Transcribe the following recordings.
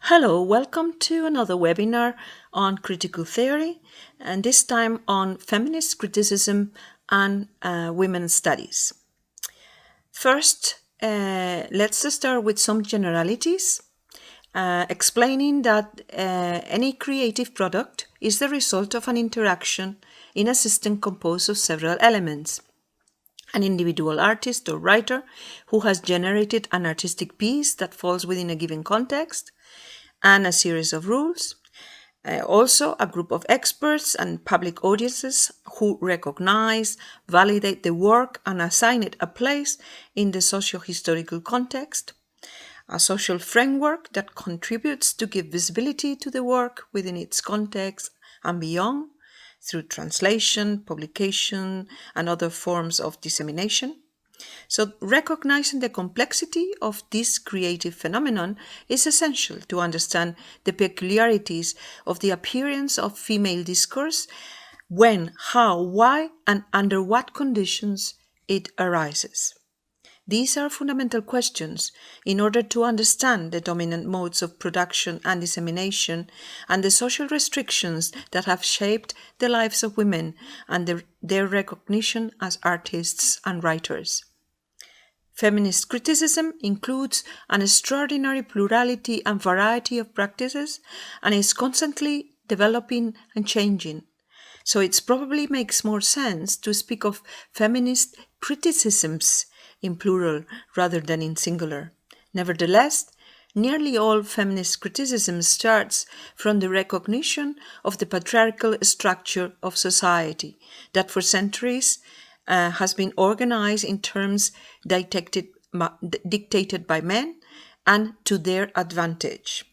Hello, welcome to another webinar on critical theory, and this time on feminist criticism and women's studies. First, let's start with some generalities, explaining that any creative product is the result of an interaction in a system composed of several elements. An individual artist or writer who has generated an artistic piece that falls within a given context, and a series of rules. Also, a group of experts and public audiences who recognize, validate the work, and assign it a place in the socio-historical context. A social framework that contributes to give visibility to the work within its context and beyond through translation, publication, and other forms of dissemination. So, recognizing the complexity of this creative phenomenon is essential to understand the peculiarities of the appearance of female discourse, when, how, why, and under what conditions it arises. These are fundamental questions in order to understand the dominant modes of production and dissemination and the social restrictions that have shaped the lives of women and their recognition as artists and writers. Feminist criticism includes an extraordinary plurality and variety of practices and is constantly developing and changing. So it probably makes more sense to speak of feminist criticisms in plural rather than in singular. Nevertheless, nearly all feminist criticism starts from the recognition of the patriarchal structure of society that for centuries has been organized in terms dictated by men and to their advantage.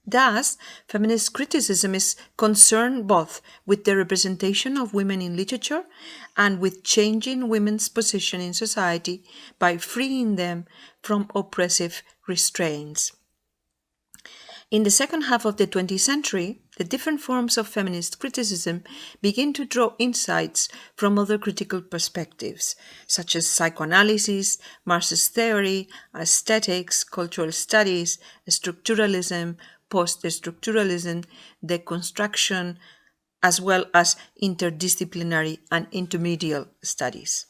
Thus, feminist criticism is concerned both with the representation of women in literature and with changing women's position in society by freeing them from oppressive restraints. In the second half of the 20th century, the different forms of feminist criticism begin to draw insights from other critical perspectives, such as psychoanalysis, Marxist theory, aesthetics, cultural studies, structuralism, post-structuralism, deconstruction, as well as interdisciplinary and intermediate studies.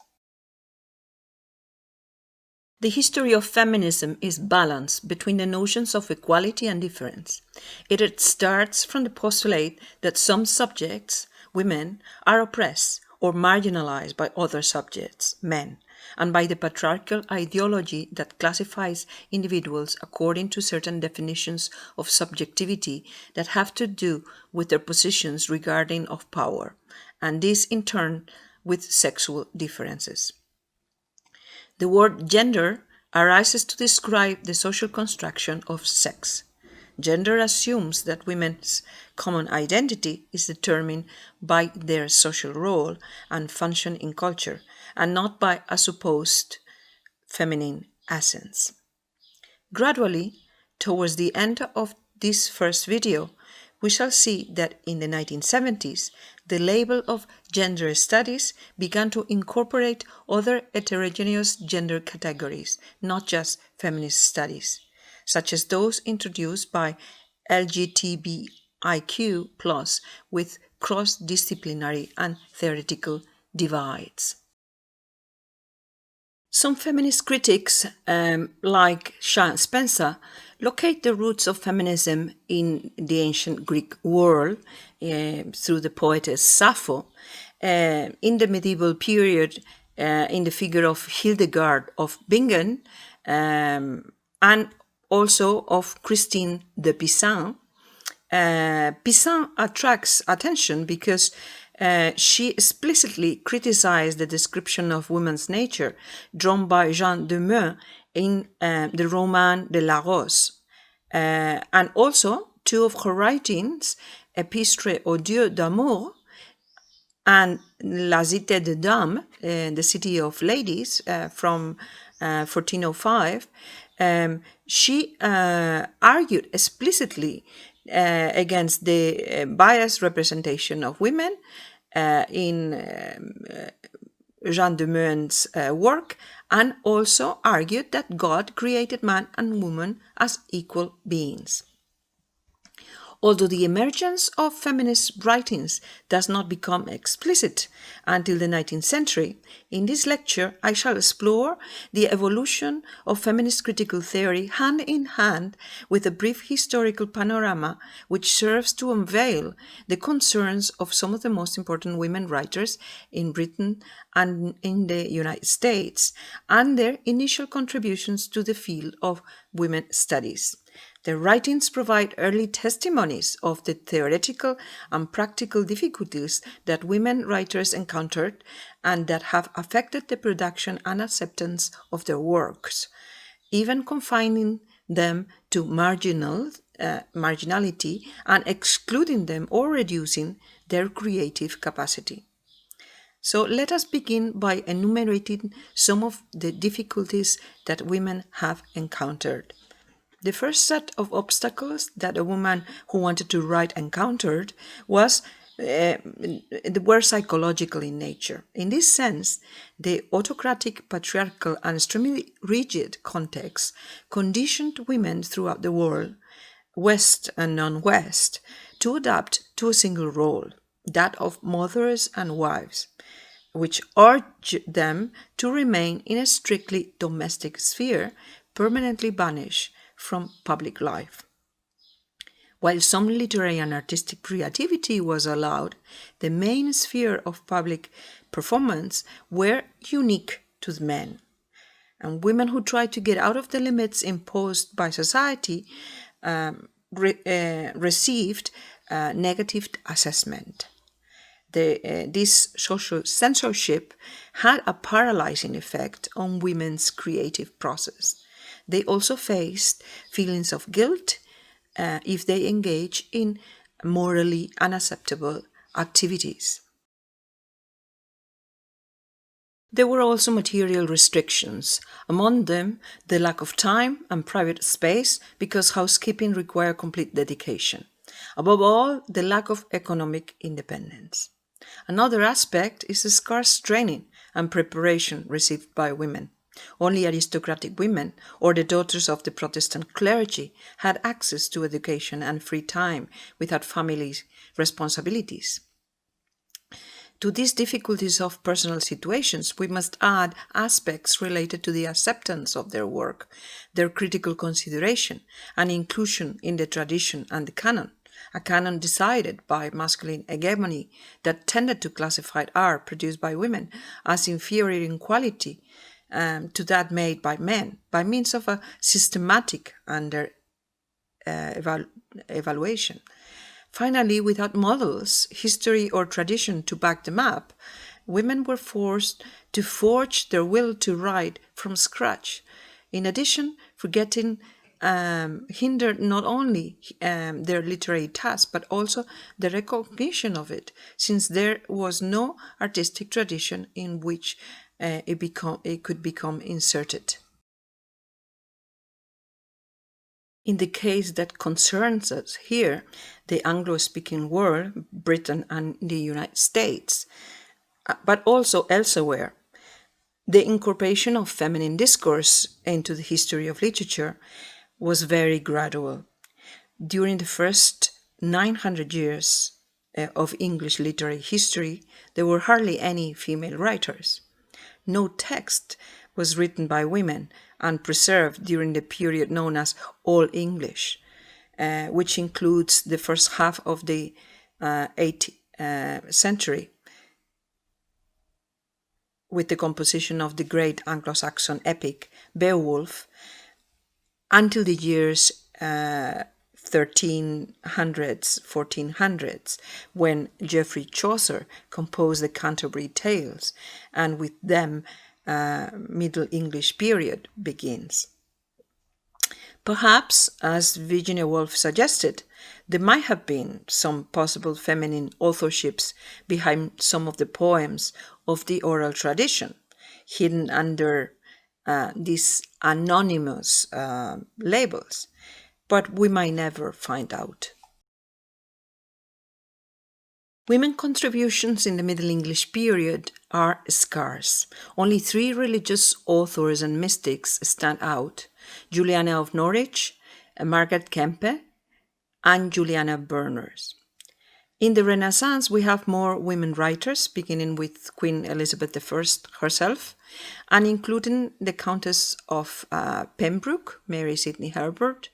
The history of feminism is balanced between the notions of equality and difference. It starts from the postulate that some subjects, women, are oppressed or marginalized by other subjects, men, and by the patriarchal ideology that classifies individuals according to certain definitions of subjectivity that have to do with their positions regarding of power, and this in turn with sexual differences. The word gender arises to describe the social construction of sex. Gender assumes that women's common identity is determined by their social role and function in culture, and not by a supposed feminine essence. Gradually, towards the end of this first video, we shall see that in the 1970s, the label of gender studies began to incorporate other heterogeneous gender categories, not just feminist studies, such as those introduced by LGBTIQ+, with cross-disciplinary and theoretical divides. Some feminist critics, like Sean Spencer, locate the roots of feminism in the ancient Greek world through the poetess Sappho, in the medieval period in the figure of Hildegard of Bingen, and also of Christine de Pizan. Pizan attracts attention because she explicitly criticized the description of woman's nature drawn by Jean de Meun in the Roman de la Rose. And also, two of her writings, Épître aux dieux d'amour and La Cité des Dames, the City of Ladies, from 1405, she argued explicitly against the biased representation of women in Jean de Meun's work, and also argued that God created man and woman as equal beings. Although the emergence of feminist writings does not become explicit until the 19th century, in this lecture I shall explore the evolution of feminist critical theory hand in hand with a brief historical panorama which serves to unveil the concerns of some of the most important women writers in Britain and in the United States and their initial contributions to the field of women's studies. Their writings provide early testimonies of the theoretical and practical difficulties that women writers encountered and that have affected the production and acceptance of their works, even confining them to marginality and excluding them or reducing their creative capacity. So let us begin by enumerating some of the difficulties that women have encountered. The first set of obstacles that a woman who wanted to write encountered were psychological in nature. In this sense, the autocratic, patriarchal, and extremely rigid context conditioned women throughout the world, West and non-West, to adapt to a single role, that of mothers and wives, which urged them to remain in a strictly domestic sphere, permanently banished from public life. While some literary and artistic creativity was allowed, the main sphere of public performance were unique to the men. And women who tried to get out of the limits imposed by society received negative assessment. This social censorship had a paralyzing effect on women's creative process. They also faced feelings of guilt if they engage in morally unacceptable activities. There were also material restrictions, among them the lack of time and private space because housekeeping required complete dedication. Above all, the lack of economic independence. Another aspect is the scarce training and preparation received by women. Only aristocratic women or the daughters of the Protestant clergy had access to education and free time without family responsibilities. To these difficulties of personal situations, we must add aspects related to the acceptance of their work, their critical consideration, and inclusion in the tradition and the canon, a canon decided by masculine hegemony that tended to classify art produced by women as inferior in quality to that made by men by means of a systematic evaluation. Finally, without models, history, or tradition to back them up, women were forced to forge their will to write from scratch. In addition, forgetting hindered not only their literary task, but also the recognition of it, since there was no artistic tradition in which it could become inserted. In the case that concerns us here, the Anglo-speaking world, Britain and the United States, but also elsewhere, the incorporation of feminine discourse into the history of literature was very gradual. During the first 900 years of English literary history, there were hardly any female writers. No text was written by women and preserved during the period known as Old English, which includes the first half of the 8th century, with the composition of the great Anglo-Saxon epic Beowulf, until the years 1300s, 1400s, when Geoffrey Chaucer composed the Canterbury Tales, and with them Middle English period begins. Perhaps, as Virginia Woolf suggested, there might have been some possible feminine authorships behind some of the poems of the oral tradition, hidden under these anonymous labels, but we might never find out. Women contributions in the Middle English period are scarce. Only 3 religious authors and mystics stand out: Juliana of Norwich, Margaret Kempe, and Juliana Berners. In the Renaissance, we have more women writers, beginning with Queen Elizabeth I herself, and including the Countess of Pembroke, Mary Sidney Herbert,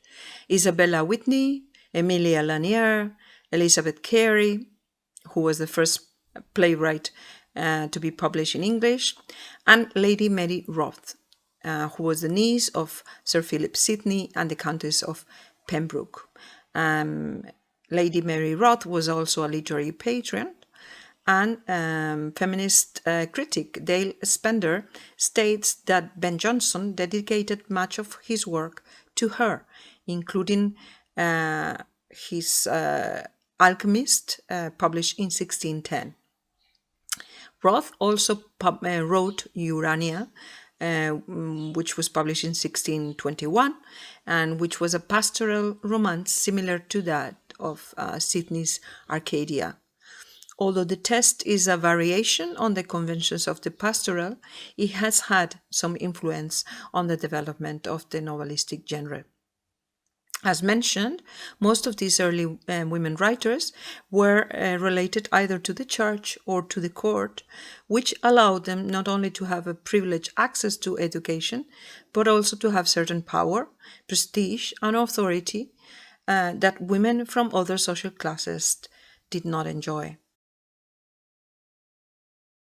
Isabella Whitney, Emilia Lanier, Elizabeth Carey, who was the first playwright to be published in English, and Lady Mary Roth, who was the niece of Sir Philip Sidney and the Countess of Pembroke. Lady Mary Roth was also a literary patron, and feminist critic Dale Spender states that Ben Jonson dedicated much of his work to her, including his Alchemist, published in 1610. Roth also wrote Urania, which was published in 1621, and which was a pastoral romance similar to that of Sidney's Arcadia. Although the text is a variation on the conventions of the pastoral, it has had some influence on the development of the novelistic genre. As mentioned, most of these early women writers were related either to the church or to the court, which allowed them not only to have a privileged access to education, but also to have certain power, prestige, and authority that women from other social classes did not enjoy.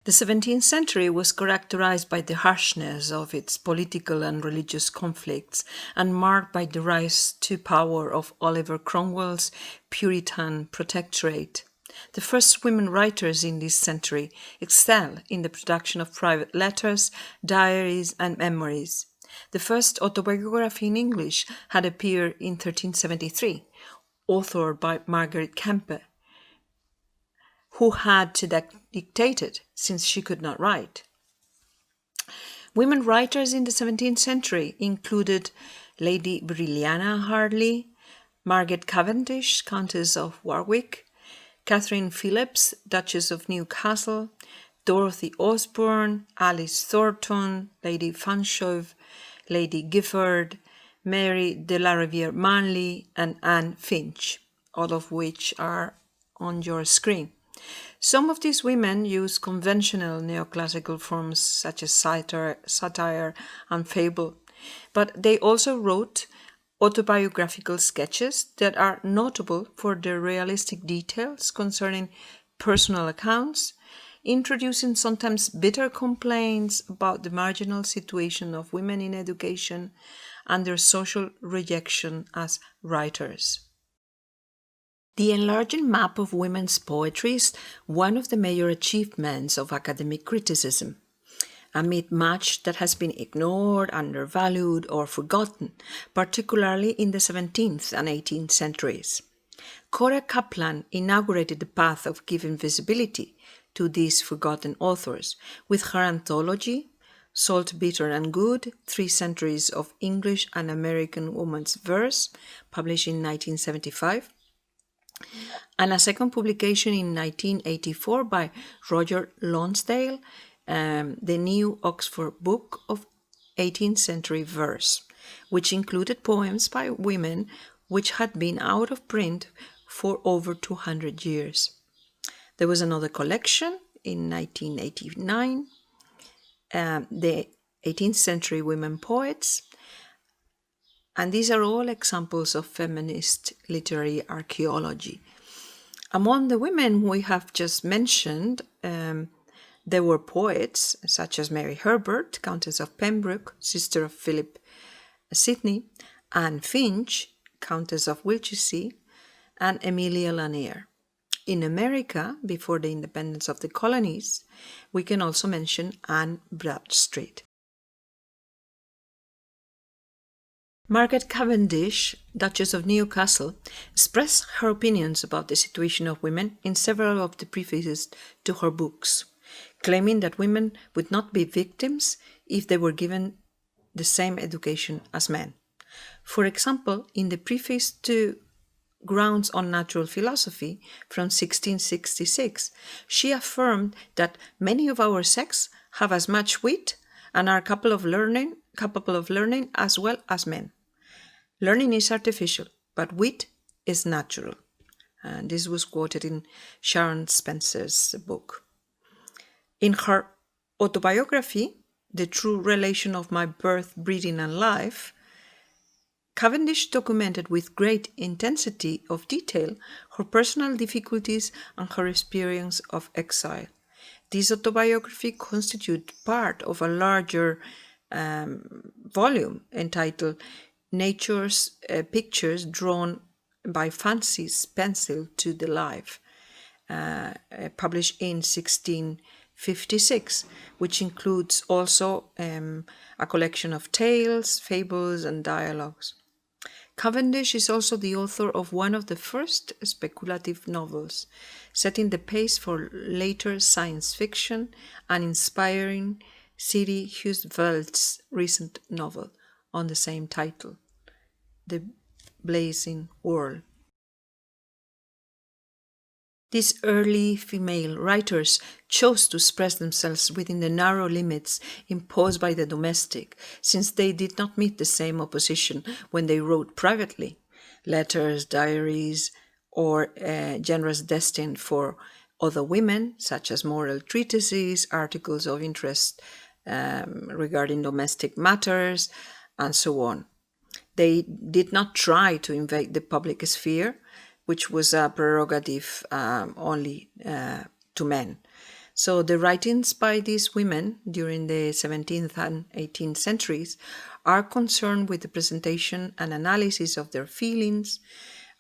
The 17th century was characterized by the harshness of its political and religious conflicts and marked by the rise to power of Oliver Cromwell's Puritan protectorate. The first women writers in this century excel in the production of private letters, diaries, and memoirs. The first autobiography in English had appeared in 1373, authored by Margaret Kempe, who had to dictate it since she could not write. Women writers in the 17th century included Lady Brilliana Harley, Margaret Cavendish, Countess of Warwick, Catherine Phillips, Duchess of Newcastle, Dorothy Osborne, Alice Thornton, Lady Fanshawe, Lady Gifford, Mary de la Riviere Manley, and Anne Finch, all of which are on your screen. Some of these women used conventional neoclassical forms such as satire and fable, but they also wrote autobiographical sketches that are notable for their realistic details concerning personal accounts, introducing sometimes bitter complaints about the marginal situation of women in education and their social rejection as writers. The enlarging map of women's poetry is one of the major achievements of academic criticism, amid much that has been ignored, undervalued, or forgotten, particularly in the 17th and 18th centuries. Cora Kaplan inaugurated the path of giving visibility to these forgotten authors with her anthology, Salt, Bitter, and Good, 3 Centuries of English and American Women's Verse, published in 1975, and a second publication in 1984 by Roger Lonsdale, the New Oxford Book of 18th Century Verse, which included poems by women which had been out of print for over 200 years. There was another collection in 1989, the 18th Century Women Poets, and these are all examples of feminist literary archaeology. Among the women we have just mentioned, there were poets such as Mary Herbert, Countess of Pembroke, sister of Philip Sidney, Anne Finch, Countess of Wiltshire, and Emilia Lanier. In America, before the independence of the colonies, we can also mention Anne Bradstreet. Margaret Cavendish, Duchess of Newcastle, expressed her opinions about the situation of women in several of the prefaces to her books, claiming that women would not be victims if they were given the same education as men. For example, in the preface to Grounds on Natural Philosophy from 1666, she affirmed that many of our sex have as much wit and are capable of learning as well as men. Learning is artificial, but wit is natural. And this was quoted in Sharon Spencer's book. In her autobiography, The True Relation of My Birth, Breeding and Life, Cavendish documented with great intensity of detail her personal difficulties and her experience of exile. This autobiography constitutes part of a larger volume entitled Nature's Pictures Drawn by Fancy's Pencil to the Life, published in 1656, which includes also a collection of tales, fables, and dialogues. Cavendish is also the author of one of the first speculative novels, setting the pace for later science fiction and inspiring C.D. Husvelt's recent novel on the same title, The Blazing World. These early female writers chose to express themselves within the narrow limits imposed by the domestic, since they did not meet the same opposition when they wrote privately, letters, diaries, or genres destined for other women, such as moral treatises, articles of interest regarding domestic matters, and so on. They did not try to invade the public sphere, which was a prerogative only to men. So the writings by these women during the 17th and 18th centuries are concerned with the presentation and analysis of their feelings,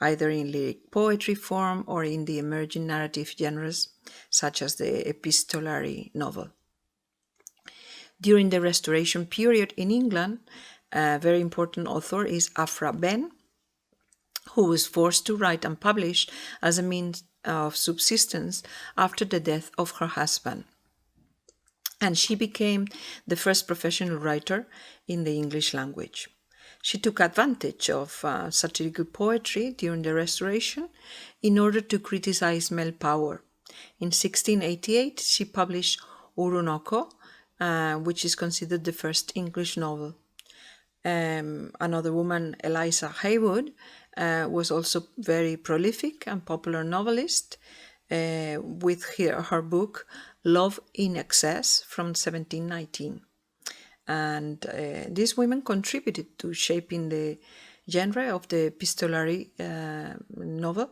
either in lyric poetry form or in the emerging narrative genres, such as the epistolary novel. During the Restoration period in England, a very important author is Aphra Behn, who was forced to write and publish as a means of subsistence after the death of her husband. And she became the first professional writer in the English language. She took advantage of satirical poetry during the Restoration in order to criticize male power. In 1688, she published Oroonoco, which is considered the first English novel. Another woman, Eliza Haywood, was also very prolific and popular novelist with her book Love in Excess from 1719. And these women contributed to shaping the genre of the epistolary novel,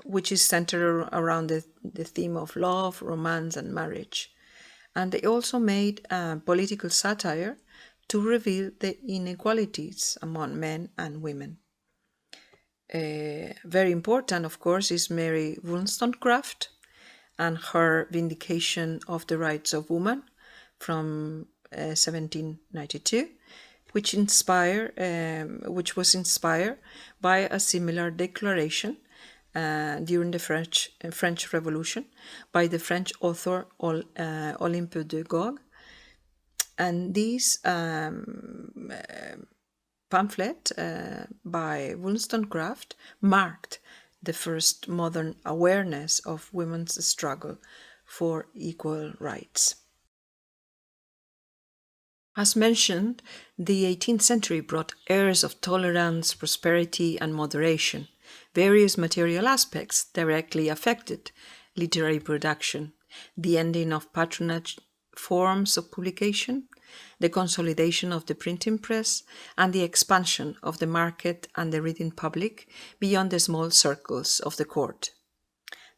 which is centered around the theme of love, romance, and marriage. And they also made political satire to reveal the inequalities among men and women. Very important, of course, is Mary Wollstonecraft and her Vindication of the Rights of Woman from 1792, which was inspired by a similar declaration during the French Revolution by the French author Olympe de Gouges. And this pamphlet by Wollstonecraft marked the first modern awareness of women's struggle for equal rights. As mentioned, the 18th century brought airs of tolerance, prosperity, and moderation. Various material aspects directly affected literary production: the ending of patronage forms of publication, the consolidation of the printing press, and the expansion of the market and the reading public beyond the small circles of the court.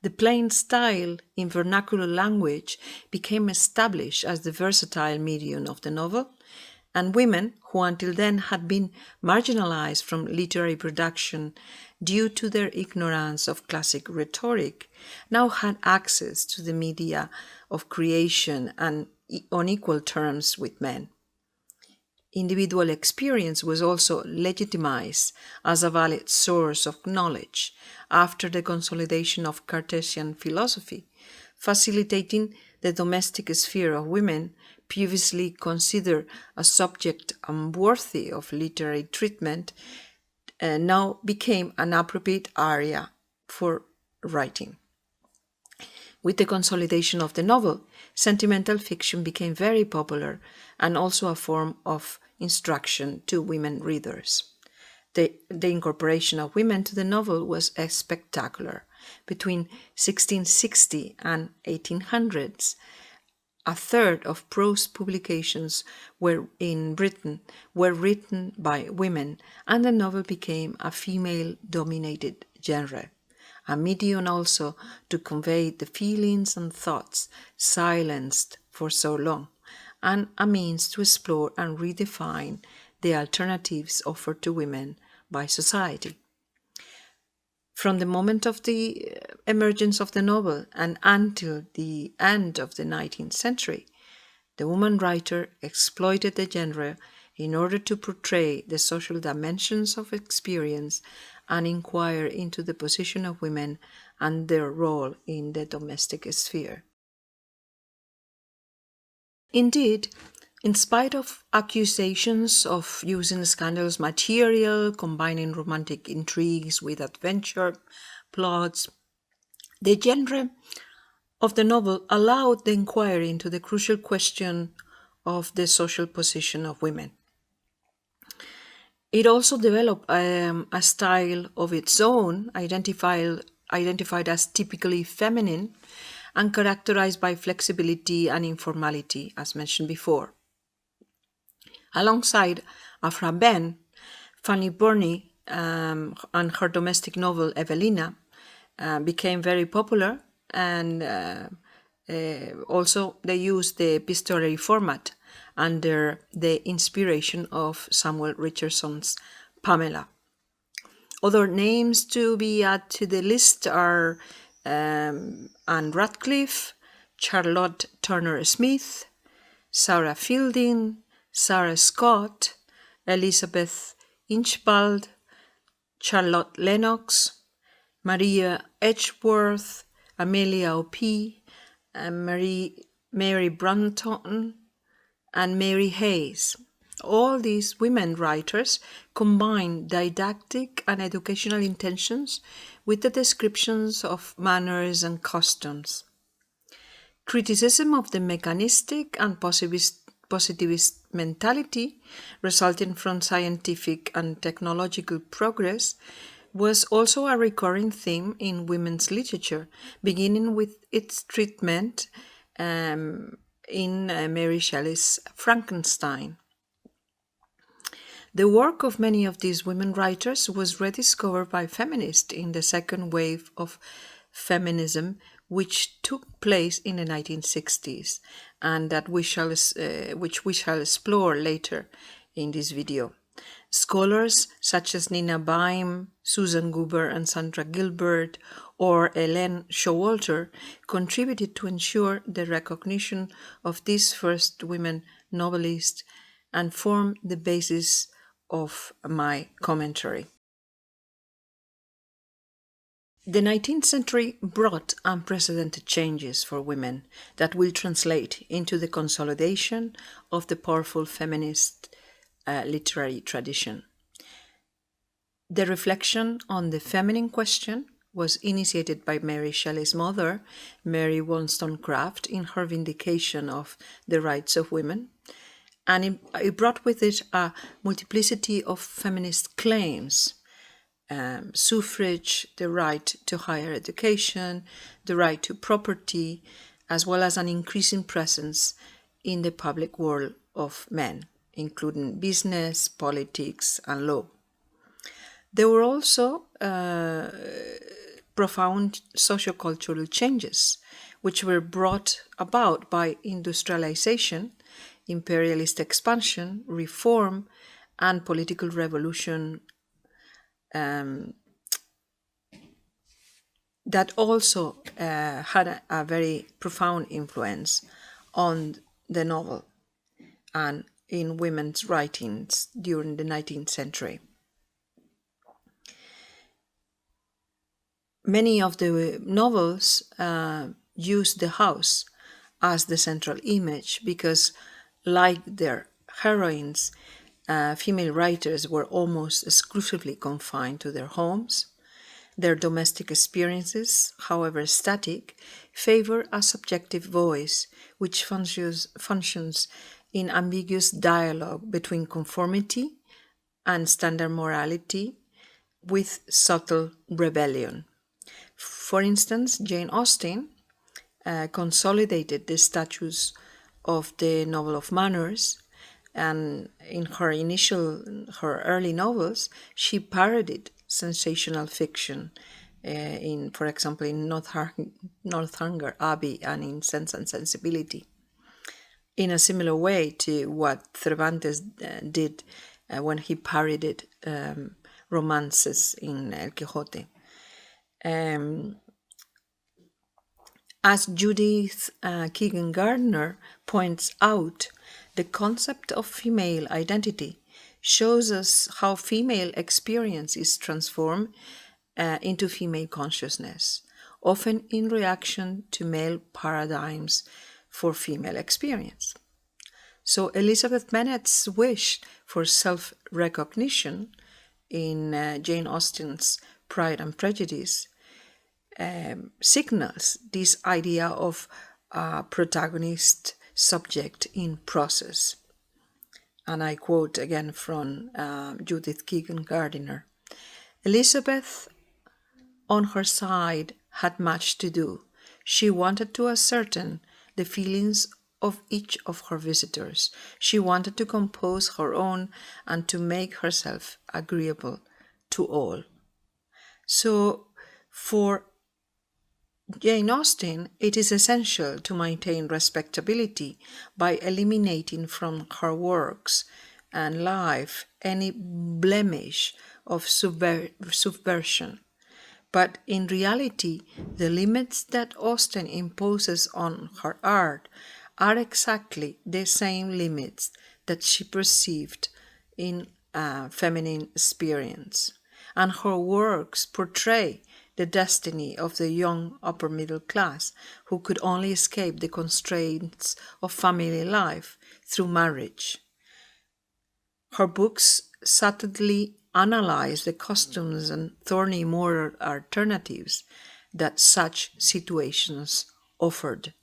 The plain style in vernacular language became established as the versatile medium of the novel, and women, who until then had been marginalized from literary production due to their ignorance of classic rhetoric, now had access to the media of creation and on equal terms with men. Individual experience was also legitimized as a valid source of knowledge after the consolidation of Cartesian philosophy, facilitating the domestic sphere of women, previously considered a subject unworthy of literary treatment, now became an appropriate area for writing. With the consolidation of the novel, sentimental fiction became very popular and also a form of instruction to women readers. The incorporation of women to the novel was spectacular. Between 1660 and 1800s, a third of prose publications in Britain were written by women, and the novel became a female-dominated genre, a medium also to convey the feelings and thoughts silenced for so long, and a means to explore and redefine the alternatives offered to women by society. From the moment of the emergence of the novel and until the end of the 19th century, the woman writer exploited the genre in order to portray the social dimensions of experience and inquire into the position of women and their role in the domestic sphere. Indeed, in spite of accusations of using scandalous material, combining romantic intrigues with adventure plots, the genre of the novel allowed the inquiry into the crucial question of the social position of women. It also developed a style of its own, identified as typically feminine and characterized by flexibility and informality, as mentioned before. Alongside Afra Ben, Fanny Burney and her domestic novel Evelina became very popular, and also they used the epistolary format under the inspiration of Samuel Richardson's Pamela. Other names to be added to the list are Anne Radcliffe, Charlotte Turner Smith, Sarah Fielding, Sarah Scott, Elizabeth Inchbald, Charlotte Lennox, Maria Edgeworth, Amelia O'P, Mary Brunton, and Mary Hayes. All these women writers combine didactic and educational intentions with the descriptions of manners and customs. Criticism of the mechanistic and positivist mentality resulting from scientific and technological progress was also a recurring theme in women's literature, beginning with its treatment in Mary Shelley's Frankenstein. The work of many of these women writers was rediscovered by feminists in the second wave of feminism, which took place in the 1960s, and that which we shall explore later in this video. Scholars such as Nina Baim, Susan Goober, and Sandra Gilbert, or Alain Showalter contributed to ensure the recognition of these first women novelists and form the basis of my commentary. The 19th century brought unprecedented changes for women that will translate into the consolidation of the powerful feminist literary tradition. The reflection on the feminine question was initiated by Mary Shelley's mother, Mary Wollstonecraft, in her vindication of the rights of women, and it brought with it a multiplicity of feminist claims. Suffrage, the right to higher education, the right to property, as well as an increasing presence in the public world of men, including business, politics, and law. There were also profound sociocultural changes, which were brought about by industrialization, imperialist expansion, reform, and political revolution that also had a very profound influence on the novel and in women's writings during the 19th century. Many of the novels use the house as the central image because, like their heroines, female writers were almost exclusively confined to their homes. Their domestic experiences, however static, favor a subjective voice which functions in ambiguous dialogue between conformity and standard morality with subtle rebellion. For instance, Jane Austen consolidated the status of the novel of manners, and in her early novels, she parodied sensational fiction. For example, in Northanger Abbey and in Sense and Sensibility, in a similar way to what Cervantes did when he parodied romances in El Quijote. As Judith Keegan Gardner points out, the concept of female identity shows us how female experience is transformed into female consciousness, often in reaction to male paradigms for female experience. So Elizabeth Bennet's wish for self-recognition in Jane Austen's Pride and Prejudice signals this idea of protagonist subject in process. And I quote again from Judith Keegan Gardner. Elizabeth, on her side, had much to do. She wanted to ascertain the feelings of each of her visitors. She wanted to compose her own and to make herself agreeable to all. So, for Jane Austen, it is essential to maintain respectability by eliminating from her works and life any blemish of subversion. But in reality, the limits that Austen imposes on her art are exactly the same limits that she perceived in feminine experience. And her works portray the destiny of the young upper middle class who could only escape the constraints of family life through marriage. Her books subtly analyze the customs and thorny moral alternatives that such situations offered.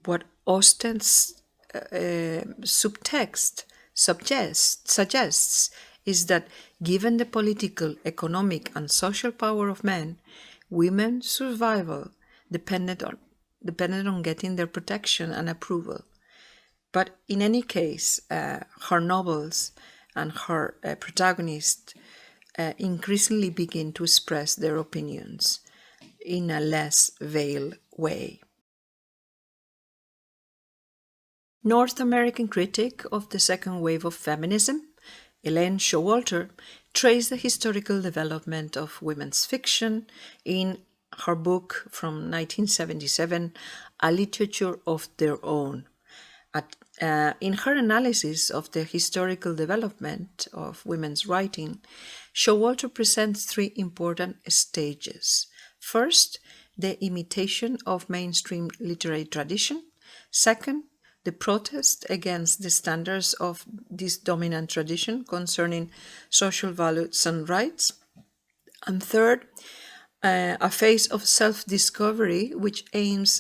What Austen's subtext suggests is that given the political, economic, and social power of men, women's survival depended on getting their protection and approval. But in any case, her novels and her protagonists increasingly begin to express their opinions in a less veiled way. North American critic of the second wave of feminism, Alain Showalter, traced the historical development of women's fiction in her book from 1977, A Literature of Their Own. In her analysis of the historical development of women's writing, Showalter presents three important stages. First, the imitation of mainstream literary tradition. Second, the protest against the standards of this dominant tradition concerning social values and rights. And third, a phase of self-discovery which aims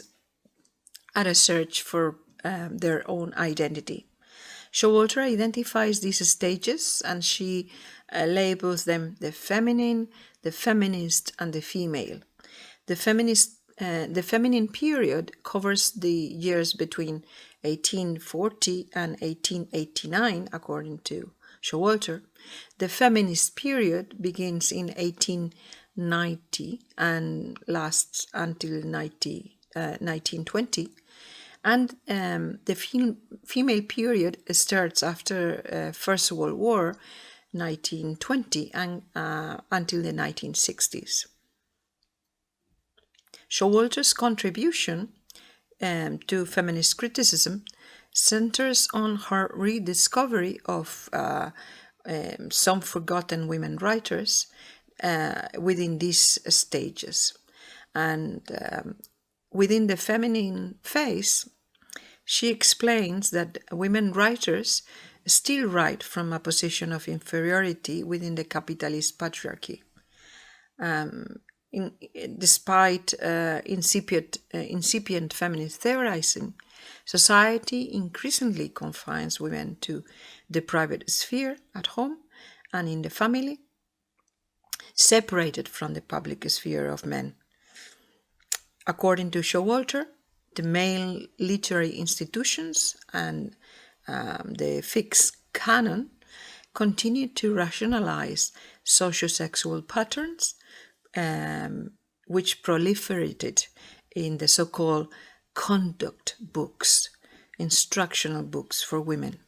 at a search for their own identity. Showalter identifies these stages and she labels them the feminine, the feminist, and the female. The feminine period covers the years between 1840 and 1889, according to Showalter. The feminist period begins in 1890 and lasts until 1920. And the female period starts after First World War, 1920, and until the 1960s. Showalter's contribution to feminist criticism centers on her rediscovery of some forgotten women writers within these stages. And within the feminine phase, she explains that women writers still write from a position of inferiority within the capitalist patriarchy. Despite incipient feminist theorizing, society increasingly confines women to the private sphere at home and in the family, separated from the public sphere of men. According to Showalter, the male literary institutions and the fixed canon continued to rationalize sociosexual patterns, which proliferated in the so-called conduct books, instructional books for women.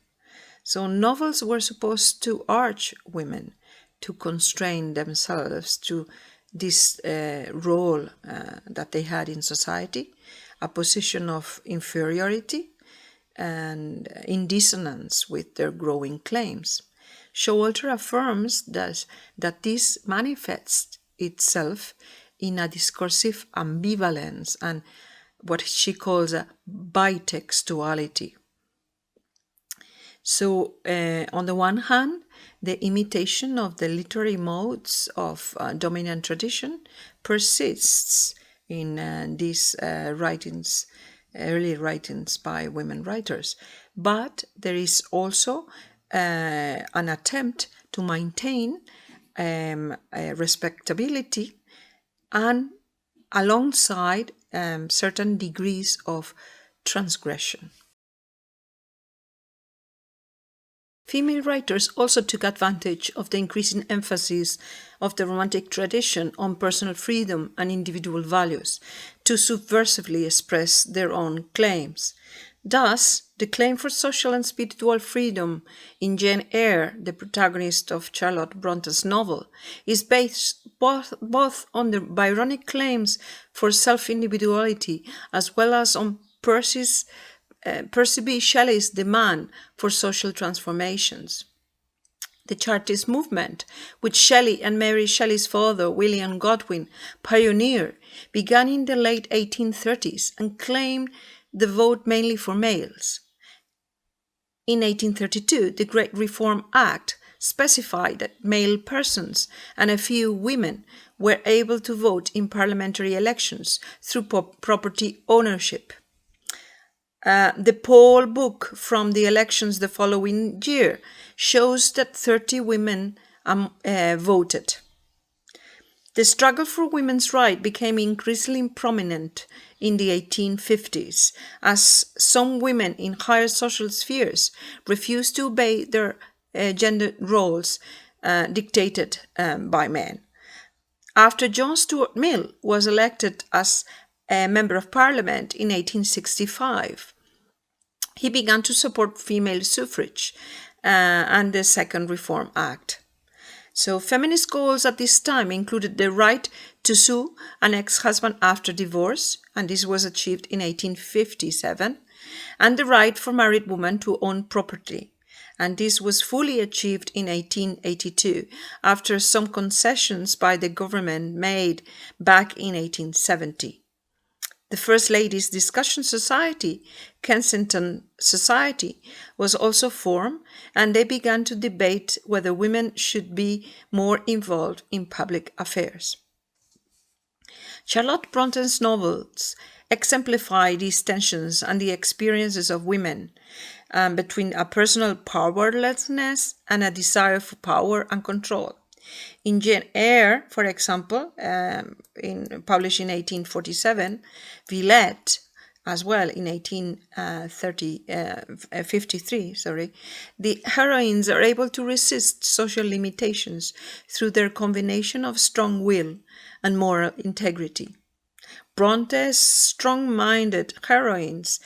So novels were supposed to urge women to constrain themselves to this role that they had in society, a position of inferiority and in dissonance with their growing claims. Showalter affirms that this manifests itself in a discursive ambivalence and what she calls a bitextuality. So, on the one hand, the imitation of the literary modes of dominant tradition persists in these writings, early writings by women writers. But there is also an attempt to maintain respectability and alongside certain degrees of transgression. Female writers also took advantage of the increasing emphasis of the Romantic tradition on personal freedom and individual values to subversively express their own claims. Thus, the claim for social and spiritual freedom in Jane Eyre, the protagonist of Charlotte Bronte's novel, is based both on the Byronic claims for self-individuality as well as on Percy B. Shelley's demand for social transformations. The Chartist movement, which Shelley and Mary Shelley's father, William Godwin, pioneered, began in the late 1830s and claimed the vote mainly for males. In 1832, the Great Reform Act specified that male persons and a few women were able to vote in parliamentary elections through property ownership. The poll book from the elections the following year shows that 30 women voted. The struggle for women's rights became increasingly prominent in the 1850s as some women in higher social spheres refused to obey their gender roles dictated by men. After John Stuart Mill was elected as a Member of Parliament in 1865, he began to support female suffrage and the Second Reform Act. So feminist goals at this time included the right to sue an ex-husband after divorce, and this was achieved in 1857, and the right for married women to own property, and this was fully achieved in 1882 after some concessions by the government made back in 1870. The First Ladies' Discussion Society, Kensington Society, was also formed, and they began to debate whether women should be more involved in public affairs. Charlotte Bronte's novels exemplify these tensions and the experiences of women between a personal powerlessness and a desire for power and control. In Jane Eyre, for example, published in 1847, Villette, as well in 1853, the heroines are able to resist social limitations through their combination of strong will and moral integrity. Bronte's strong-minded heroines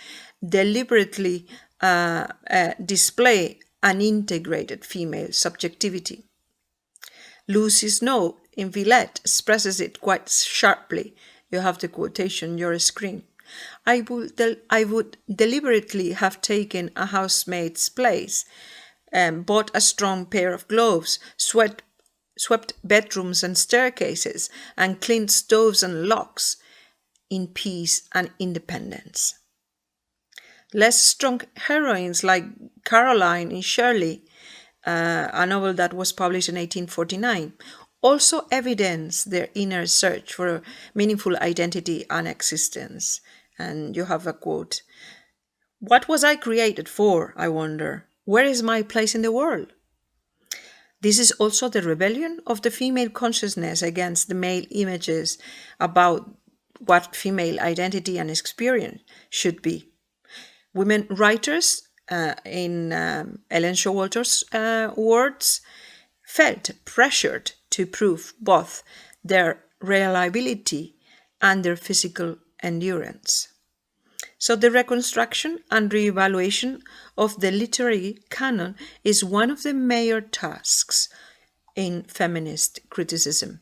deliberately display an integrated female subjectivity. Lucy Snow in Villette expresses it quite sharply. You have the quotation on your screen. I would deliberately have taken a housemaid's place, bought a strong pair of gloves, swept bedrooms and staircases, and cleaned stoves and locks in peace and independence. Less strong heroines like Caroline in Shirley, a novel that was published in 1849, also evidence their inner search for meaningful identity and existence. And you have a quote, "What was I created for, I wonder? Where is my place in the world?" This is also the rebellion of the female consciousness against the male images about what female identity and experience should be. Women writers, in Alain Showalter's words, felt pressured to prove both their reliability and their physical endurance. So the reconstruction and reevaluation of the literary canon is one of the major tasks in feminist criticism.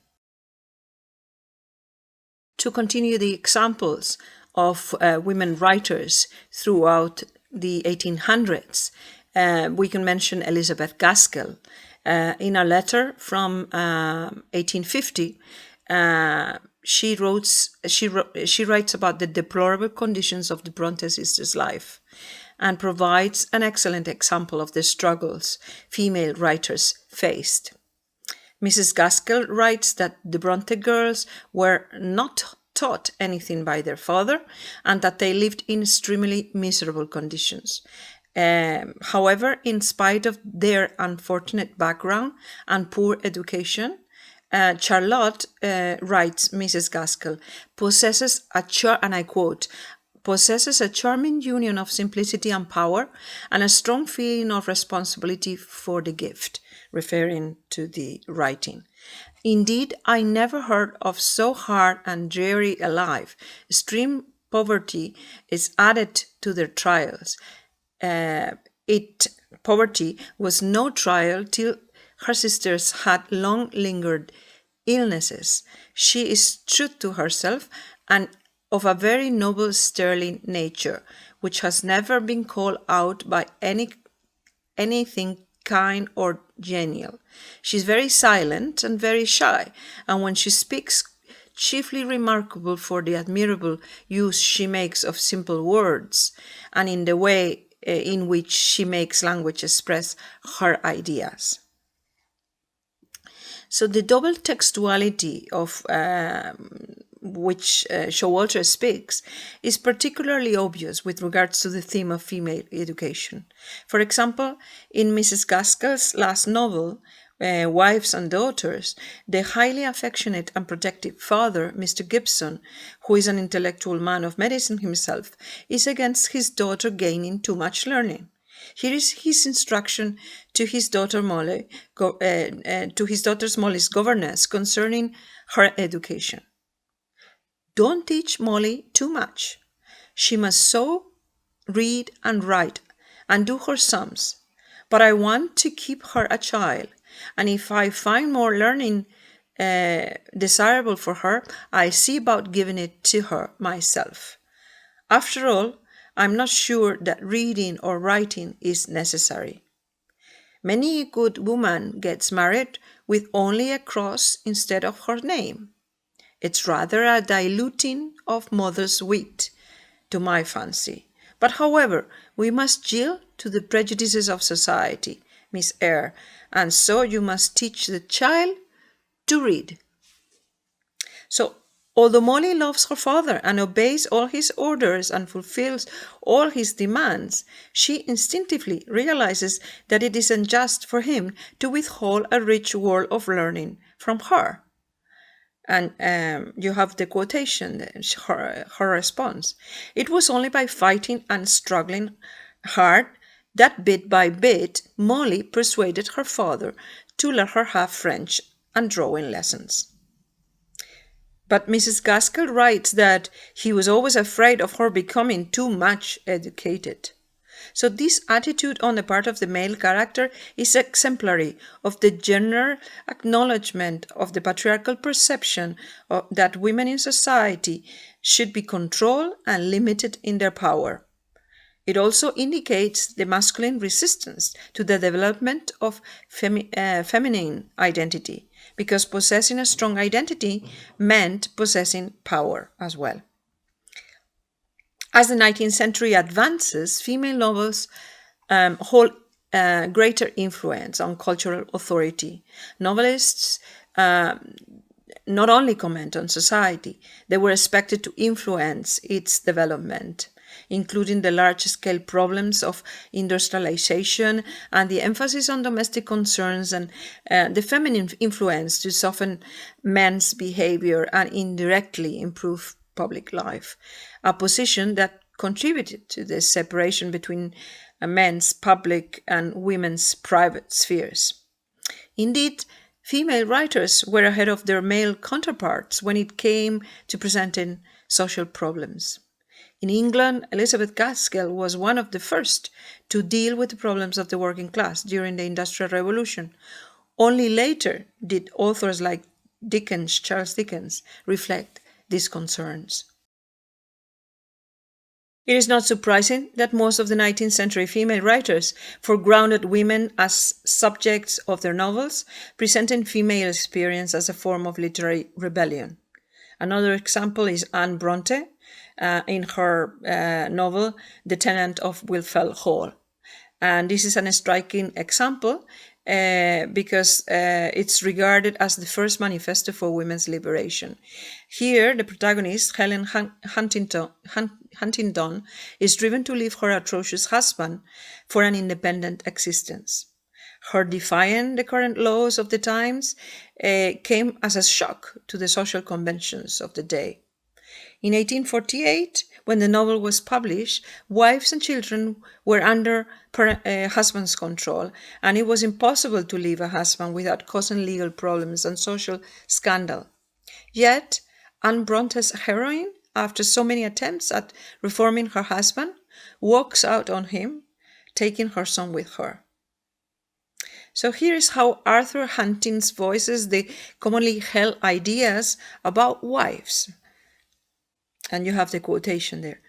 To continue the examples of women writers throughout the 1800s, we can mention Elizabeth Gaskell. In a letter from 1850, she writes about the deplorable conditions of the Bronte sisters' life and provides an excellent example of the struggles female writers faced. Mrs. Gaskell writes that the Bronte girls were not taught anything by their father and that they lived in extremely miserable conditions. However, in spite of their unfortunate background and poor education, Charlotte, writes Mrs. Gaskell, possesses and I quote, possesses a charming union of simplicity and power and a strong feeling of responsibility for the gift, referring to the writing. Indeed, I never heard of so hard and dreary a life. Extreme poverty is added to their trials. Poverty was no trial till her sisters had long lingered illnesses. She is true to herself and of a very noble sterling nature, which has never been called out by anything kind or genial. She is very silent and very shy, and when she speaks, chiefly remarkable for the admirable use she makes of simple words, and in the way in which she makes language express her ideas. So the double textuality of which Showalter speaks is particularly obvious with regards to the theme of female education. For example, in Mrs. Gaskell's last novel, Wives and Daughters, the highly affectionate and protective father, Mr. Gibson, who is an intellectual man of medicine himself, is against his daughter gaining too much learning. Here is his instruction to his daughter Molly's governess concerning her education. Don't teach Molly too much. She must sew, read, and write, and do her sums. But I want to keep her a child, and if I find more learning desirable for her, I see about giving it to her myself. After all, I'm not sure that reading or writing is necessary. Many a good woman gets married with only a cross instead of her name. It's rather a diluting of mother's wit, to my fancy. But however, we must yield to the prejudices of society, Miss Eyre, and so you must teach the child to read. So, although Molly loves her father and obeys all his orders and fulfills all his demands, she instinctively realizes that it is unjust for him to withhold a rich world of learning from her. And you have the quotation, her response. It was only by fighting and struggling hard that bit by bit Molly persuaded her father to let her have French and drawing lessons. But Mrs. Gaskell writes that he was always afraid of her becoming too much educated. So this attitude on the part of the male character is exemplary of the general acknowledgement of the patriarchal perception that women in society should be controlled and limited in their power. It also indicates the masculine resistance to the development of feminine identity, because possessing a strong identity meant possessing power as well. As the 19th century advances, female novels hold greater influence on cultural authority. Novelists not only comment on society, they were expected to influence its development. including the large-scale problems of industrialization and the emphasis on domestic concerns and the feminine influence to soften men's behavior and indirectly improve public life, a position that contributed to the separation between men's public and women's private spheres. Indeed, female writers were ahead of their male counterparts when it came to presenting social problems. In England, Elizabeth Gaskell was one of the first to deal with the problems of the working class during the Industrial Revolution. Only later did authors like Charles Dickens, reflect these concerns. It is not surprising that most of the 19th century female writers foregrounded women as subjects of their novels, presenting female experience as a form of literary rebellion. Another example is Anne Bronte in her novel The Tenant of Wilfell Hall. And this is a striking example because it's regarded as the first manifesto for women's liberation. Here, the protagonist, Helen Huntingdon, is driven to leave her atrocious husband for an independent existence. Her defying the current laws of the times came as a shock to the social conventions of the day. In 1848, when the novel was published, wives and children were under husband's control, and it was impossible to leave a husband without causing legal problems and social scandal. Yet, Anne Bronte's heroine, after so many attempts at reforming her husband, walks out on him, taking her son with her. So here is how Arthur Huntington voices the commonly held ideas about wives. And you have the quotation there.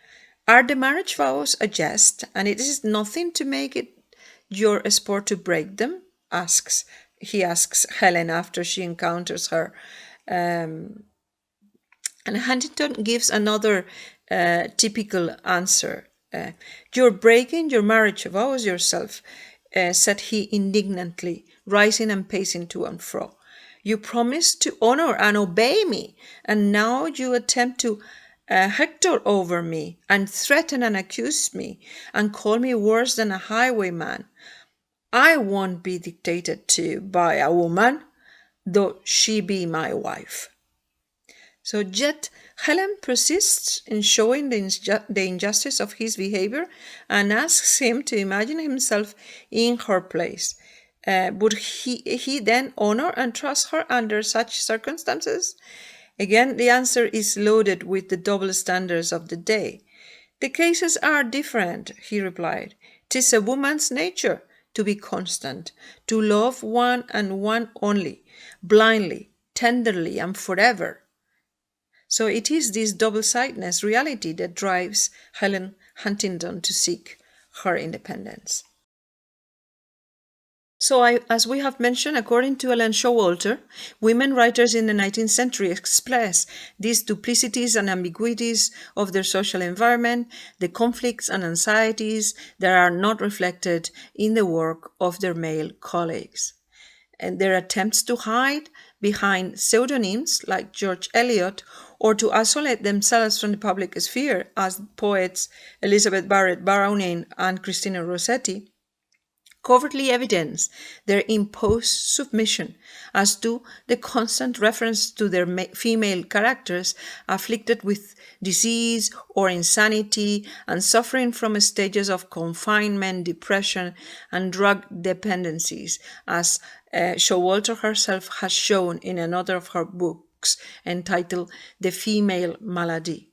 Are the marriage vows a jest, and it is nothing to make it your sport to break them? He asks Helen after she encounters her. And Huntington gives another typical answer. You're breaking your marriage vows yourself, said he indignantly, rising and pacing to and fro. You promised to honor and obey me, and now you attempt to hector over me and threaten and accuse me and call me worse than a highwayman. I won't be dictated to by a woman, though she be my wife. So yet Helen persists in showing the injustice of his behavior and asks him to imagine himself in her place. Would he then honor and trust her under such circumstances? Again, the answer is loaded with the double standards of the day. The cases are different, he replied. 'Tis a woman's nature to be constant, to love one and one only, blindly, tenderly, and forever. So it is this double-sidedness reality that drives Helen Huntington to seek her independence. So as we have mentioned, according to Alain Showalter, women writers in the 19th century express these duplicities and ambiguities of their social environment, the conflicts and anxieties that are not reflected in the work of their male colleagues. And their attempts to hide behind pseudonyms like George Eliot or to isolate themselves from the public sphere as poets Elizabeth Barrett Browning and Christina Rossetti covertly evidence their imposed submission, as do the constant reference to their female characters afflicted with disease or insanity and suffering from stages of confinement, depression, and drug dependencies, as Showalter herself has shown in another of her books entitled The Female Malady.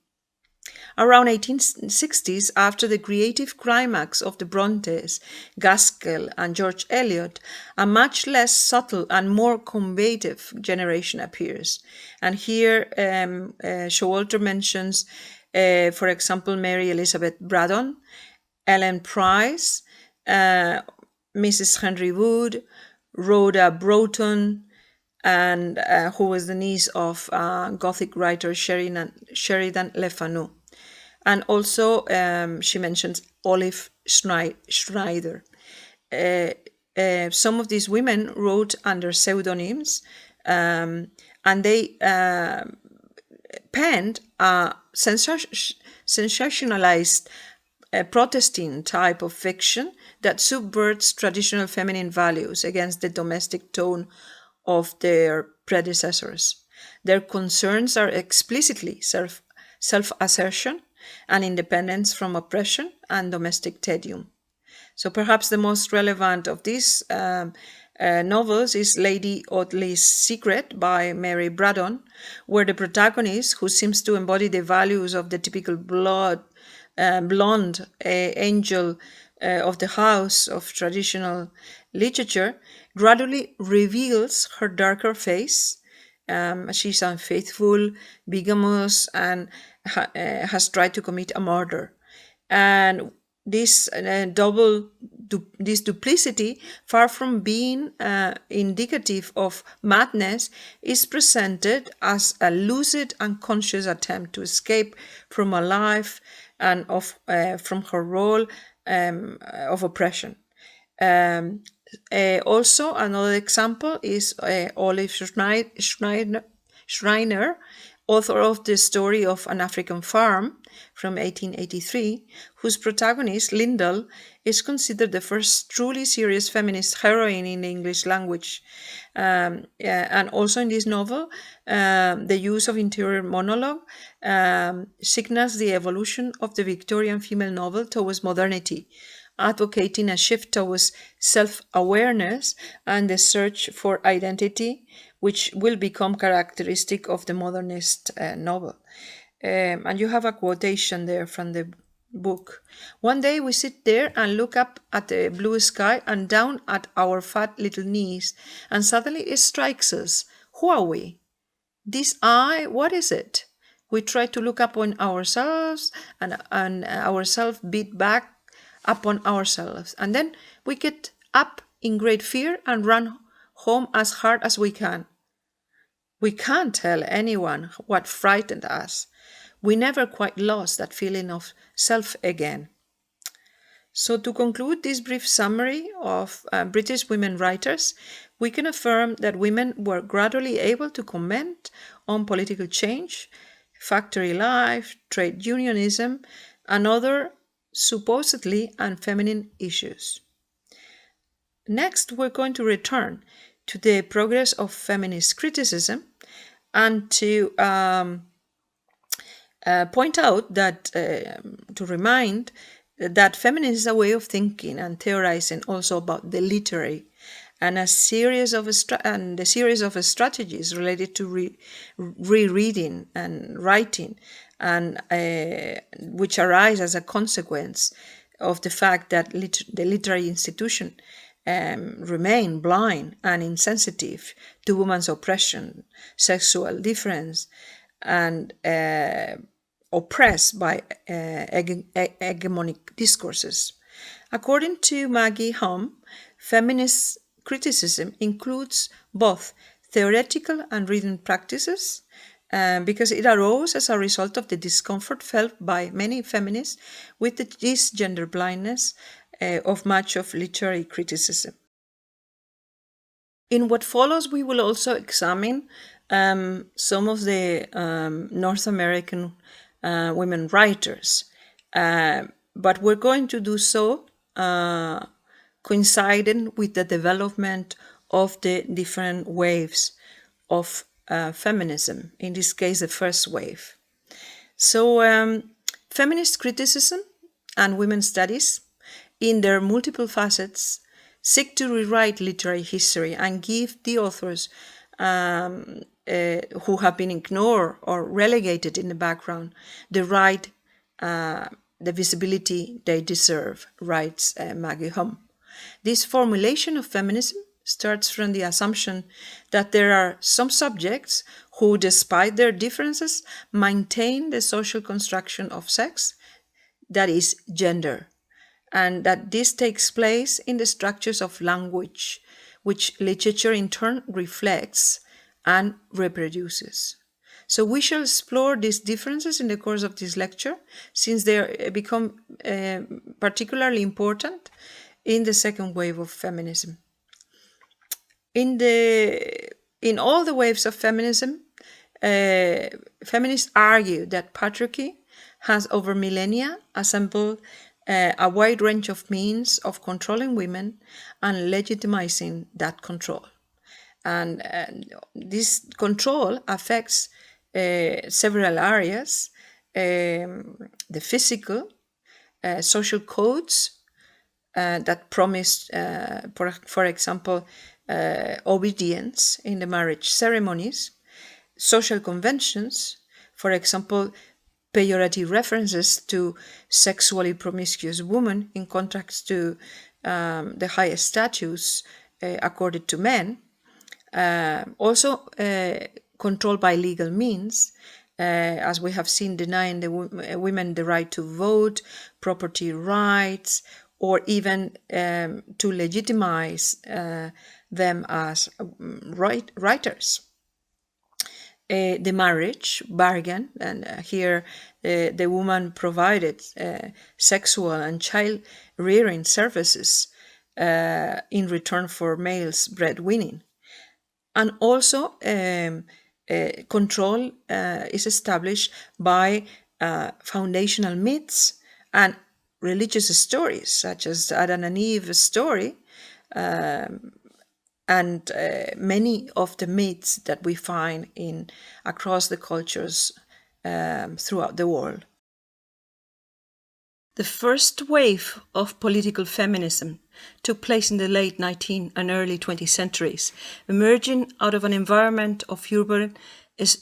Around 1860s, after the creative climax of the Brontes, Gaskell, and George Eliot, a much less subtle and more combative generation appears. And here Showalter mentions, for example, Mary Elizabeth Braddon, Ellen Price, Mrs. Henry Wood, Rhoda Broughton, and who was the niece of Gothic writer Sheridan Le Fanu. And also she mentions Olive Schneider. Some of these women wrote under pseudonyms and they penned a sensationalized protesting type of fiction that subverts traditional feminine values against the domestic tone of their predecessors. Their concerns are explicitly self-assertion and independence from oppression and domestic tedium. So perhaps the most relevant of these novels is Lady Audley's Secret by Mary Braddon, where the protagonist, who seems to embody the values of the typical blonde angel of the house of traditional literature, gradually reveals her darker face. She's unfaithful, bigamous, and has tried to commit a murder. And this this duplicity, far from being indicative of madness, is presented as a lucid and conscious attempt to escape from a life and from her role of oppression. Also, another example is Olive Schreiner, author of The Story of an African Farm from 1883, whose protagonist, Lyndall, is considered the first truly serious feminist heroine in the English language. And also in this novel, the use of interior monologue signals the evolution of the Victorian female novel towards modernity, advocating a shift towards self-awareness and the search for identity, which will become characteristic of the modernist novel. And you have a quotation there from the book. One day we sit there and look up at the blue sky and down at our fat little knees, and suddenly it strikes us. Who are we? This I, what is it? We try to look upon ourselves and ourselves beat back upon ourselves. And then we get up in great fear and run home as hard as we can. We can't tell anyone what frightened us. We never quite lost that feeling of self again. So to conclude this brief summary of British women writers, we can affirm that women were gradually able to comment on political change, factory life, trade unionism, and other supposedly unfeminine issues. Next, we're going to return to the progress of feminist criticism and to point out that, to remind that feminism is a way of thinking and theorizing also about the literary, and a series of strategies related to rereading and writing, and which arise as a consequence of the fact that the literary institution remain blind and insensitive to women's oppression, sexual difference, and oppressed by hegemonic discourses. According to Maggie Home, feminist criticism includes both theoretical and reading practices, because it arose as a result of the discomfort felt by many feminists with this gender blindness of much of literary criticism. In what follows, we will also examine some of the North American women writers, but we're going to do so coinciding with the development of the different waves of feminism, in this case, the first wave. So, feminist criticism and women's studies, in their multiple facets, seek to rewrite literary history and give the authors who have been ignored or relegated in the background the right, the visibility they deserve, writes Maggie Home. This formulation of feminism starts from the assumption that there are some subjects who, despite their differences, maintain the social construction of sex, that is, gender, and that this takes place in the structures of language, which literature in turn reflects and reproduces. So we shall explore these differences in the course of this lecture, since they become particularly important in the second wave of feminism. In all the waves of feminism, feminists argue that patriarchy has over millennia assembled a wide range of means of controlling women and legitimizing that control. And this control affects several areas: the physical, social codes that promise, for example, obedience in the marriage ceremonies, social conventions, for example, pejorative references to sexually promiscuous women in contrast to the higher status accorded to men, also controlled by legal means, as we have seen, denying the women the right to vote, property rights, or even to legitimize them as writers. The marriage bargain, and here the woman provided sexual and child rearing services in return for males' breadwinning. And also control is established by foundational myths and religious stories, such as Adam and Eve story, and many of the myths that we find across the cultures throughout the world. The first wave of political feminism took place in the late 19th and early 20th centuries, emerging out of an environment of urban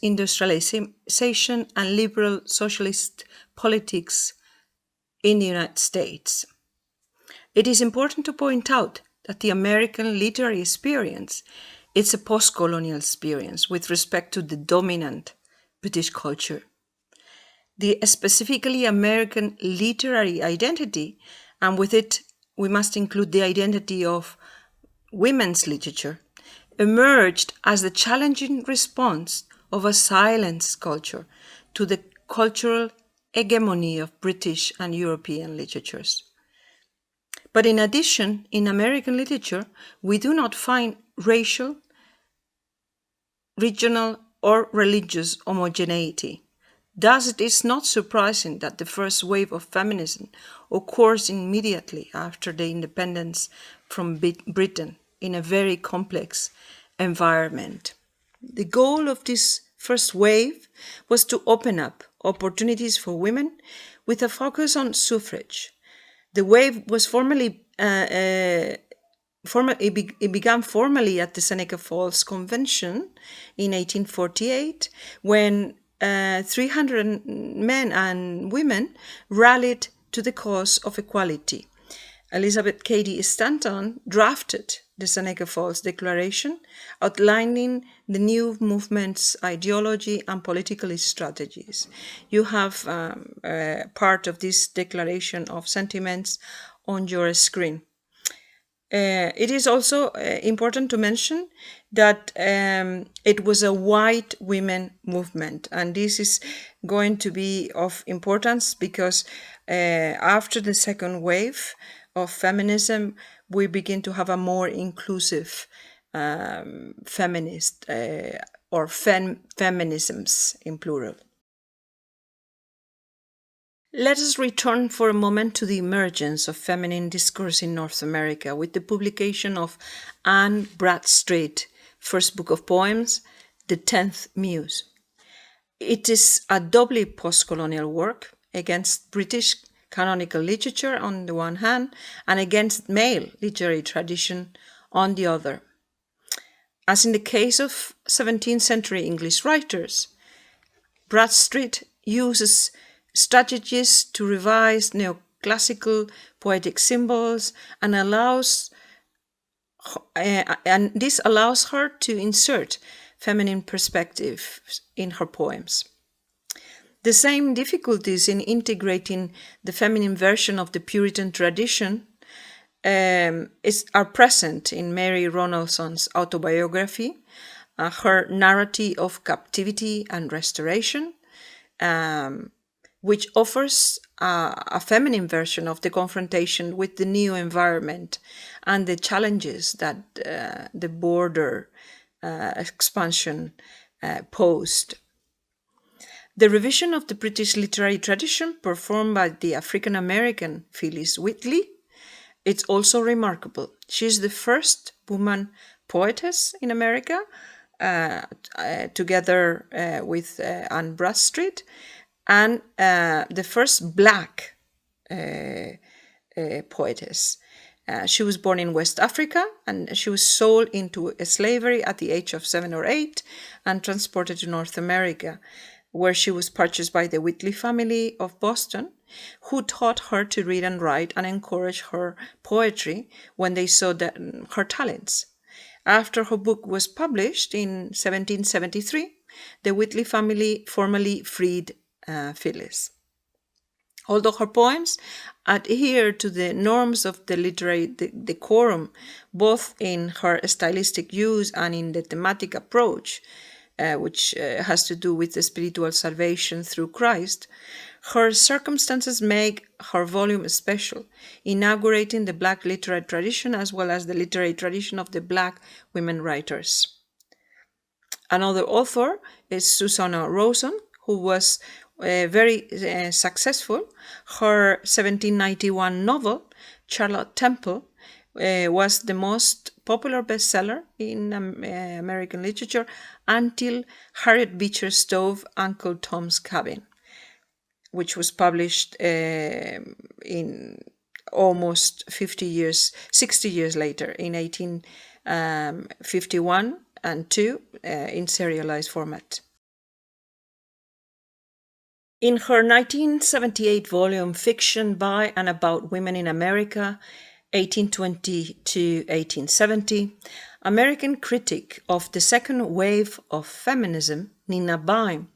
industrialization and liberal socialist politics in the United States. It is important to point out that the American literary experience is a post-colonial experience with respect to the dominant British culture. The specifically American literary identity, and with it we must include the identity of women's literature, emerged as the challenging response of a silence culture to the cultural hegemony of British and European literatures. But in addition, in American literature, we do not find racial, regional, or religious homogeneity. Thus, it is not surprising that the first wave of feminism occurs immediately after the independence from Britain in a very complex environment. The goal of this first wave was to open up opportunities for women with a focus on suffrage. The wave was it began formally at the Seneca Falls Convention in 1848, when 300 men and women rallied to the cause of equality. Elizabeth Cady Stanton drafted the Seneca Falls Declaration, outlining the new movement's ideology and political strategies. You have part of this declaration of sentiments on your screen. It is also important to mention that it was a white women movement, and this is going to be of importance because after the second wave of feminism, we begin to have a more inclusive feminist or feminisms in plural. Let us return for a moment to the emergence of feminine discourse in North America with the publication of Anne Bradstreet's first book of poems, The 10th Muse. It is a doubly post-colonial work against British canonical literature on the one hand and against male literary tradition on the other. As in the case of 17th century English writers, Bradstreet uses strategies to revise neoclassical poetic symbols and this allows her to insert feminine perspective in her poems. The same difficulties in integrating the feminine version of the Puritan tradition are present in Mary Ronaldson's autobiography, her narrative of captivity and restoration, which offers a feminine version of the confrontation with the new environment and the challenges that the border expansion posed. The revision of the British literary tradition performed by the African-American Phyllis Wheatley, it's also remarkable. She's the first woman poetess in America, together with Anne Bradstreet, and the first Black poetess. She was born in West Africa, and she was sold into slavery at the age of 7 or 8 and transported to North America, where she was purchased by the Wheatley family of Boston, who taught her to read and write and encouraged her poetry when they saw her talents. After her book was published in 1773, the Wheatley family formally freed Phyllis. Although her poems adhere to the norms of the literary decorum, both in her stylistic use and in the thematic approach, which has to do with the spiritual salvation through Christ, her circumstances make her volume special, inaugurating the Black literary tradition as well as the literary tradition of the Black women writers. Another author is Susana Rosen, who was very successful. Her 1791 novel, Charlotte Temple, was the most popular bestseller in American literature until Harriet Beecher Stowe's Uncle Tom's Cabin, which was published in almost 60 years later, in 1851 and 2, in serialized format. In her 1978 volume, Fiction by and About Women in America, 1820 to 1870, American critic of the second wave of feminism, Nina Baim,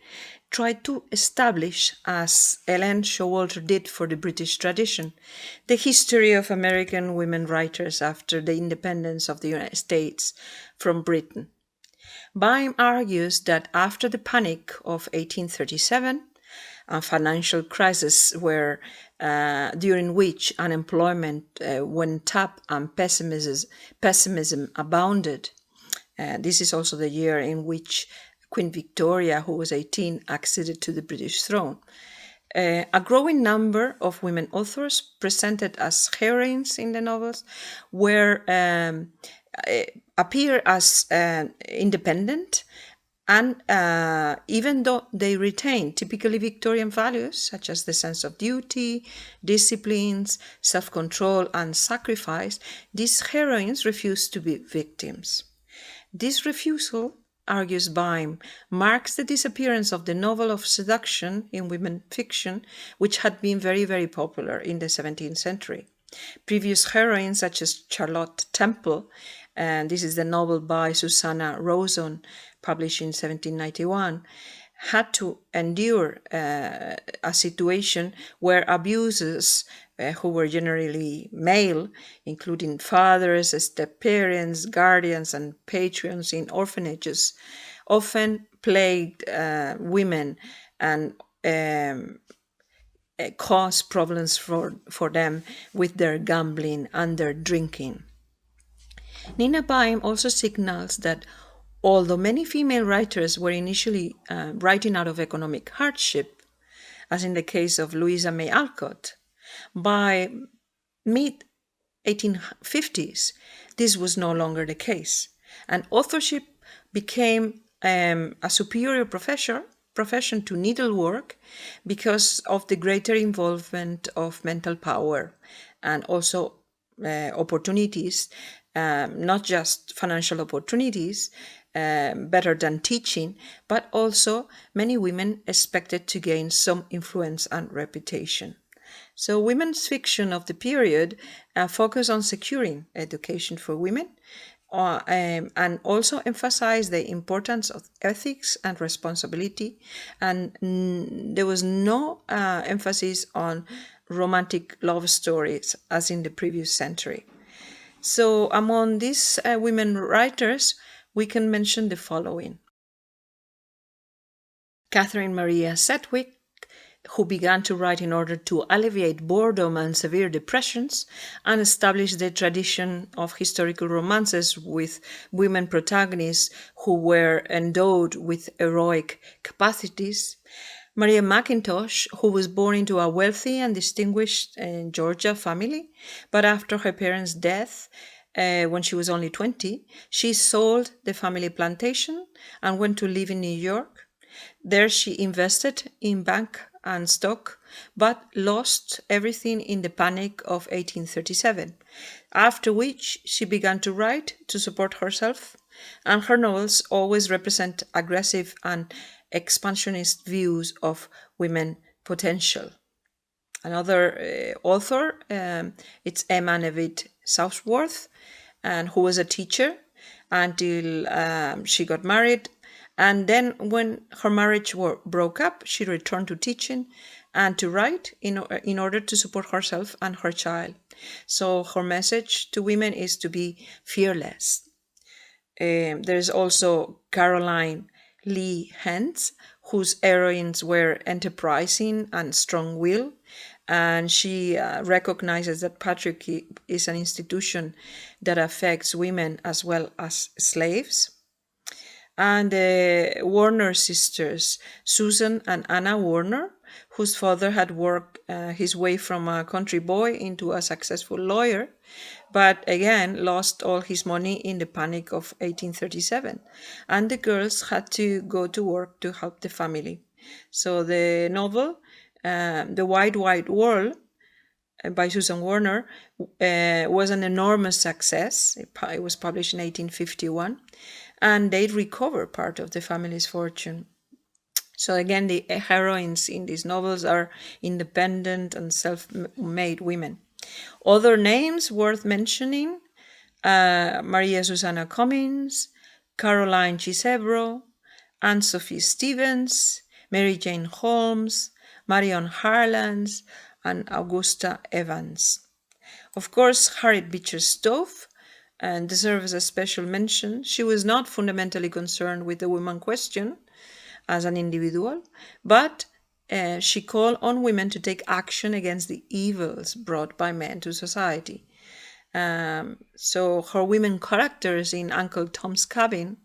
tried to establish, as Alain Showalter did for the British tradition, the history of American women writers after the independence of the United States from Britain. Baim argues that after the Panic of 1837, a financial crisis during which unemployment went up and pessimism abounded. This is also the year in which Queen Victoria, who was 18, acceded to the British throne. A growing number of women authors presented as heroines in the novels appear as independent, and even though they retain typically Victorian values, such as the sense of duty, disciplines, self-control, and sacrifice, these heroines refuse to be victims. This refusal, argues Baim, marks the disappearance of the novel of seduction in women fiction, which had been very, very popular in the 17th century. Previous heroines, such as Charlotte Temple, and this is the novel by Susana Rosen, published in 1791, had to endure a situation where abusers, who were generally male, including fathers, step-parents, guardians, and patrons in orphanages, often plagued women and caused problems for them with their gambling and their drinking. Nina Baim also signals that although many female writers were initially writing out of economic hardship, as in the case of Louisa May Alcott, by mid-1850s, this was no longer the case, and authorship became a superior profession to needlework because of the greater involvement of mental power and also opportunities, not just financial opportunities, better than teaching, but also many women expected to gain some influence and reputation. So women's fiction of the period focused on securing education for women and also emphasized the importance of ethics and responsibility. And there was no emphasis on romantic love stories as in the previous century. So among these women writers, we can mention the following. Catherine Maria Sedgwick, who began to write in order to alleviate boredom and severe depressions and establish the tradition of historical romances with women protagonists who were endowed with heroic capacities. Maria Mackintosh, who was born into a wealthy and distinguished Georgia family, but after her parents' death, when she was only 20, she sold the family plantation and went to live in New York. There she invested in bank and stock, but lost everything in the panic of 1837, after which she began to write to support herself, and her novels always represent aggressive and expansionist views of women potential. Another author, it's Emma Neville Southworth, and who was a teacher until she got married. And then when her marriage broke up, she returned to teaching and to write in order to support herself and her child. So her message to women is to be fearless. There's also Caroline Lee Hentz, whose heroines were enterprising and strong-willed, and she recognizes that patriarchy is an institution that affects women as well as slaves. And the Warner sisters, Susan and Anna Warner, whose father had worked his way from a country boy into a successful lawyer, but again lost all his money in the panic of 1837. And the girls had to go to work to help the family. So the novel, The Wide Wide World, by Susan Warner, was an enormous success. It was published in 1851, and they recovered part of the family's fortune. So again, the heroines in these novels are independent and self-made women. Other names worth mentioning: Maria Susanna Cummins, Caroline Gisebro, Anne-Sophie Stevens, Mary Jane Holmes, Marion Harlands, and Augusta Evans. Of course, Harriet Beecher Stowe deserves a special mention. She was not fundamentally concerned with the woman question as an individual, but she called on women to take action against the evils brought by men to society. So her women characters in Uncle Tom's Cabin,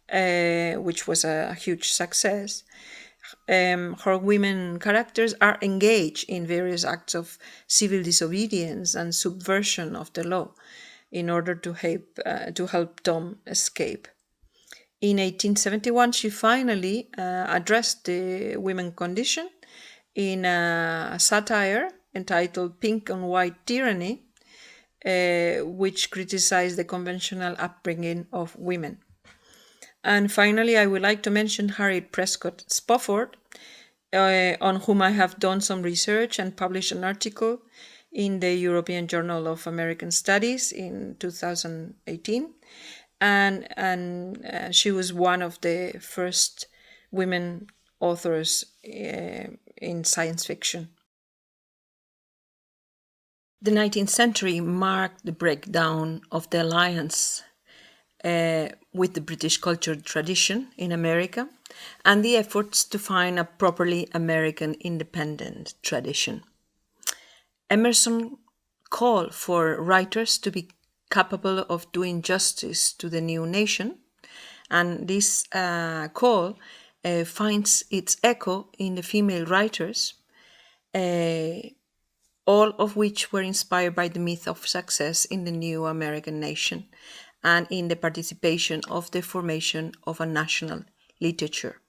which was a huge success, her women characters are engaged in various acts of civil disobedience and subversion of the law in order to help Tom escape. In 1871, she finally addressed the women condition in a satire entitled Pink and White Tyranny, which criticized the conventional upbringing of women. And finally, I would like to mention Harriet Prescott Spofford, on whom I have done some research and published an article in the European Journal of American Studies in 2018. And she was one of the first women authors in science fiction. The 19th century marked the breakdown of the alliance with the British culture tradition in America and the efforts to find a properly American independent tradition. Emerson called for writers to be capable of doing justice to the new nation, and this call finds its echo in the female writers, all of which were inspired by the myth of success in the new American nation and in the participation of the formation of a national literature.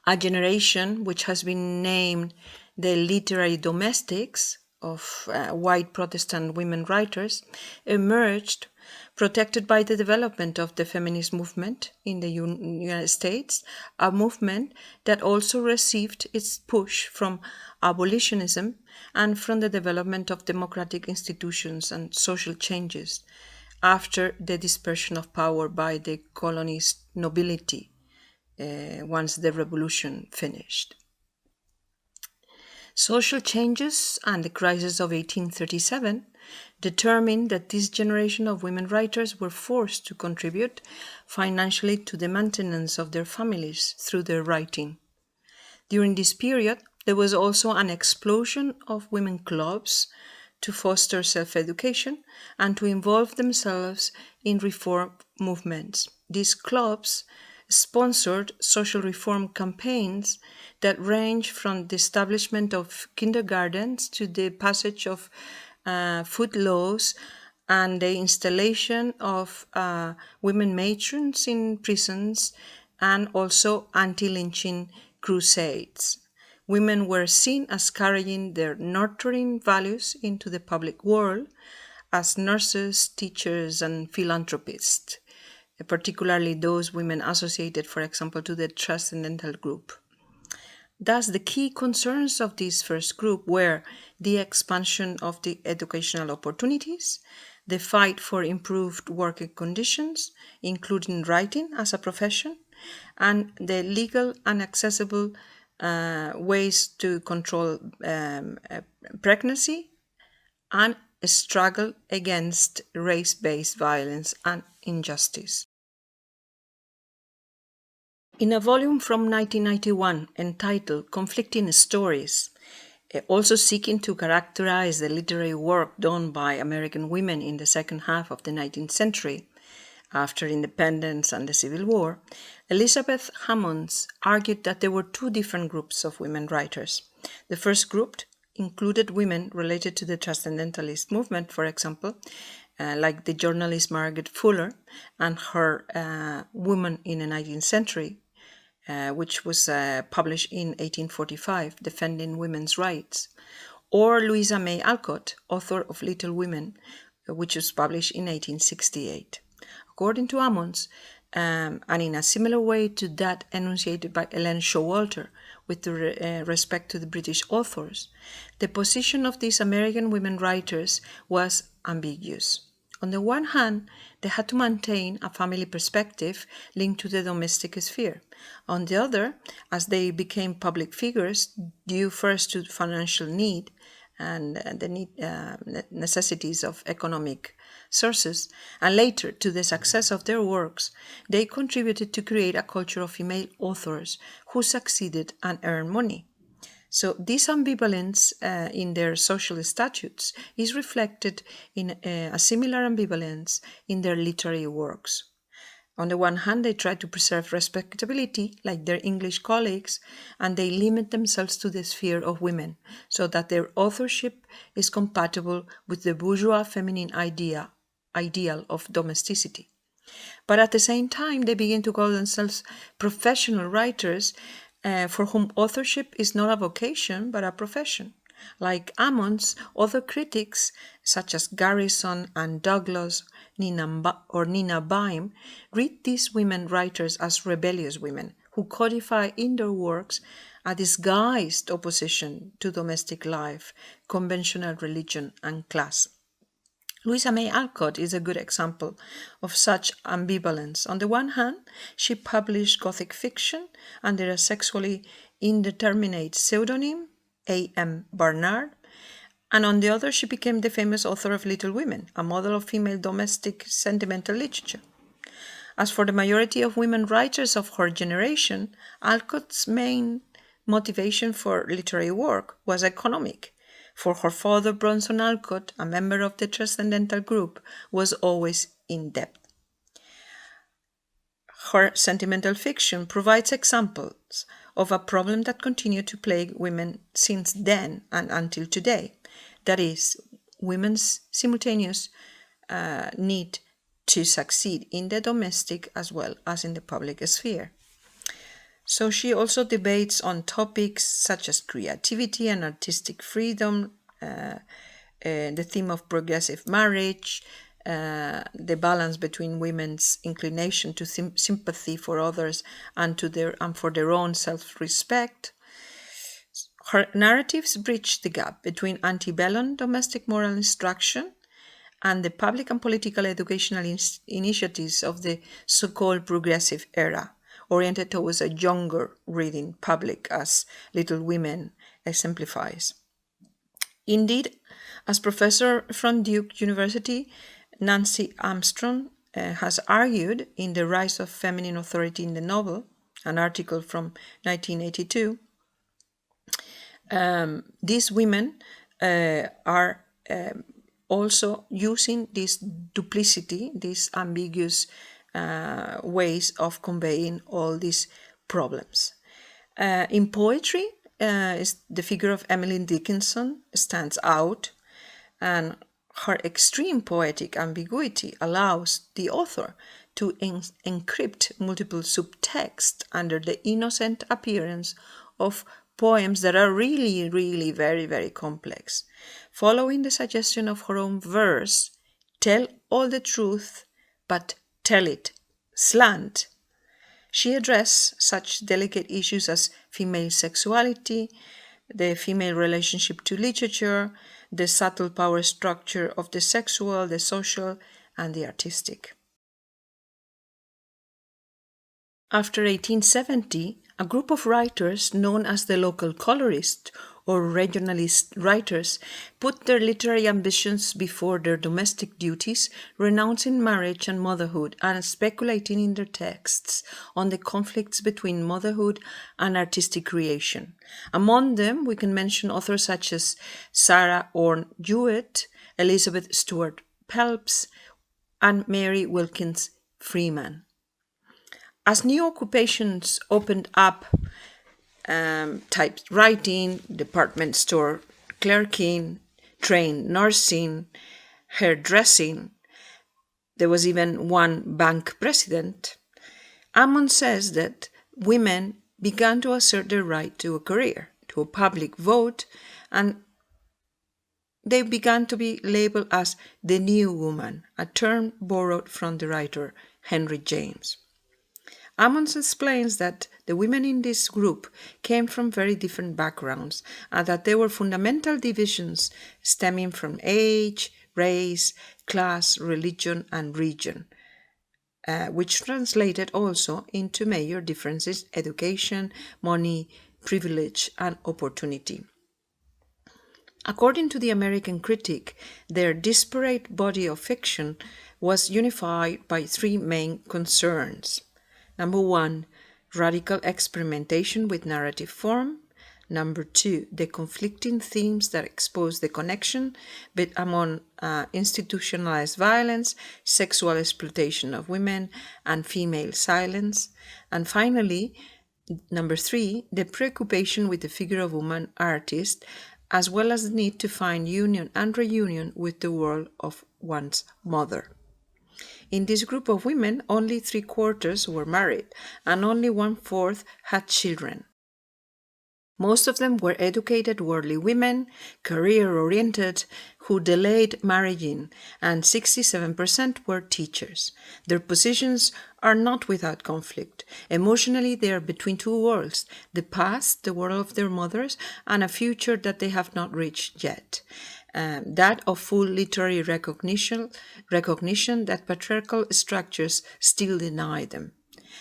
A generation which has been named the literary domestics of white Protestant women writers emerged, protected by the development of the feminist movement in the United States, a movement that also received its push from abolitionism and from the development of democratic institutions and social changes after the dispersion of power by the colonist nobility once the revolution finished. Social changes and the crisis of 1837 determined that this generation of women writers were forced to contribute financially to the maintenance of their families through their writing. During this period, there was also an explosion of women clubs to foster self-education and to involve themselves in reform movements. These clubs sponsored social reform campaigns that range from the establishment of kindergartens to the passage of food laws and the installation of women matrons in prisons, and also anti-lynching crusades. Women were seen as carrying their nurturing values into the public world as nurses, teachers, and philanthropists, particularly those women associated, for example, to the Transcendental group. Thus, the key concerns of this first group were the expansion of the educational opportunities, the fight for improved working conditions, including writing as a profession, and the legal and accessible ways to control pregnancy, and a struggle against race-based violence and injustice. In a volume from 1991 entitled Conflicting Stories, also seeking to characterize the literary work done by American women in the second half of the 19th century, after independence and the Civil War, Elizabeth Hammonds argued that there were two different groups of women writers. The first group included women related to the Transcendentalist movement, for example, like the journalist Margaret Fuller and her Woman in the 19th Century, which was published in 1845, defending women's rights, or Louisa May Alcott, author of Little Women, which was published in 1868. According to Hammonds, and in a similar way to that enunciated by Alain Showalter with respect to the British authors, the position of these American women writers was ambiguous. On the one hand, they had to maintain a family perspective linked to the domestic sphere. On the other, as they became public figures, due first to financial need and the necessities of economic sources, and later to the success of their works, they contributed to create a culture of female authors who succeeded and earned money. So this ambivalence in their social statutes is reflected in a similar ambivalence in their literary works. On the one hand, they try to preserve respectability, like their English colleagues, and they limit themselves to the sphere of women, so that their authorship is compatible with the bourgeois feminine ideal of domesticity. But at the same time, they begin to call themselves professional writers for whom authorship is not a vocation, but a profession. Like Hammonds, other critics, such as Garrison and Douglas or Nina Byme, read these women writers as rebellious women who codify in their works a disguised opposition to domestic life, conventional religion, and class. Louisa May Alcott is a good example of such ambivalence. On the one hand, she published Gothic fiction under a sexually indeterminate pseudonym, A.M. Barnard, and on the other, she became the famous author of Little Women, a model of female domestic sentimental literature. As for the majority of women writers of her generation, Alcott's main motivation for literary work was economic. For her father, Bronson Alcott, a member of the Transcendental group, was always in debt. Her sentimental fiction provides examples of a problem that continued to plague women since then and until today. That is, women's simultaneous need to succeed in the domestic as well as in the public sphere. So she also debates on topics such as creativity and artistic freedom, the theme of progressive marriage, the balance between women's inclination to sympathy for others and for their own self-respect. Her narratives bridge the gap between antebellum domestic moral instruction and the public and political educational initiatives of the so-called progressive era, oriented towards a younger reading public, as Little Women exemplifies. Indeed, as professor from Duke University, Nancy Armstrong has argued in The Rise of Feminine Authority in the Novel, an article from 1982, these women are also using this duplicity, this ambiguous ways of conveying all these problems. In poetry, is the figure of Emily Dickinson stands out, and her extreme poetic ambiguity allows the author to encrypt multiple subtexts under the innocent appearance of poems that are really, really very, very complex. Following the suggestion of her own verse, tell all the truth, but tell it slant. She addressed such delicate issues as female sexuality, the female relationship to literature, the subtle power structure of the sexual, the social, and the artistic. After 1870, a group of writers known as the local colorist or regionalist writers put their literary ambitions before their domestic duties, renouncing marriage and motherhood and speculating in their texts on the conflicts between motherhood and artistic creation. Among them, we can mention authors such as Sarah Orne Jewett, Elizabeth Stuart Phelps, and Mary Wilkins Freeman. As new occupations opened up, typewriting, department store clerking, train nursing, hairdressing, there was even one bank president, Ammon says that women began to assert their right to a career, to a public vote, and they began to be labeled as the new woman, a term borrowed from the writer Henry James. Ammons explains that the women in this group came from very different backgrounds and that there were fundamental divisions stemming from age, race, class, religion, and region, which translated also into major differences: education, money, privilege, and opportunity. According to the American critic, their disparate body of fiction was unified by three main concerns. Number one, radical experimentation with narrative form. Number two, the conflicting themes that expose the connection among institutionalized violence, sexual exploitation of women, and female silence. And finally, number three, the preoccupation with the figure of woman artist, as well as the need to find union and reunion with the world of one's mother. In this group of women, only 3/4 were married, and only 1/4 had children. Most of them were educated worldly women, career-oriented, who delayed marrying, and 67% were teachers. Their positions are not without conflict. Emotionally, they are between two worlds: the past, the world of their mothers, and a future that they have not reached yet. That of full literary recognition that patriarchal structures still deny them.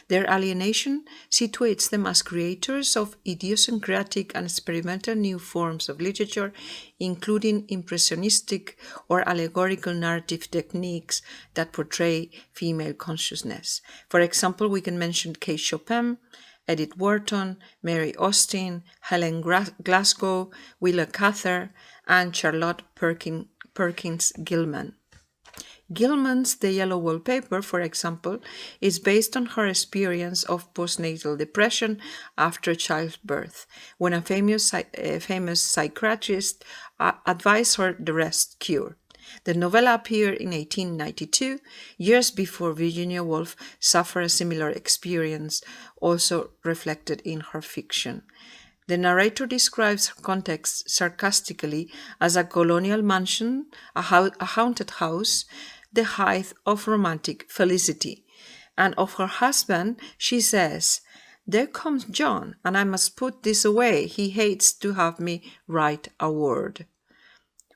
Their alienation situates them as creators of idiosyncratic and experimental new forms of literature, including impressionistic or allegorical narrative techniques that portray female consciousness. For example, we can mention Kate Chopin, Edith Wharton, Mary Austin, Helen Glasgow, Willa Cather, and Charlotte Perkins Gilman. Gilman's The Yellow Wallpaper, for example, is based on her experience of postnatal depression after childbirth, when a famous psychiatrist advised her the rest cure. The novella appeared in 1892, years before Virginia Woolf suffered a similar experience, also reflected in her fiction. The narrator describes her context sarcastically as a colonial mansion, a haunted house, the height of romantic felicity. And of her husband, she says, "There comes John, and I must put this away. He hates to have me write a word."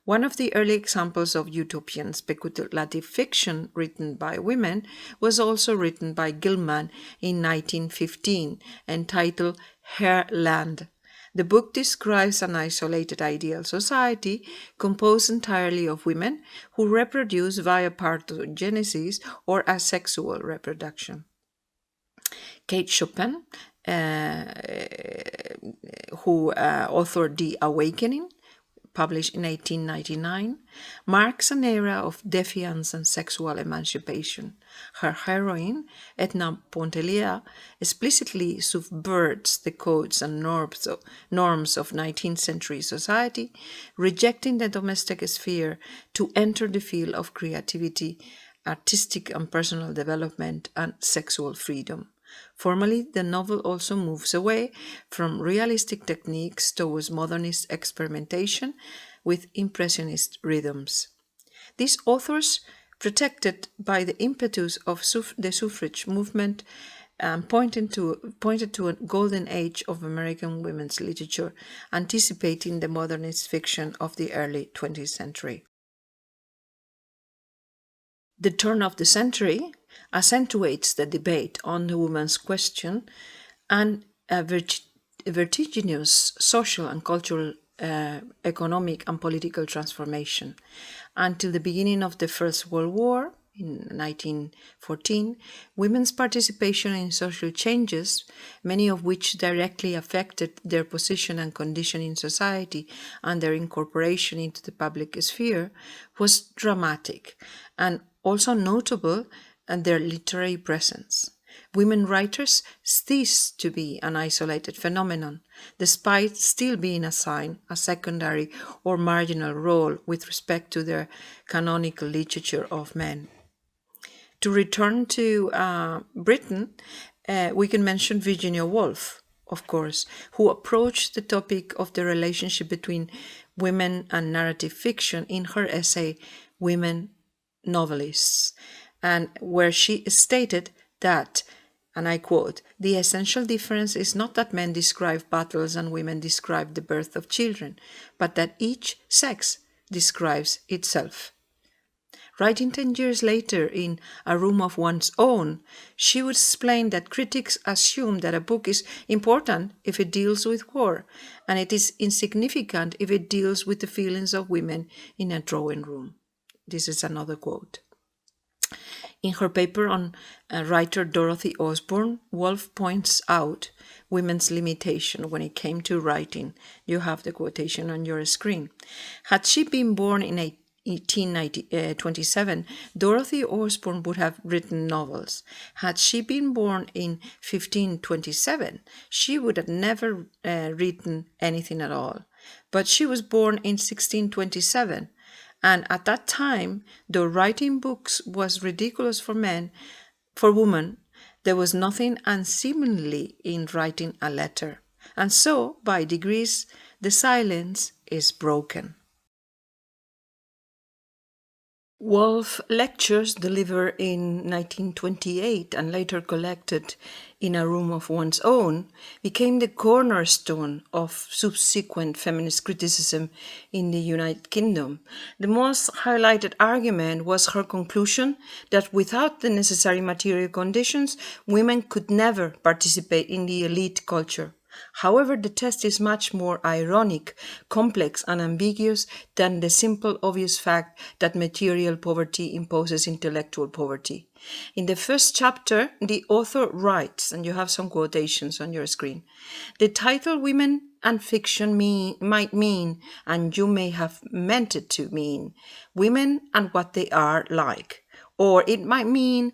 One of the early examples of utopian speculative fiction written by women was also written by Gilman in 1915, entitled Hairland. The book describes an isolated ideal society composed entirely of women who reproduce via parthenogenesis or asexual reproduction. Kate Chopin, who authored The Awakening, published in 1899, marks an era of defiance and sexual emancipation. Her heroine, Edna Pontellier, explicitly subverts the codes and norms of 19th century society, rejecting the domestic sphere to enter the field of creativity, artistic and personal development, and sexual freedom. Formally, the novel also moves away from realistic techniques towards modernist experimentation with impressionist rhythms. These authors, protected by the impetus of the suffrage movement, pointed to a golden age of American women's literature, anticipating the modernist fiction of the early 20th century. The turn of the century accentuates the debate on the woman's question and a vertiginous social and cultural, economic and political transformation. Until the beginning of the First World War, in 1914, women's participation in social changes, many of which directly affected their position and condition in society and their incorporation into the public sphere, was dramatic and also notable in their literary presence. Women writers ceased to be an isolated phenomenon, despite still being assigned a secondary or marginal role with respect to their canonical literature of men. To return to Britain, we can mention Virginia Woolf, of course, who approached the topic of the relationship between women and narrative fiction in her essay Women Novelists, and where she stated that, and I quote, "The essential difference is not that men describe battles and women describe the birth of children, but that each sex describes itself." Writing 10 years later in A Room of One's Own, she would explain that critics assume that a book is important if it deals with war, and it is insignificant if it deals with the feelings of women in a drawing room. This is another quote. In her paper on writer Dorothy Osborne, Woolf points out women's limitation when it came to writing. You have the quotation on your screen. Had she been born in 1827, Dorothy Osborne would have written novels. Had she been born in 1527, she would have never written anything at all. But she was born in 1627, and at that time, though writing books was ridiculous for women, there was nothing unseemly in writing a letter. And so, by degrees, the silence is broken. Woolf lectures delivered in 1928 and later collected in A Room of One's Own became the cornerstone of subsequent feminist criticism in the United Kingdom. The most highlighted argument was her conclusion that without the necessary material conditions, women could never participate in the elite culture. However, the test is much more ironic, complex, and ambiguous than the simple obvious fact that material poverty imposes intellectual poverty. In the first chapter, the author writes, and you have some quotations on your screen, "The title Women and Fiction might mean, and you may have meant it to mean, women and what they are like. Or it might mean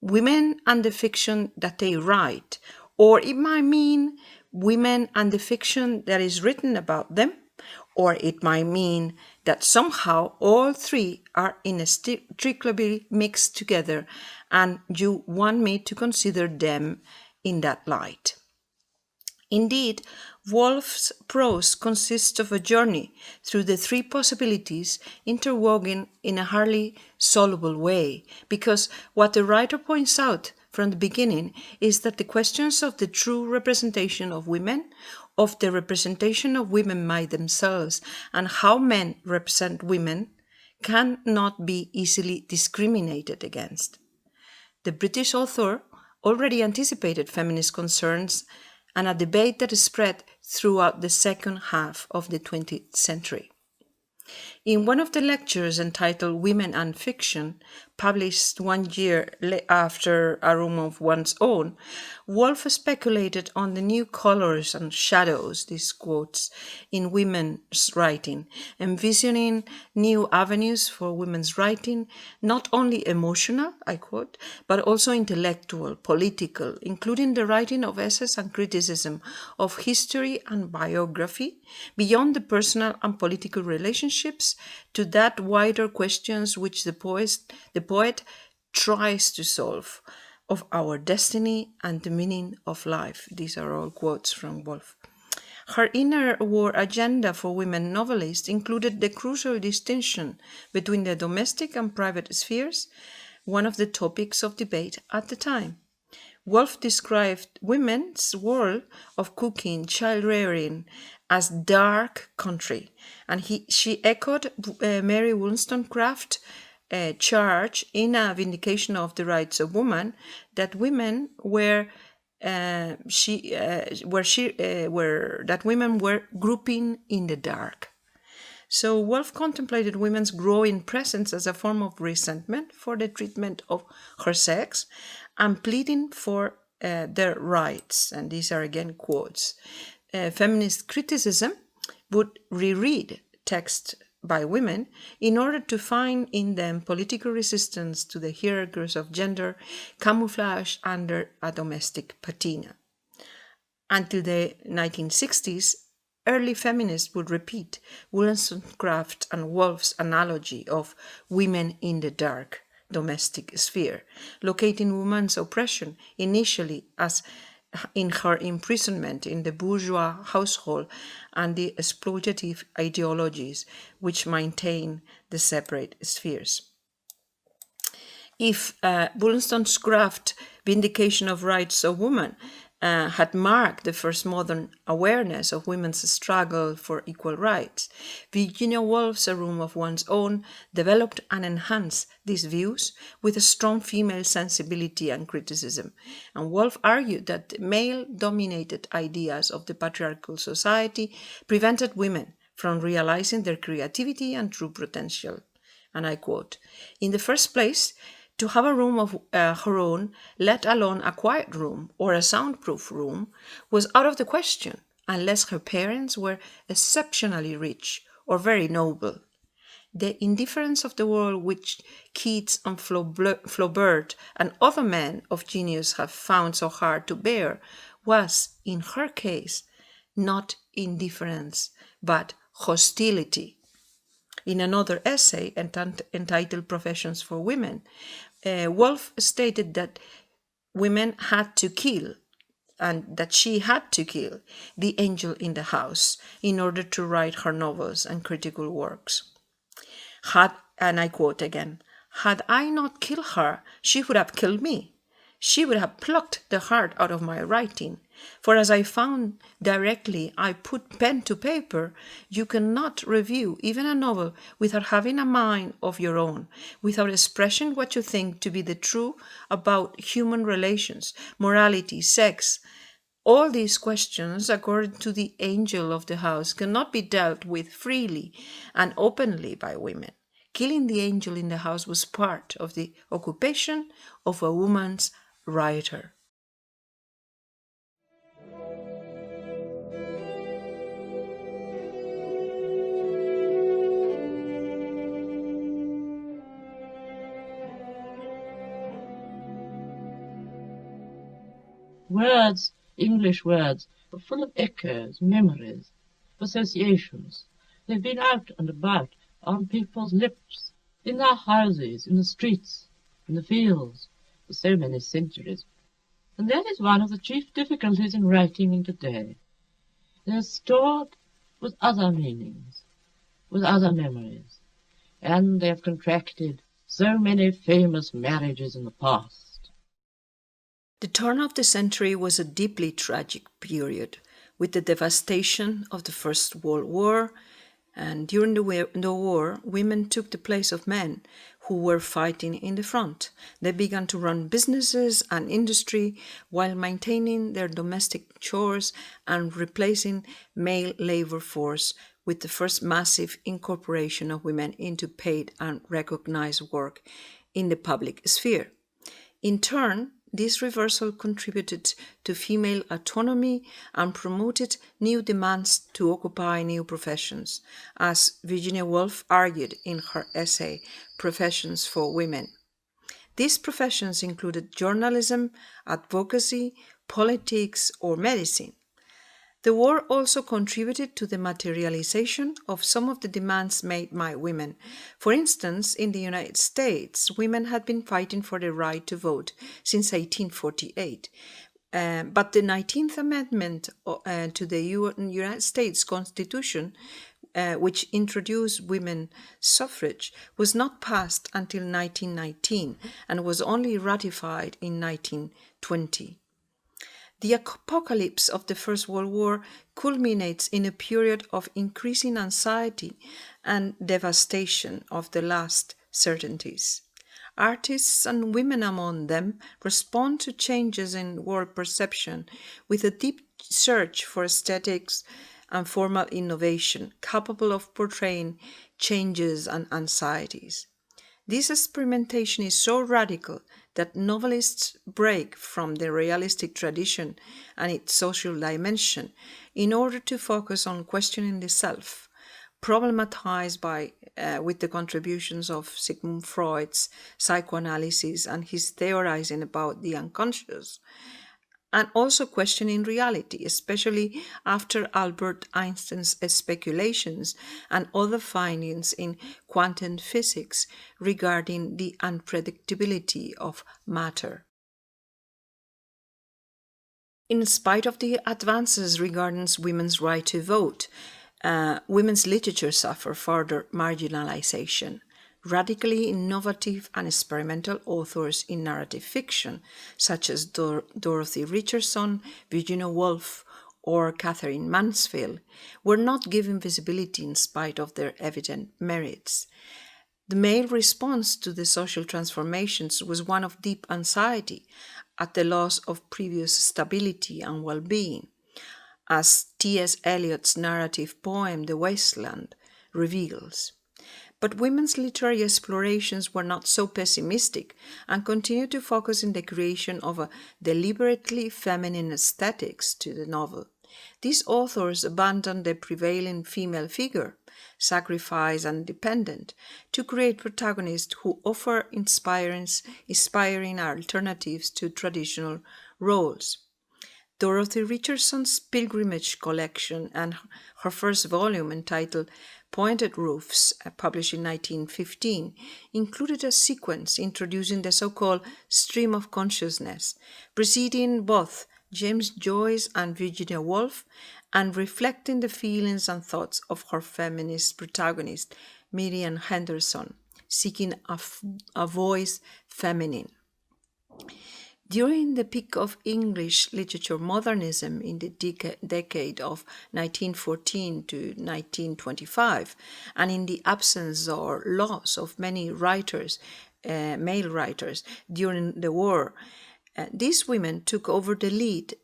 women and the fiction that they write. Or it might mean women and the fiction that is written about them, or it might mean that somehow all three are inextricably mixed together and you want me to consider them in that light." Indeed, Woolf's prose consists of a journey through the three possibilities interwoven in a hardly soluble way, because what the writer points out from the beginning is that the questions of the true representation of women, of the representation of women by themselves, and how men represent women cannot be easily discriminated against. The British author already anticipated feminist concerns and a debate that spread throughout the second half of the 20th century. In one of the lectures entitled Women and Fiction, published 1 year after A Room of One's Own, Woolf speculated on the new colors and shadows, these quotes, in women's writing, envisioning new avenues for women's writing, not only emotional, I quote, but also intellectual, political, including the writing of essays and criticism of history and biography, beyond the personal and political relationships, to that wider questions which the poet tries to solve, of our destiny and the meaning of life. These are all quotes from Woolf. Her inner war agenda for women novelists included the crucial distinction between the domestic and private spheres, one of the topics of debate at the time. Woolf described women's world of cooking, child-rearing as dark country, and she echoed Mary Wollstonecraft charge in a vindication of the rights of women that women were grouping in the dark. So Woolf contemplated women's growing presence as a form of resentment for the treatment of her sex and pleading for their rights. And these are again quotes. Feminist criticism would reread texts by women in order to find in them political resistance to the hierarchies of gender camouflaged under a domestic patina. Until the 1960s, early feminists would repeat Wollstonecraft and Woolf's analogy of women in the dark domestic sphere, locating woman's oppression initially as in her imprisonment in the bourgeois household and the exploitative ideologies which maintain the separate spheres. If Wollstonecraft's vindication of rights of women had marked the first modern awareness of women's struggle for equal rights, Virginia Woolf's A Room of One's Own developed and enhanced these views with a strong female sensibility and criticism. And Woolf argued that the male-dominated ideas of the patriarchal society prevented women from realizing their creativity and true potential. And I quote, "In the first place, to have a room of her own, let alone a quiet room or a soundproof room, was out of the question unless her parents were exceptionally rich or very noble. The indifference of the world which Keats and Flaubert and other men of genius have found so hard to bear was, in her case, not indifference, but hostility." In another essay entitled Professions for Women, Woolf stated that women had to kill, and that she had to kill, the angel in the house in order to write her novels and critical works. And I quote again, "Had I not killed her, she would have killed me. She would have plucked the heart out of my writing. For as I found directly I put pen to paper, you cannot review even a novel without having a mind of your own, without expressing what you think to be the truth about human relations, morality, sex. All these questions, according to the angel of the house, cannot be dealt with freely and openly by women. Killing the angel in the house was part of the occupation of a woman's writer." Words, English words, are full of echoes, memories, associations. They've been out and about on people's lips, in their houses, in the streets, in the fields, for so many centuries. And that is one of the chief difficulties in writing in today. They're stored with other meanings, with other memories, and they have contracted so many famous marriages in the past. The turn of the century was a deeply tragic period, with the devastation of the First World War, and during the war, women took the place of men who were fighting in the front. They began to run businesses and industry while maintaining their domestic chores and replacing male labor force with the first massive incorporation of women into paid and recognized work in the public sphere. In turn, this reversal contributed to female autonomy and promoted new demands to occupy new professions, as Virginia Woolf argued in her essay Professions for Women. These professions included journalism, advocacy, politics, or medicine. The war also contributed to the materialization of some of the demands made by women. For instance, in the United States, women had been fighting for the right to vote since 1848. But the 19th Amendment to the United States Constitution, which introduced women's suffrage, was not passed until 1919 and was only ratified in 1920. The apocalypse of the First World War culminates in a period of increasing anxiety and devastation of the last certainties. Artists and women among them respond to changes in world perception with a deep search for aesthetics and formal innovation capable of portraying changes and anxieties. This experimentation is so radical that novelists break from the realistic tradition and its social dimension in order to focus on questioning the self, problematized with the contributions of Sigmund Freud's psychoanalysis and his theorizing about the unconscious, and also questioning reality, especially after Albert Einstein's speculations and other findings in quantum physics regarding the unpredictability of matter. In spite of the advances regarding women's right to vote, women's literature suffered further marginalization. Radically innovative and experimental authors in narrative fiction, such as Dorothy Richardson, Virginia Woolf, or Catherine Mansfield, were not given visibility in spite of their evident merits. The male response to the social transformations was one of deep anxiety at the loss of previous stability and well-being, as T.S. Eliot's narrative poem The Wasteland reveals. But women's literary explorations were not so pessimistic and continued to focus on the creation of a deliberately feminine aesthetics to the novel. These authors abandoned the prevailing female figure, sacrificed and dependent, to create protagonists who offer inspiring alternatives to traditional roles. Dorothy Richardson's Pilgrimage collection and her first volume entitled Pointed Roofs, published in 1915, included a sequence introducing the so-called stream of consciousness, preceding both James Joyce and Virginia Woolf, and reflecting the feelings and thoughts of her feminist protagonist, Miriam Henderson, seeking a voice feminine. During the peak of English literature modernism in the decade of 1914 to 1925, and in the absence or loss of many writers, male writers, during the war, these women took over the lead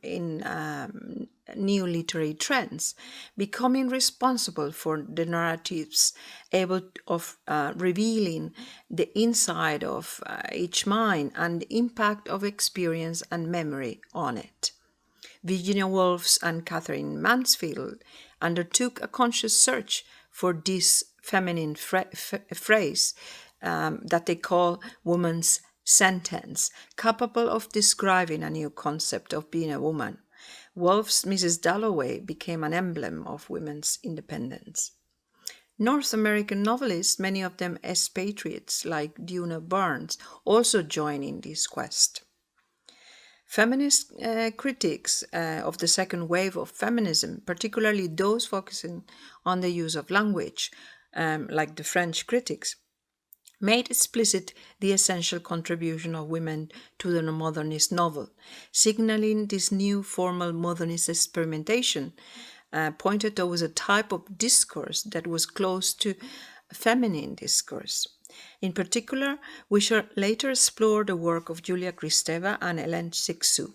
in new literary trends, becoming responsible for the narratives able of revealing the inside of each mind and the impact of experience and memory on it. Virginia Woolf and Catherine Mansfield undertook a conscious search for this feminine phrase that they call woman's sentence, capable of describing a new concept of being a woman. Woolf's Mrs. Dalloway became an emblem of women's independence. North American novelists, many of them expatriates like Duna Barnes, also joined in this quest. Feminist critics of the second wave of feminism, particularly those focusing on the use of language, like the French critics, made explicit the essential contribution of women to the modernist novel, signaling this new formal modernist experimentation pointed towards a type of discourse that was close to feminine discourse. In particular, we shall later explore the work of Julia Kristeva and Hélène Cixous.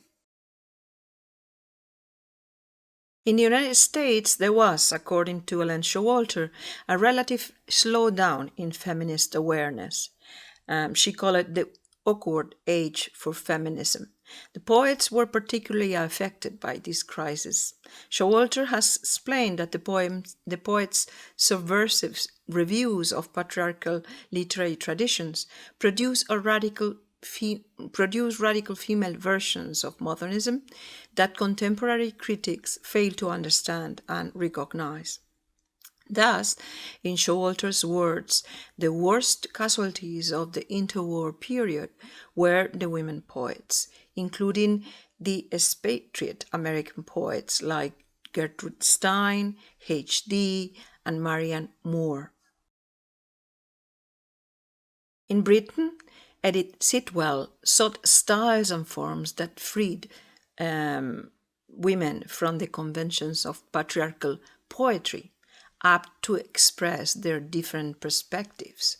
In the United States, there was, according to Alain Showalter, a relative slowdown in feminist awareness. She called it the awkward age for feminism. The poets were particularly affected by this crisis. Showalter has explained that the poets' subversive reviews of patriarchal literary traditions produce radical female versions of modernism that contemporary critics fail to understand and recognize. Thus, in Showalter's words, the worst casualties of the interwar period were the women poets, including the expatriate American poets like Gertrude Stein, H.D., and Marianne Moore. In Britain, Edith Sitwell sought styles and forms that freed women from the conventions of patriarchal poetry, apt to express their different perspectives.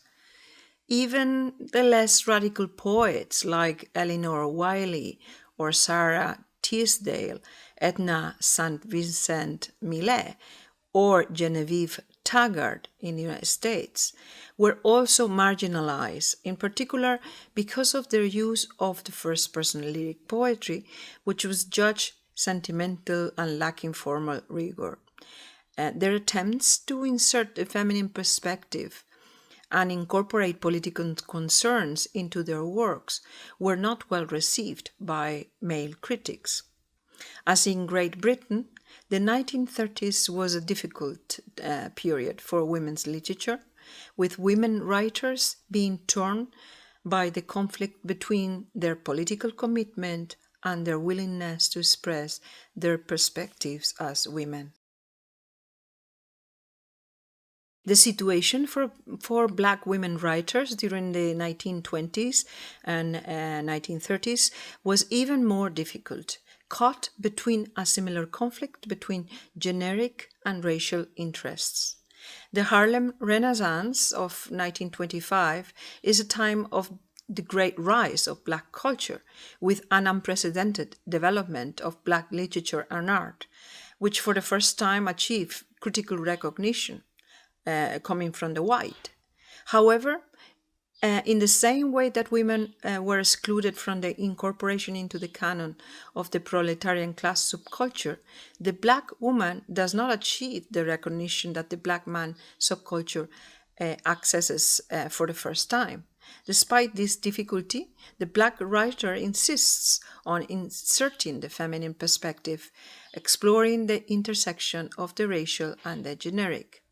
Even the less radical poets like Elinor Wylie or Sarah Teasdale, Edna St. Vincent Millay, or Genevieve Taggart in the United States were also marginalized, in particular because of their use of the first-person lyric poetry, which was judged sentimental and lacking formal rigor. Their attempts to insert a feminine perspective and incorporate political concerns into their works were not well received by male critics. As in Great Britain, the 1930s was a difficult period for women's literature, with women writers being torn by the conflict between their political commitment and their willingness to express their perspectives as women. The situation for Black women writers during the 1920s and 1930s was even more difficult, caught between a similar conflict between generic and racial interests. The Harlem Renaissance of 1925 is a time of the great rise of Black culture, with an unprecedented development of Black literature and art, which for the first time achieved critical recognition. Coming from the white. However, in the same way that women were excluded from the incorporation into the canon of the proletarian class subculture, the Black woman does not achieve the recognition that the Black man subculture accesses for the first time. Despite this difficulty, the Black writer insists on inserting the feminine perspective, exploring the intersection of the racial and the generic.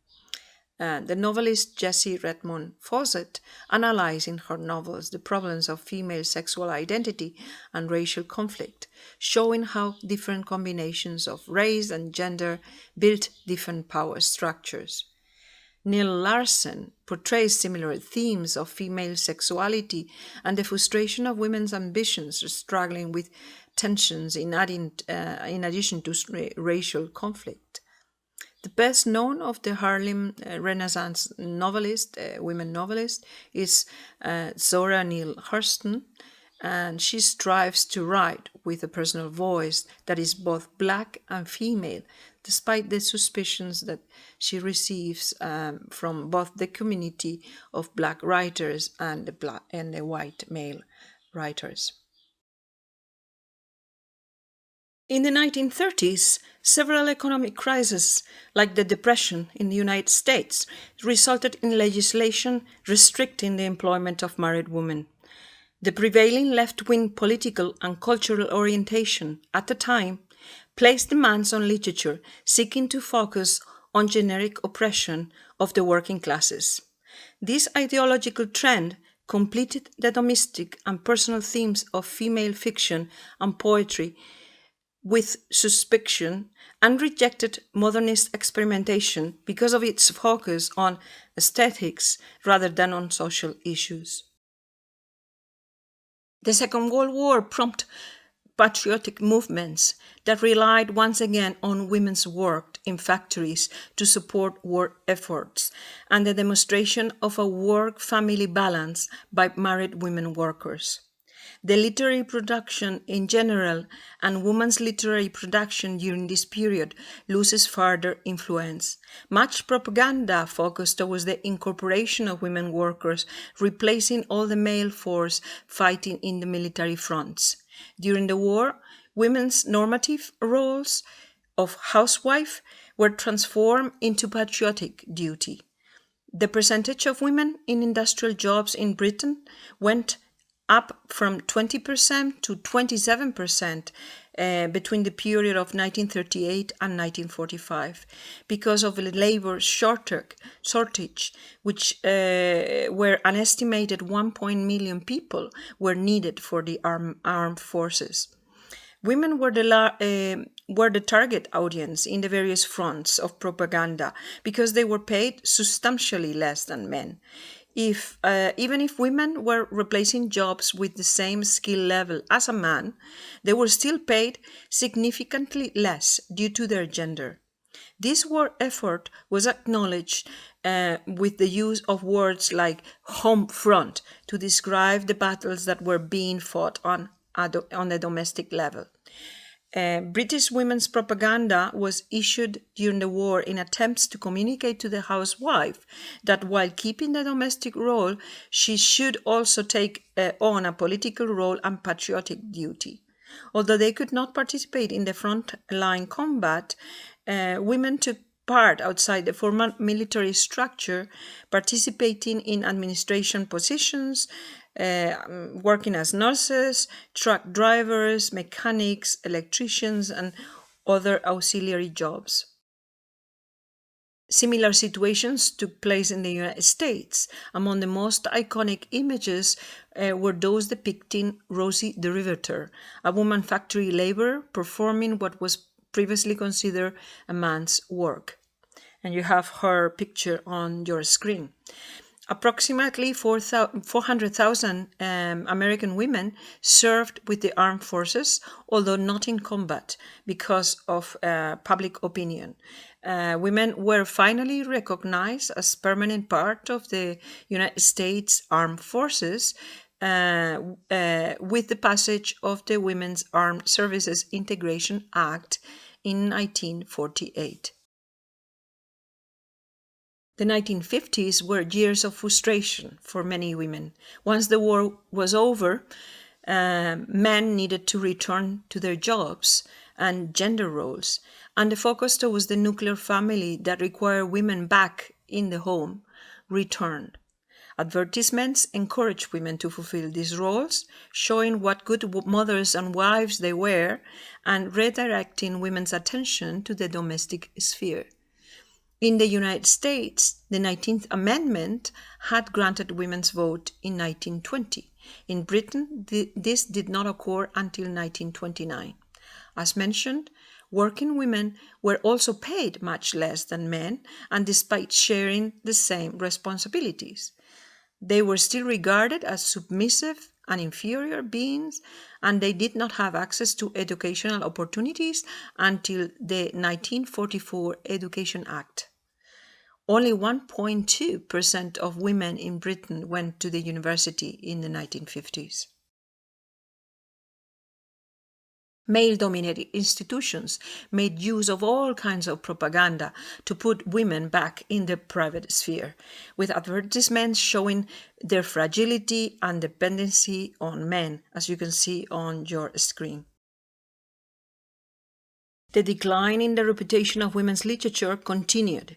The novelist Jessie Redmond Fawcett analyzed in her novels the problems of female sexual identity and racial conflict, showing how different combinations of race and gender built different power structures. Neale Larsen portrays similar themes of female sexuality and the frustration of women's ambitions struggling with tensions in addition to racial conflict. The best known of the Harlem Renaissance women novelist, is Zora Neale Hurston, and she strives to write with a personal voice that is both Black and female, despite the suspicions that she receives from both the community of Black writers and the white male writers. In the 1930s, several economic crises, like the Depression in the United States, resulted in legislation restricting the employment of married women. The prevailing left-wing political and cultural orientation at the time placed demands on literature seeking to focus on generic oppression of the working classes. This ideological trend completed the domestic and personal themes of female fiction and poetry with suspicion and rejected modernist experimentation because of its focus on aesthetics rather than on social issues. The Second World War prompted patriotic movements that relied once again on women's work in factories to support war efforts and the demonstration of a work-family balance by married women workers. The literary production in general and women's literary production during this period loses further influence. Much propaganda focused towards the incorporation of women workers, replacing all the male force fighting in the military fronts. During the war, women's normative roles of housewife were transformed into patriotic duty. The percentage of women in industrial jobs in Britain went up from 20% to 27% between the period of 1938 and 1945 because of the labor shortage, which where an estimated 1 million people were needed for the armed forces. Women were the target audience in the various fronts of propaganda because they were paid substantially less than men. Even if women were replacing jobs with the same skill level as a man, they were still paid significantly less due to their gender. This war effort was acknowledged with the use of words like home front to describe the battles that were being fought on the domestic level. British women's propaganda was issued during the war in attempts to communicate to the housewife that while keeping the domestic role, she should also take on a political role and patriotic duty. Although they could not participate in the front line combat, women took part outside the formal military structure, participating in administration positions, working as nurses, truck drivers, mechanics, electricians, and other auxiliary jobs. Similar situations took place in the United States. Among the most iconic images were those depicting Rosie the Riveter, a woman factory laborer performing what was previously considered a man's work. And you have her picture on your screen. Approximately 400,000 American women served with the armed forces, although not in combat because of public opinion. Women were finally recognized as permanent part of the United States Armed Forces with the passage of the Women's Armed Services Integration Act in 1948. The 1950s were years of frustration for many women. Once the war was over, men needed to return to their jobs and gender roles, and the focus towards the nuclear family that required women back in the home returned. Advertisements encouraged women to fulfill these roles, showing what good mothers and wives they were, and redirecting women's attention to the domestic sphere. In the United States, the 19th Amendment had granted women's vote in 1920. In Britain, this did not occur until 1929. As mentioned, working women were also paid much less than men, and despite sharing the same responsibilities. They were still regarded as submissive and inferior beings, and they did not have access to educational opportunities until the 1944 Education Act. Only 1.2% of women in Britain went to the university in the 1950s. Male-dominated institutions made use of all kinds of propaganda to put women back in the private sphere, with advertisements showing their fragility and dependency on men, as you can see on your screen. The decline in the reputation of women's literature continued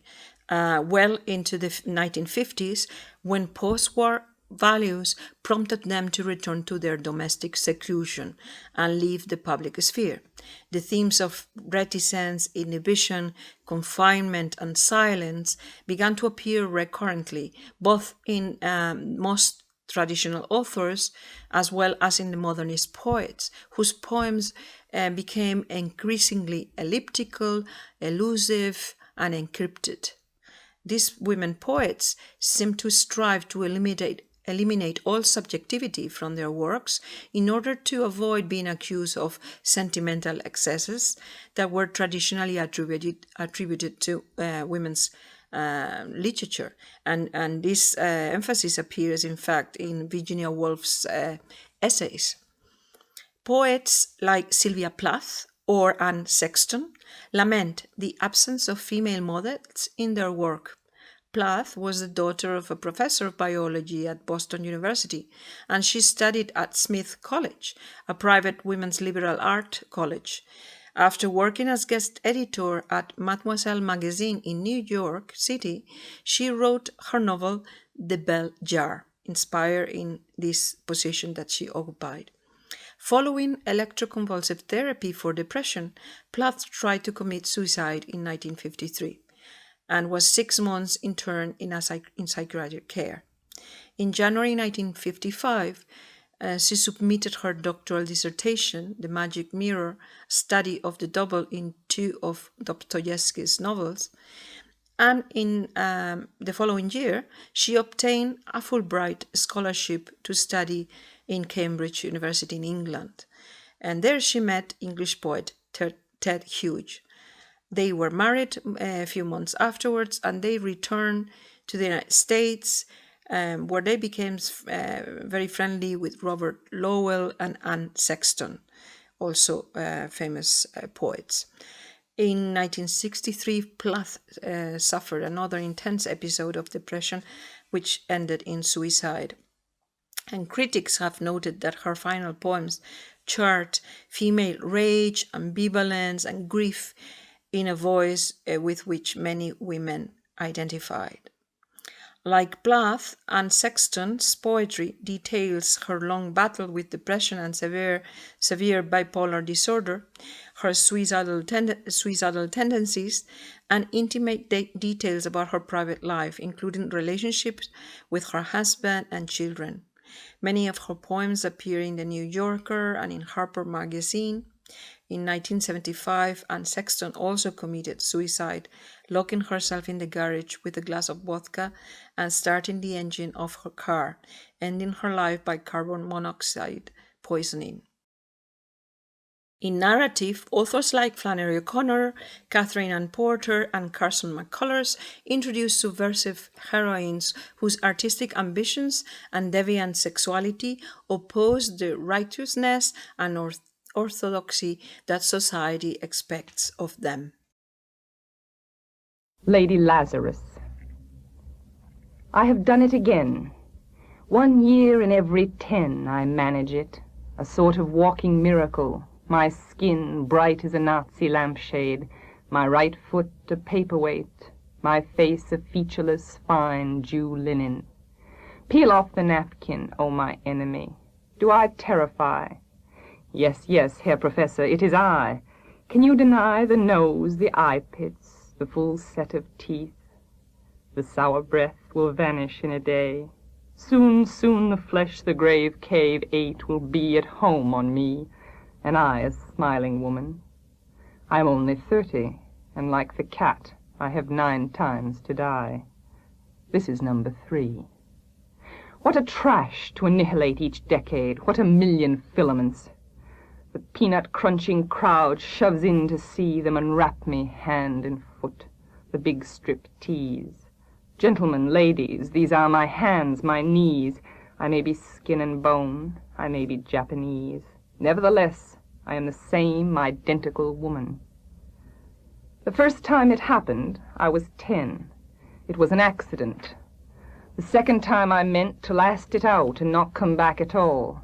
well into the 1950s, when post-war values prompted them to return to their domestic seclusion and leave the public sphere. The themes of reticence, inhibition, confinement, and silence began to appear recurrently, both in most traditional authors as well as in the modernist poets, whose poems became increasingly elliptical, elusive, and encrypted. These women poets seemed to strive to eliminate all subjectivity from their works in order to avoid being accused of sentimental excesses that were traditionally attributed to women's literature. And this emphasis appears, in fact, in Virginia Woolf's essays. Poets like Sylvia Plath or Anne Sexton lament the absence of female models in their work. Plath was the daughter of a professor of biology at Boston University, and she studied at Smith College, a private women's liberal art college. After working as guest editor at Mademoiselle magazine in New York City, she wrote her novel The Bell Jar, inspired in this position that she occupied. Following electroconvulsive therapy for depression, Plath tried to commit suicide in 1953 and was 6 months interned in psychiatric care. In January 1955, she submitted her doctoral dissertation, The Magic Mirror, study of the double in 2 of Dostoevsky's novels. And in the following year, she obtained a Fulbright scholarship to study in Cambridge University in England. And there she met English poet Ted Hughes. They were married a few months afterwards, and they returned to the United States, where they became very friendly with Robert Lowell and Anne Sexton, also famous poets. In 1963, Plath suffered another intense episode of depression, which ended in suicide. And critics have noted that her final poems chart female rage, ambivalence, and grief in a voice with which many women identified. Like Plath, Anne Sexton's poetry details her long battle with depression and severe bipolar disorder, her suicidal tendencies, and intimate details about her private life, including relationships with her husband and children. Many of her poems appear in The New Yorker and in Harper Magazine. In 1975, Anne Sexton also committed suicide, locking herself in the garage with a glass of vodka and starting the engine of her car, ending her life by carbon monoxide poisoning. In narrative, authors like Flannery O'Connor, Catherine Ann Porter, and Carson McCullers introduce subversive heroines whose artistic ambitions and deviant sexuality oppose the righteousness and orthodoxy that society expects of them. Lady Lazarus. I have done it again. 1 year in every 10 I manage it, a sort of walking miracle. My skin bright as a Nazi lampshade, my right foot a paperweight, my face a featureless, fine Jew linen. Peel off the napkin, O my enemy. Do I terrify? Yes, yes, Herr Professor, it is I. Can you deny the nose, the eye pits, the full set of teeth? The sour breath will vanish in a day. Soon, soon the flesh the grave cave ate will be at home on me, and I a smiling woman. I am only 30, and like the cat, I have 9 times to die. This is number 3. What a trash to annihilate each decade, what a million filaments. The peanut-crunching crowd shoves in to see them unwrap me hand and foot, the big strip tease. Gentlemen, ladies, these are my hands, my knees. I may be skin and bone, I may be Japanese. Nevertheless, I am the same identical woman. The first time it happened, I was 10. It was an accident. The second time I meant to last it out and not come back at all.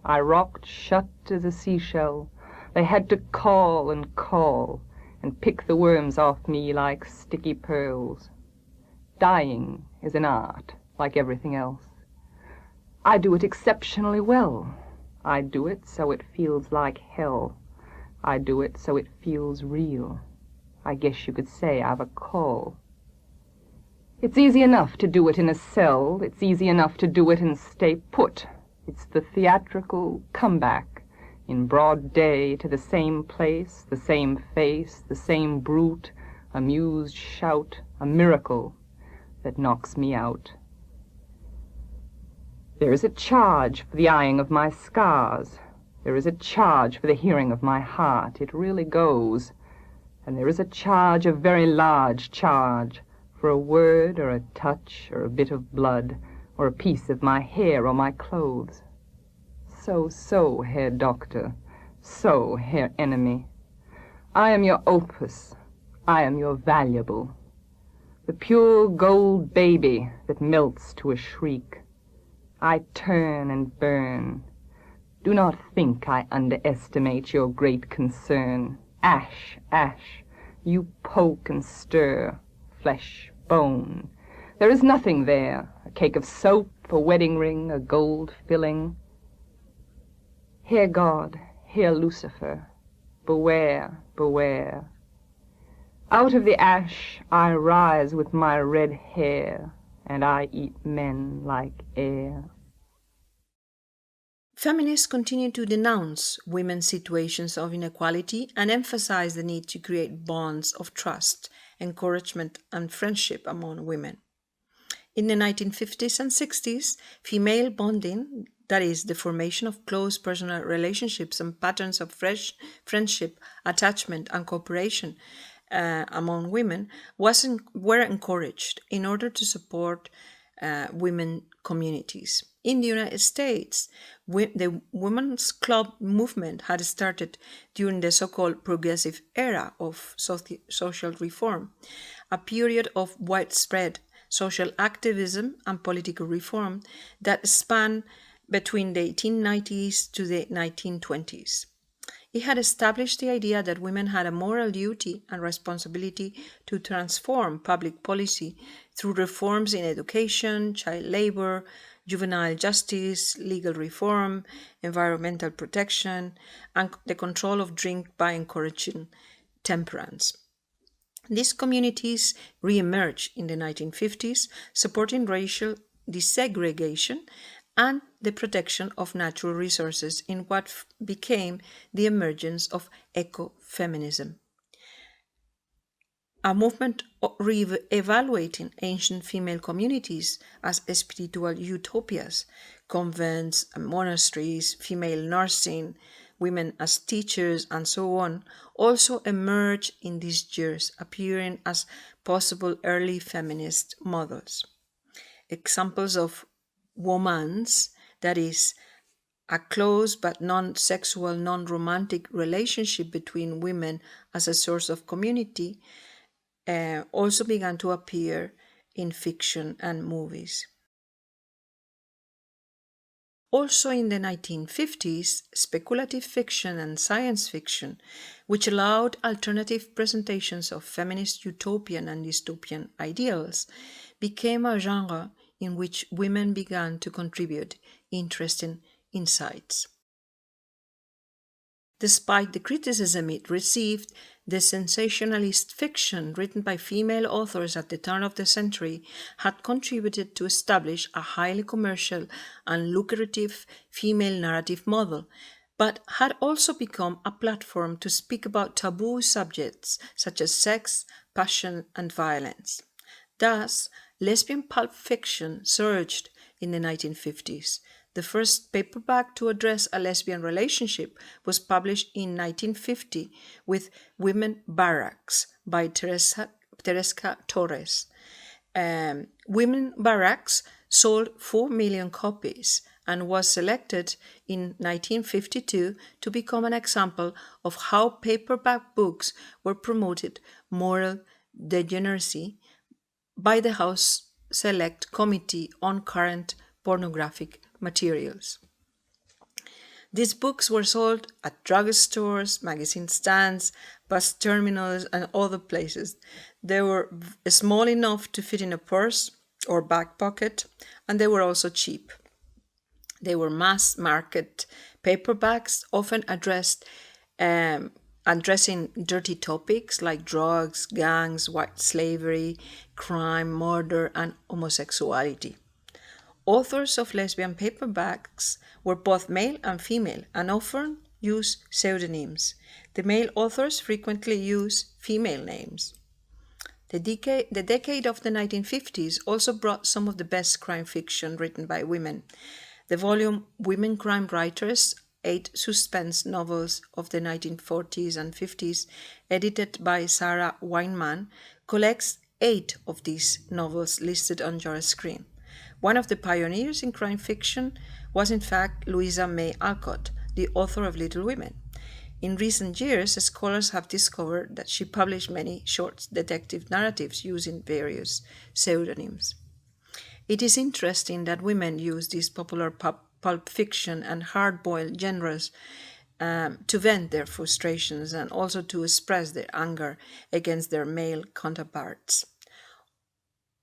I rocked shut as a seashell. They had to call and pick the worms off me like sticky pearls. Dying is an art, like everything else. I do it exceptionally well. I do it so it feels like hell. I do it so it feels real. I guess you could say I've a call. It's easy enough to do it in a cell. It's easy enough to do it and stay put. It's the theatrical comeback in broad day to the same place, the same face, the same brute, amused shout, a miracle that knocks me out. There is a charge for the eyeing of my scars. There is a charge for the hearing of my heart. It really goes. And there is a charge, a very large charge, for a word or a touch or a bit of blood or a piece of my hair or my clothes. So, Herr Doctor, So, Herr Enemy, I am your opus, I am your valuable, the pure gold baby that melts to a shriek. I turn and burn. Do not think I underestimate your great concern. Ash, ash, you poke and stir, flesh, bone. There is nothing there, a cake of soap, a wedding ring, a gold filling. Hear God, hear Lucifer, beware, beware. Out of the ash I rise with my red hair, and I eat men like air. Feminists continue to denounce women's situations of inequality and emphasize the need to create bonds of trust, encouragement, and friendship among women. In the 1950s and 60s, female bonding, that is, the formation of close personal relationships and patterns of friendship, attachment, and cooperation among women, were encouraged in order to support women communities. In the United States, the women's club movement had started during the so-called progressive era of social reform, a period of widespread social activism and political reform that spanned between the 1890s to the 1920s. It had established the idea that women had a moral duty and responsibility to transform public policy through reforms in education, child labor, juvenile justice, legal reform, environmental protection, and the control of drink by encouraging temperance. These communities re-emerged in the 1950s, supporting racial desegregation and the protection of natural resources in what became the emergence of ecofeminism, a movement re-evaluating ancient female communities as spiritual utopias, convents and monasteries, female nursing, women as teachers, and so on, also emerged in these years, appearing as possible early feminist models. Examples of womans, that is, a close but non-sexual, non-romantic relationship between women as a source of community, also began to appear in fiction and movies. Also in the 1950s, speculative fiction and science fiction, which allowed alternative presentations of feminist utopian and dystopian ideals, became a genre in which women began to contribute interesting insights. Despite the criticism it received, the sensationalist fiction written by female authors at the turn of the century had contributed to establish a highly commercial and lucrative female narrative model, but had also become a platform to speak about taboo subjects such as sex, passion, and violence. Thus, lesbian pulp fiction surged in the 1950s. The first paperback to address a lesbian relationship was published in 1950 with Women Barracks by Teresa Torres. Women Barracks sold 4 million copies and was selected in 1952 to become an example of how paperback books were promoted moral degeneracy by the House Select Committee on Current Pornographic Materials. These books were sold at drugstores, magazine stands, bus terminals, and other places. They were small enough to fit in a purse or back pocket, and they were also cheap. They were mass market paperbacks, often addressing dirty topics like drugs, gangs, white slavery, crime, murder, and homosexuality. Authors of lesbian paperbacks were both male and female and often used pseudonyms. The male authors frequently use female names. The decade of the 1950s also brought some of the best crime fiction written by women. The volume Women Crime Writers, 8 suspense novels of the 1940s and 50s, edited by Sarah Weinman, collects 8 of these novels listed on your screen. One of the pioneers in crime fiction was in fact Louisa May Alcott, the author of Little Women. In recent years, scholars have discovered that she published many short detective narratives using various pseudonyms. It is interesting that women use these popular pulp fiction and hard-boiled genres to vent their frustrations and also to express their anger against their male counterparts.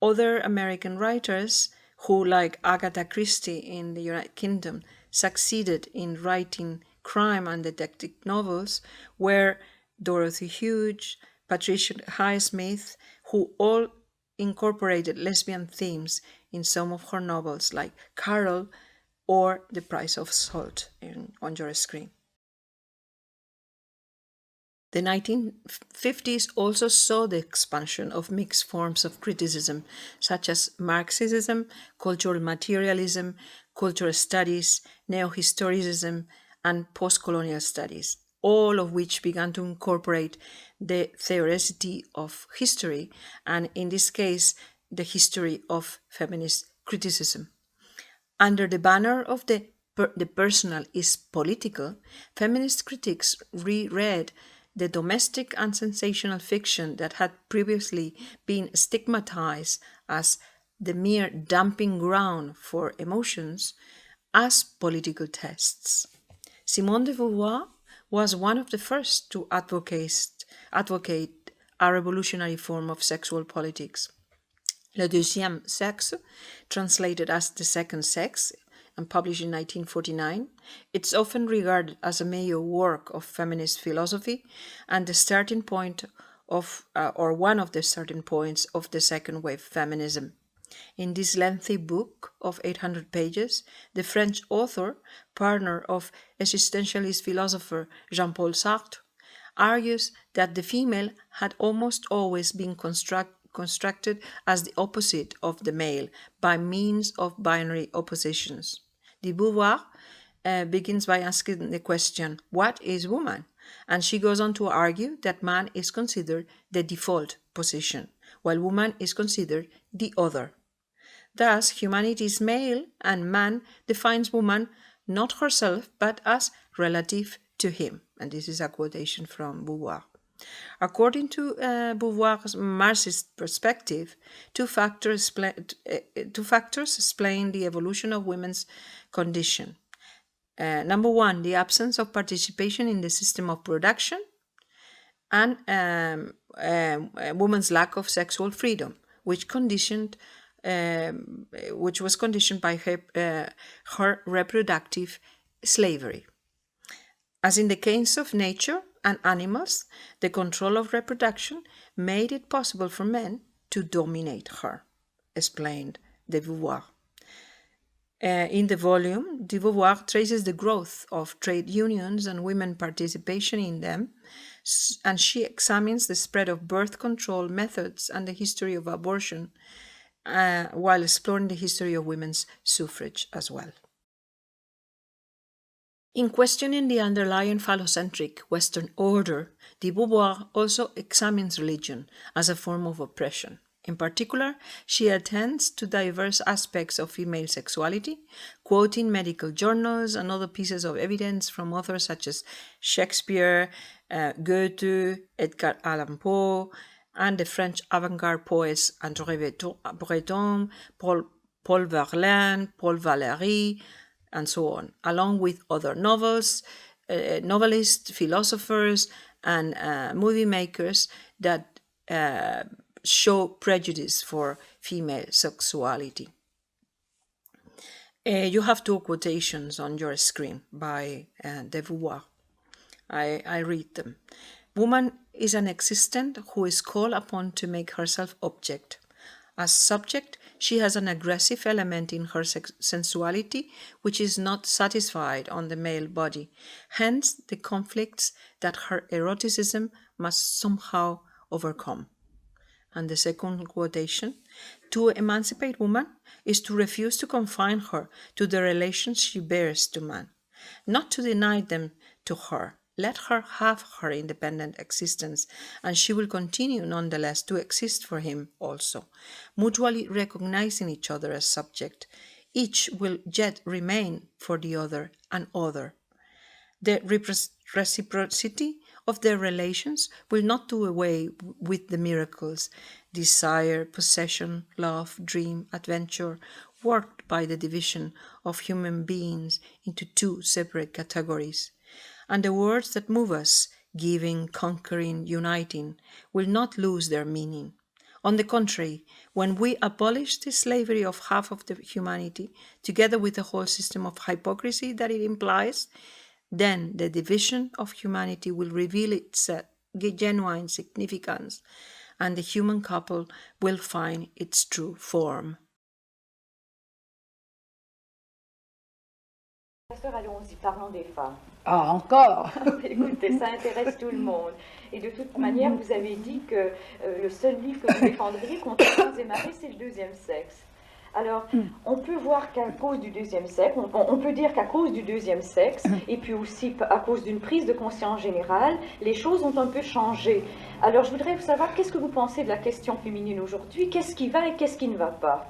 Other American writers who, like Agatha Christie in the United Kingdom, succeeded in writing crime and detective novels were Dorothy Hughes, Patricia Highsmith, who all incorporated lesbian themes in some of her novels, like Carol or The Price of Salt on your screen. The 1950s also saw the expansion of mixed forms of criticism, such as Marxism, cultural materialism, cultural studies, neo-historicism, and post-colonial studies, all of which began to incorporate the theoricity of history, and in this case, the history of feminist criticism. Under the banner of the personal is political, feminist critics reread the domestic and sensational fiction that had previously been stigmatized as the mere dumping ground for emotions as political tests. Simone de Beauvoir was one of the first to advocate a revolutionary form of sexual politics. Le Deuxième Sexe, translated as The Second Sex, and published in 1949, it's often regarded as a major work of feminist philosophy and the starting point of, or one of the starting points of the second wave feminism. In this lengthy book of 800 pages, the French author, partner of existentialist philosopher Jean-Paul Sartre, argues that the female had almost always been constructed as the opposite of the male by means of binary oppositions. De Beauvoir begins by asking the question, what is woman? And she goes on to argue that man is considered the default position, while woman is considered the other. Thus, humanity is male, and man defines woman not herself, but as relative to him. And this is a quotation from Beauvoir. According to Beauvoir's Marxist perspective, two factors explain the evolution of women's condition. Number one, the absence of participation in the system of production, and woman's lack of sexual freedom, which was conditioned by her reproductive slavery. As in the case of nature and animals, the control of reproduction made it possible for men to dominate her, explained de Beauvoir. In the volume, de Beauvoir traces the growth of trade unions and women participation in them, and she examines the spread of birth control methods and the history of abortion, while exploring the history of women's suffrage as well. In questioning the underlying phallocentric Western order, de Beauvoir also examines religion as a form of oppression. In particular, she attends to diverse aspects of female sexuality, quoting medical journals and other pieces of evidence from authors such as Shakespeare, Goethe, Edgar Allan Poe, and the French avant-garde poets André Breton, Paul Verlaine, Paul Valéry, and so on, along with other novelists, philosophers, and movie makers that show prejudice for female sexuality. You have two quotations on your screen by de Beauvoir. I read them. Woman is an existent who is called upon to make herself object. As subject, she has an aggressive element in her sensuality which is not satisfied on the male body, hence the conflicts that her eroticism must somehow overcome. And the second quotation, to emancipate woman is to refuse to confine her to the relations she bears to man, not to deny them to her. Let her have her independent existence, and she will continue nonetheless to exist for him also, mutually recognizing each other as subject. Each will yet remain for the other an other. The reciprocity of their relations will not do away with the miracles, desire, possession, love, dream, adventure, worked by the division of human beings into two separate categories. And the words that move us, giving, conquering, uniting, will not lose their meaning. On the contrary, when we abolish the slavery of half of the humanity, together with the whole system of hypocrisy that it implies, then the division of humanity will reveal its genuine significance, and the human couple will find its true form. Professeur, allons-y, parlons des femmes. Ah, encore. Écoutez, ça intéresse tout le monde. Et de toute manière, vous avez dit que le seul livre que vous défendriez contre Vents et marées, c'est le deuxième sexe. Alors, on peut voir qu'à cause du deuxième sexe, on peut dire qu'à cause du deuxième sexe, et puis aussi à cause d'une prise de conscience générale, les choses ont un peu changé. Alors, je voudrais savoir, qu'est-ce que vous pensez de la question féminine aujourd'hui? Qu'est-ce qui va et qu'est-ce qui ne va pas?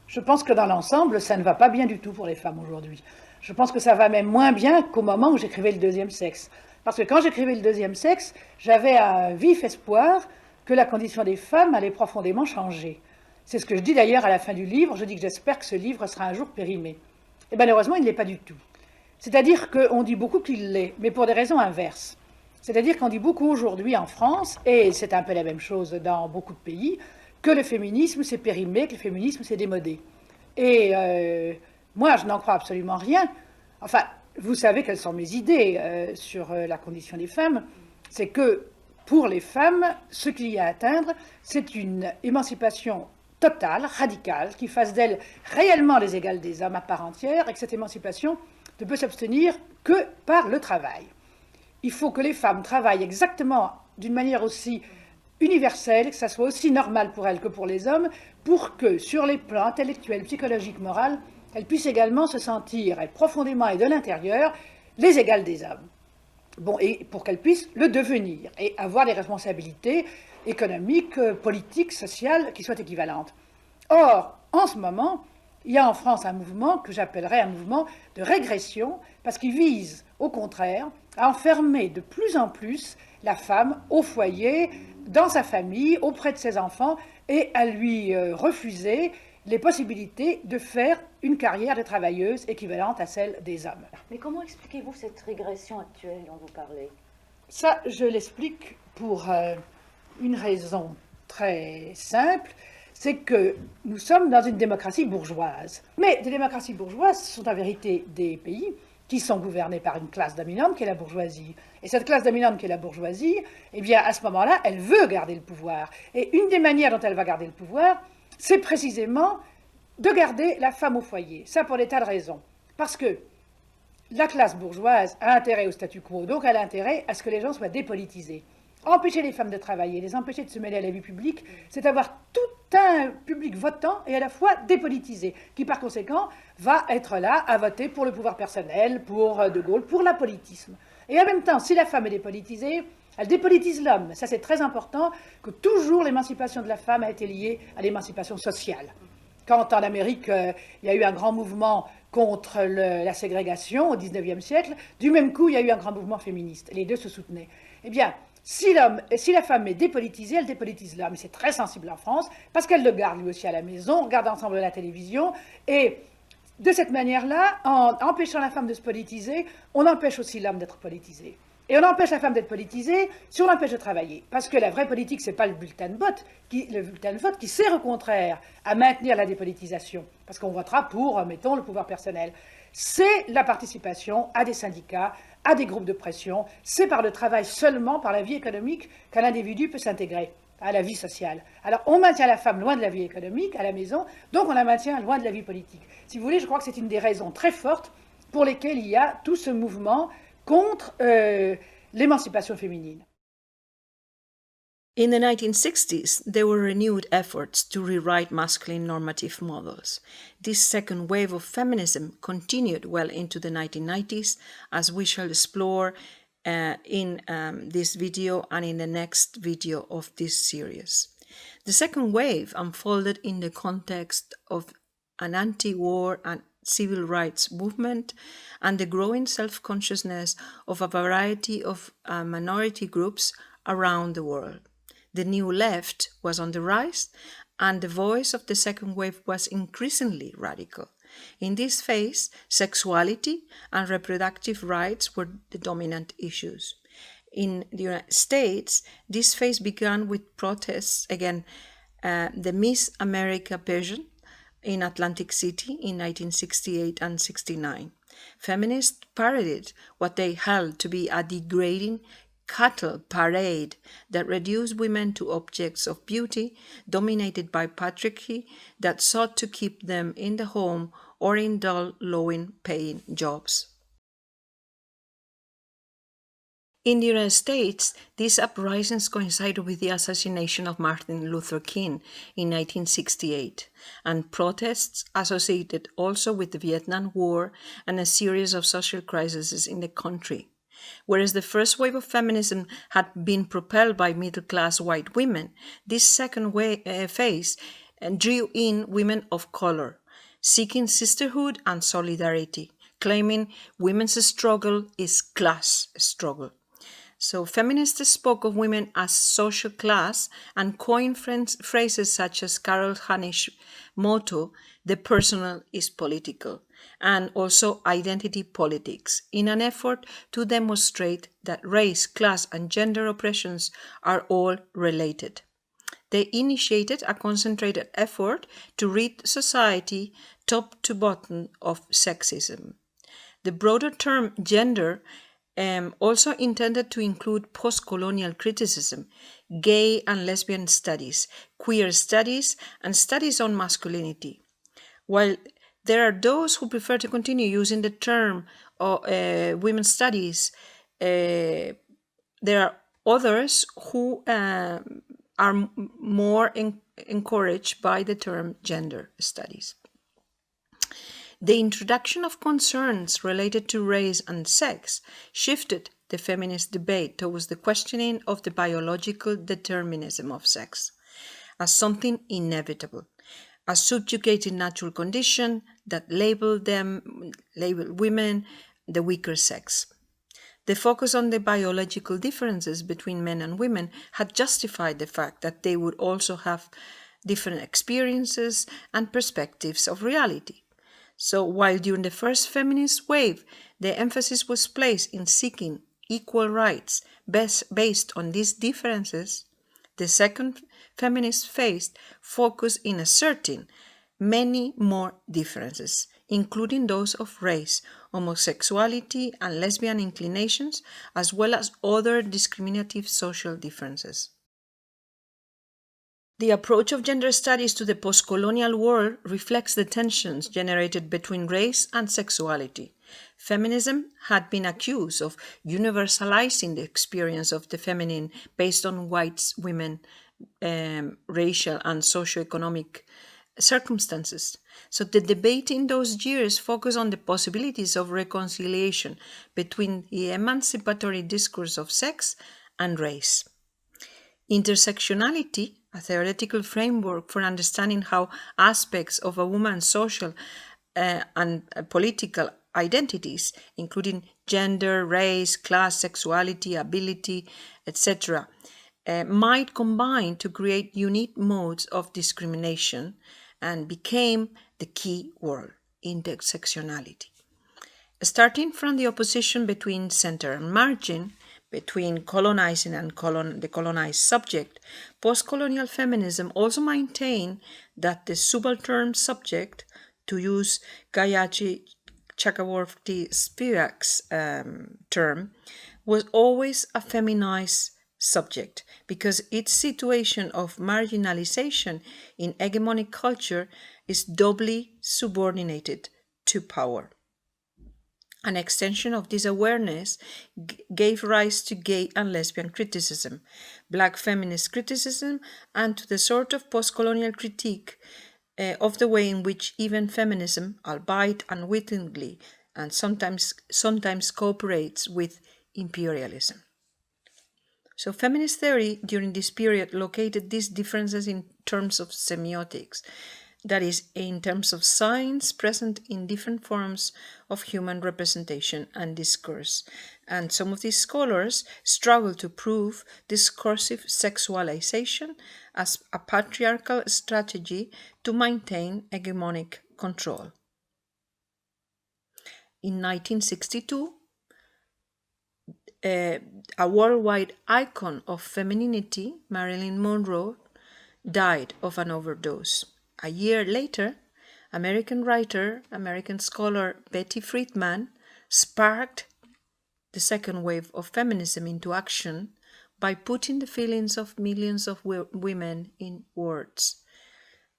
Je pense que dans l'ensemble, ça ne va pas bien du tout pour les femmes aujourd'hui. Je pense que ça va même moins bien qu'au moment où j'écrivais le deuxième sexe. Parce que quand j'écrivais le deuxième sexe, j'avais un vif espoir que la condition des femmes allait profondément changer. C'est ce que je dis d'ailleurs à la fin du livre. Je dis que j'espère que ce livre sera un jour périmé. Et malheureusement, il ne l'est pas du tout. C'est-à-dire qu'on dit beaucoup qu'il l'est, mais pour des raisons inverses. C'est-à-dire qu'on dit beaucoup aujourd'hui en France, et c'est un peu la même chose dans beaucoup de pays, que le féminisme s'est périmé, que le féminisme s'est démodé. Et moi, je n'en crois absolument rien. Enfin, vous savez quelles sont mes idées sur la condition des femmes. C'est que pour les femmes, ce qu'il y a à atteindre, c'est une émancipation totale, radicale, qui fasse d'elles réellement les égales des hommes à part entière, et que cette émancipation ne peut s'obtenir que par le travail. Il faut que les femmes travaillent exactement d'une manière aussi universelle, que ça soit aussi normal pour elles que pour les hommes, pour que sur les plans intellectuels, psychologiques, moraux, elles puissent également se sentir profondément et de l'intérieur les égales des hommes. Bon, et pour qu'elles puissent le devenir et avoir des responsabilités économiques, politiques, sociales qui soient équivalentes. Or, en ce moment, il y a en France un mouvement que j'appellerais un mouvement de régression, parce qu'il vise, au contraire, à enfermer de plus en plus la femme au foyer, dans sa famille, auprès de ses enfants, et à lui refuser les possibilités de faire une carrière de travailleuse équivalente à celle des hommes. Mais comment expliquez-vous cette régression actuelle dont vous parlez? Ça, je l'explique pour une raison très simple, c'est que nous sommes dans une démocratie bourgeoise. Mais des démocraties bourgeoises sont en vérité des pays qui sont gouvernés par une classe dominante qui est la bourgeoisie. Et cette classe dominante qui est la bourgeoisie, eh bien, à ce moment-là, elle veut garder le pouvoir. Et une des manières dont elle va garder le pouvoir, c'est précisément de garder la femme au foyer. Ça pour des tas de raisons. Parce que la classe bourgeoise a intérêt au statu quo, donc elle a intérêt à ce que les gens soient dépolitisés. Empêcher les femmes de travailler, les empêcher de se mêler à la vie publique, c'est avoir tout un public votant et à la fois dépolitisé, qui par conséquent va être là à voter pour le pouvoir personnel, pour De Gaulle, pour l'apolitisme. Et en même temps, si la femme est dépolitisée, elle dépolitise l'homme. Ça, c'est très important, que toujours l'émancipation de la femme a été liée à l'émancipation sociale. Quand en Amérique, il y a eu un grand mouvement contre la ségrégation au XIXe siècle, du même coup, il y a eu un grand mouvement féministe. Les deux se soutenaient. Eh bien, si la femme est dépolitisée, elle dépolitise l'homme. C'est très sensible en France, parce qu'elle le garde lui aussi à la maison, on regarde ensemble la télévision, et de cette manière-là, en empêchant la femme de se politiser, on empêche aussi l'homme d'être politisé. Et on empêche la femme d'être politisée si on l'empêche de travailler. Parce que la vraie politique, ce n'est pas le bulletin de vote qui sert au contraire à maintenir la dépolitisation. Parce qu'on votera pour, mettons, le pouvoir personnel. C'est la participation à des syndicats, à des groupes de pression. C'est par le travail seulement, par la vie économique, qu'un individu peut s'intégrer à la vie sociale. Alors, on maintient la femme loin de la vie économique, à la maison, donc on la maintient loin de la vie politique. Si vous voulez, je crois que c'est une des raisons très fortes pour lesquelles il y a tout ce mouvement contre l'émancipation féminine. In the 1960s, there were renewed efforts to rewrite masculine normative models. This second wave of feminism continued well into the 1990s, as we shall explore in this video and in the next video of this series. The second wave unfolded in the context of an anti-war and civil rights movement and the growing self-consciousness of a variety of minority groups around the world. The New Left was on the rise, and the voice of the second wave was increasingly radical. In this phase, sexuality and reproductive rights were the dominant issues. In the United States, this phase began with protests against the Miss America pageant in Atlantic City in 1968 and 69. Feminists parodied what they held to be a degrading cattle parade that reduced women to objects of beauty dominated by patriarchy that sought to keep them in the home or in dull, low-paying jobs. In the United States, these uprisings coincided with the assassination of Martin Luther King in 1968, and protests associated also with the Vietnam War and a series of social crises in the country. Whereas the first wave of feminism had been propelled by middle-class white women, this second phase drew in women of color, seeking sisterhood and solidarity, claiming women's struggle is class struggle. So feminists spoke of women as social class and coined phrases such as Carol Hanish's motto, "The personal is political," and also identity politics, in an effort to demonstrate that race, class, and gender oppressions are all related. They initiated a concentrated effort to rid society top to bottom of sexism. The broader term gender also intended to include post-colonial criticism, gay and lesbian studies, queer studies, and studies on masculinity. While there are those who prefer to continue using the term women's studies, there are others who are more encouraged by the term gender studies. The introduction of concerns related to race and sex shifted the feminist debate towards the questioning of the biological determinism of sex as something inevitable, a subjugated natural condition that labeled women the weaker sex. The focus on the biological differences between men and women had justified the fact that they would also have different experiences and perspectives of reality. So while during the first feminist wave, the emphasis was placed in seeking equal rights based on these differences, the second feminist phase focused in asserting many more differences, including those of race, homosexuality, and lesbian inclinations, as well as other discriminative social differences. The approach of gender studies to the post-colonial world reflects the tensions generated between race and sexuality. Feminism had been accused of universalizing the experience of the feminine based on white women, racial and socioeconomic circumstances. So the debate in those years focused on the possibilities of reconciliation between the emancipatory discourse of sex and race. Intersectionality, a theoretical framework for understanding how aspects of a woman's social and political identities, including gender, race, class, sexuality, ability, etc., might combine to create unique modes of discrimination, and became the key word, intersectionality. Starting from the opposition between center and margin, between colonizing and the colonized subject, post-colonial feminism also maintained that the subaltern subject, to use Gayatri Chakraborty Spivak's term, was always a feminized subject because its situation of marginalization in hegemonic culture is doubly subordinated to power. An extension of this awareness gave rise to gay and lesbian criticism, black feminist criticism, and to the sort of post-colonial critique of the way in which even feminism, albeit unwittingly, and sometimes cooperates with imperialism. So feminist theory during this period located these differences in terms of semiotics. that is, in terms of signs present in different forms of human representation and discourse. And some of these scholars struggle to prove discursive sexualization as a patriarchal strategy to maintain hegemonic control. In 1962, a worldwide icon of femininity, Marilyn Monroe, died of an overdose. A year later, American writer, American scholar Betty Friedan sparked the second wave of feminism into action by putting the feelings of millions of women in words.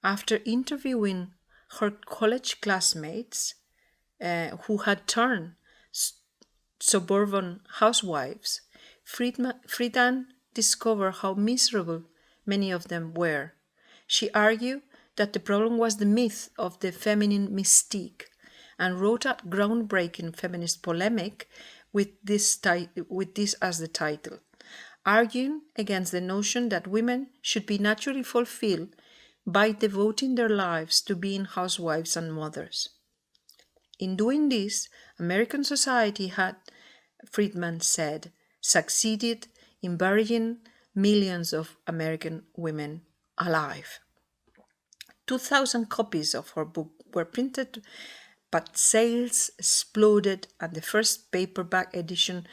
After interviewing her college classmates who had turned suburban housewives, Friedan discovered how miserable many of them were. She argued that the problem was the myth of the feminine mystique and wrote a groundbreaking feminist polemic with this as the title, arguing against the notion that women should be naturally fulfilled by devoting their lives to being housewives and mothers. In doing this, American society had, Friedan said, succeeded in burying millions of American women alive. 2,000 copies of her book were printed, but sales exploded, and the first paperback edition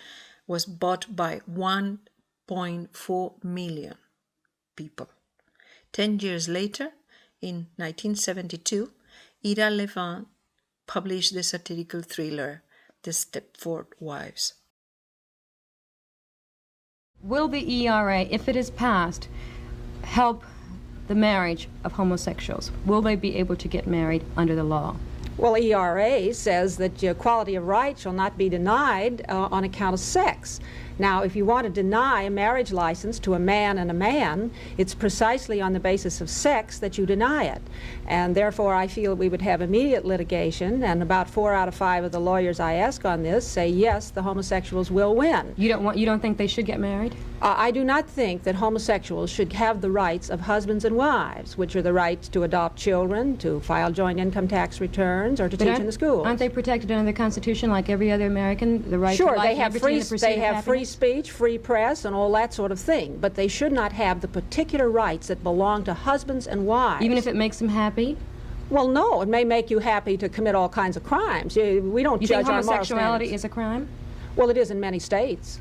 was bought by 1.4 million people. 10 years later, in 1972, Ida Levin published the satirical thriller, The Stepford Wives. Will the ERA, if it is passed, help the marriage of homosexuals? Will they be able to get married under the law? Well, ERA says that equality of rights shall not be denied on account of sex. Now, if you want to deny a marriage license to a man and a man, it's precisely on the basis of sex that you deny it. And therefore, I feel we would have immediate litigation, and about 4 out of 5 of the lawyers I ask on this say, yes, the homosexuals will win. You don't think they should get married? I do not think that homosexuals should have the rights of husbands and wives, which are the rights to adopt children, to file joint income tax returns, or to teach in the schools. Aren't they protected under the Constitution like every other American? The right to life, they have liberty, and the pursuit of happiness? Free speech, free press, and all that sort of thing. But they should not have the particular rights that belong to husbands and wives. Even if it makes them happy? Well, no. It may make you happy to commit all kinds of crimes. We don't judge our moral standards. You think homosexuality is a crime? Well, it is in many states.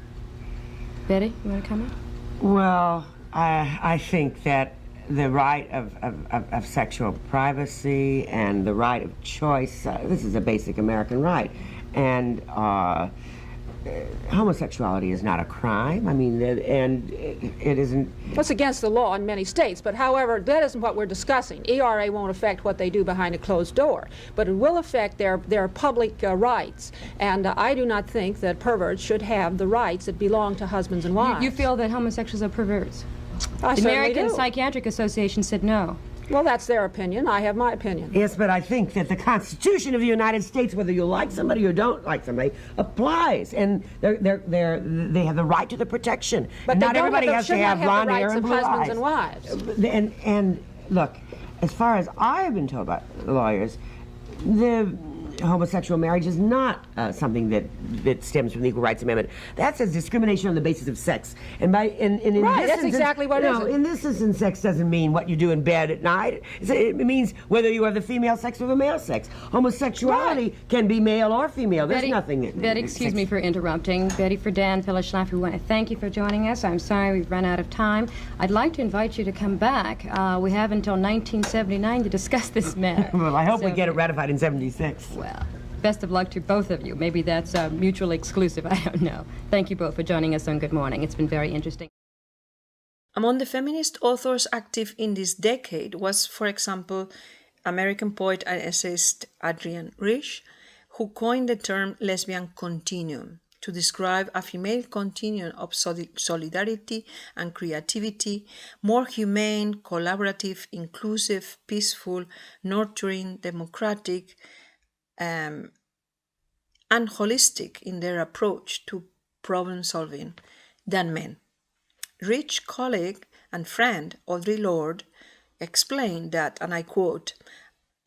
Betty, you want to comment? Well, I think that the right of sexual privacy and the right of choice, this is a basic American right. And homosexuality is not a crime. I mean, and it isn't... It's against the law in many states, but however, that isn't what we're discussing. ERA won't affect what they do behind a closed door, but it will affect their public rights. And I do not think that perverts should have the rights that belong to husbands and wives. You feel that homosexuals are perverts? I the American do. Psychiatric Association said no. Well, that's their opinion. I have my opinion. Yes, but I think that the Constitution of the United States, whether you like somebody or don't like somebody, applies, and they have the right to the protection. But not everybody has to have blonde hair and blue eyes. Husbands and wives. And look, as far as I have been told by lawyers, the homosexual marriage is not something that stems from the Equal Rights Amendment. That says discrimination on the basis of sex. And right, that's exactly what it is. No, in this instance, sex doesn't mean what you do in bed at night. It means whether you are the female sex or the male sex. Homosexuality can be male or female. There's nothing... Betty, excuse me for interrupting. Betty Friedan, Phyllis Schlaffer, we want to thank you for joining us. I'm sorry we've run out of time. I'd like to invite you to come back. We have until 1979 to discuss this matter. Well, I hope we get it ratified in 76. Well, best of luck to both of you. Maybe that's mutually exclusive. I don't know. Thank you both for joining us on Good Morning. It's been very interesting. Among the feminist authors active in this decade was, for example, American poet and essayist Adrienne Rich, who coined the term lesbian continuum to describe a female continuum of solidarity and creativity, more humane, collaborative, inclusive, peaceful, nurturing, democratic, and holistic in their approach to problem solving than men. Rich colleague and friend Audre Lorde explained that, and I quote,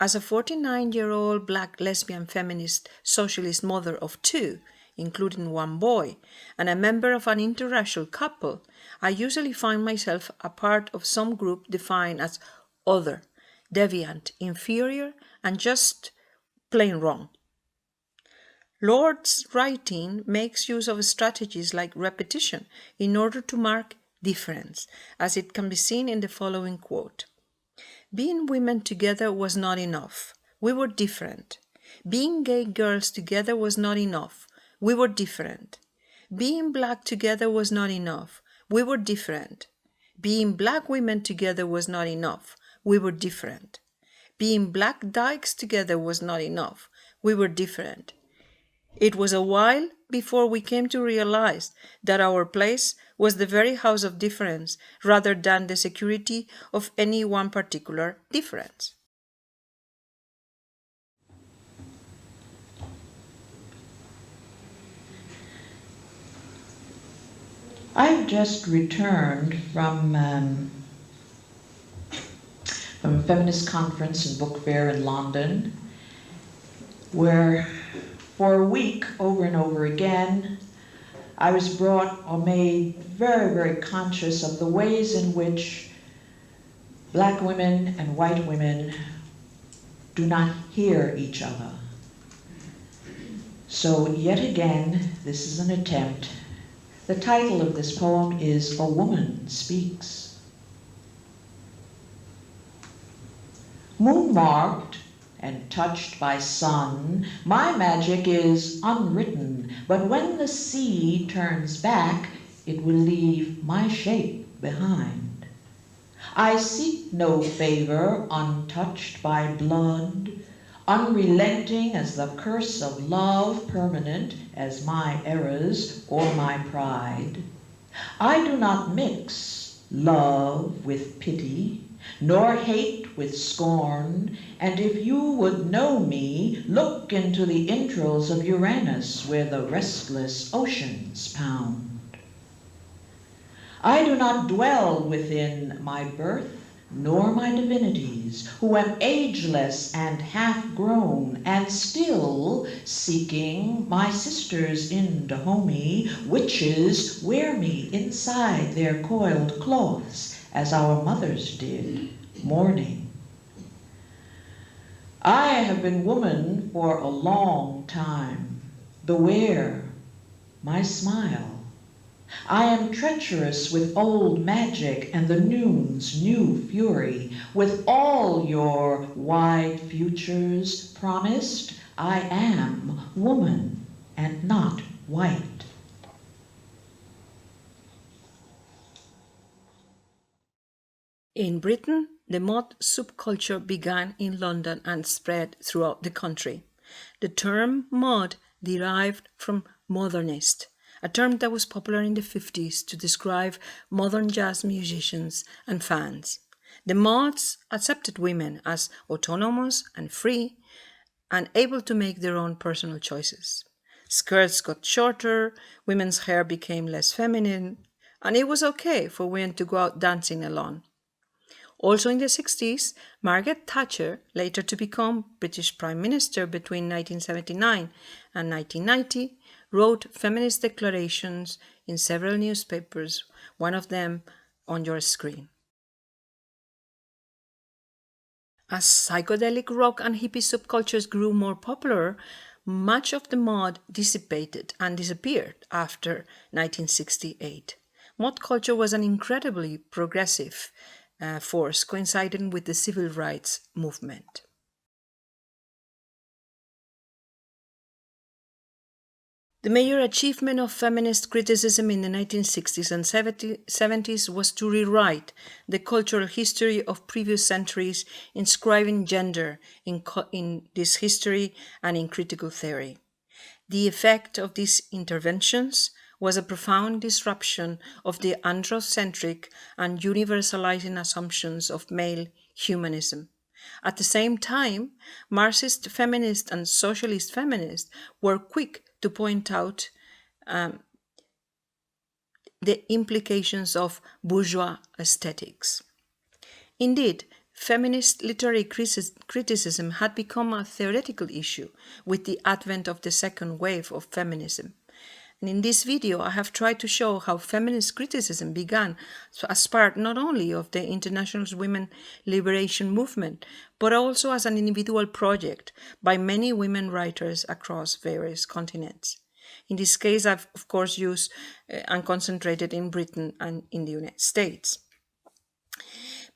As a 49-year-old black lesbian feminist socialist mother of two, including one boy, and a member of an interracial couple, I usually find myself a part of some group defined as other, deviant, inferior, and just plain wrong. Lord's writing makes use of strategies like repetition in order to mark difference, as it can be seen in the following quote. Being women together was not enough. We were different. Being gay girls together was not enough. We were different. Being black together was not enough. We were different. Being black women together was not enough. We were different. Being black dykes together was not enough. We were different. It was a while before we came to realize that our place was the very house of difference rather than the security of any one particular difference. I've just returned from a feminist conference and book fair in London, where for a week, over and over again, I was brought or made very, very conscious of the ways in which black women and white women do not hear each other. So yet again, this is an attempt. The title of this poem is A Woman Speaks. Moon-marked and touched by sun, my magic is unwritten, but when the sea turns back, it will leave my shape behind. I seek no favor untouched by blood, unrelenting as the curse of love, permanent as my errors or my pride. I do not mix love with pity, nor hate with scorn, and if you would know me, look into the entrails of Uranus where the restless oceans pound. I do not dwell within my birth, nor my divinities, who am ageless and half-grown, and still seeking my sisters in Dahomey. Witches wear me inside their coiled cloths, as our mothers did, mourning. I have been woman for a long time. Beware my smile. I am treacherous with old magic and the noon's new fury. With all your wide futures promised, I am woman and not white. In Britain, the mod subculture began in London and spread throughout the country. The term mod derived from modernist, a term that was popular in the 50s to describe modern jazz musicians and fans. The mods accepted women as autonomous and free and able to make their own personal choices. Skirts got shorter, women's hair became less feminine, and it was okay for women to go out dancing alone. Also in the 60s, Margaret Thatcher, later to become British Prime Minister between 1979 and 1990, wrote feminist declarations in several newspapers, one of them on your screen. As psychedelic rock and hippie subcultures grew more popular, much of the mod dissipated and disappeared after 1968. Mod culture was an incredibly progressive force coinciding with the civil rights movement. The major achievement of feminist criticism in the 1960s and 70s was to rewrite the cultural history of previous centuries, inscribing gender in this history and in critical theory. The effect of these interventions was a profound disruption of the androcentric and universalizing assumptions of male humanism. At the same time, Marxist feminists and socialist feminists were quick to point out the implications of bourgeois aesthetics. Indeed, feminist literary criticism had become a theoretical issue with the advent of the second wave of feminism. And in this video, I have tried to show how feminist criticism began as part not only of the international women liberation movement, but also as an individual project by many women writers across various continents. In this case, I've of course used and concentrated in Britain and in the United States.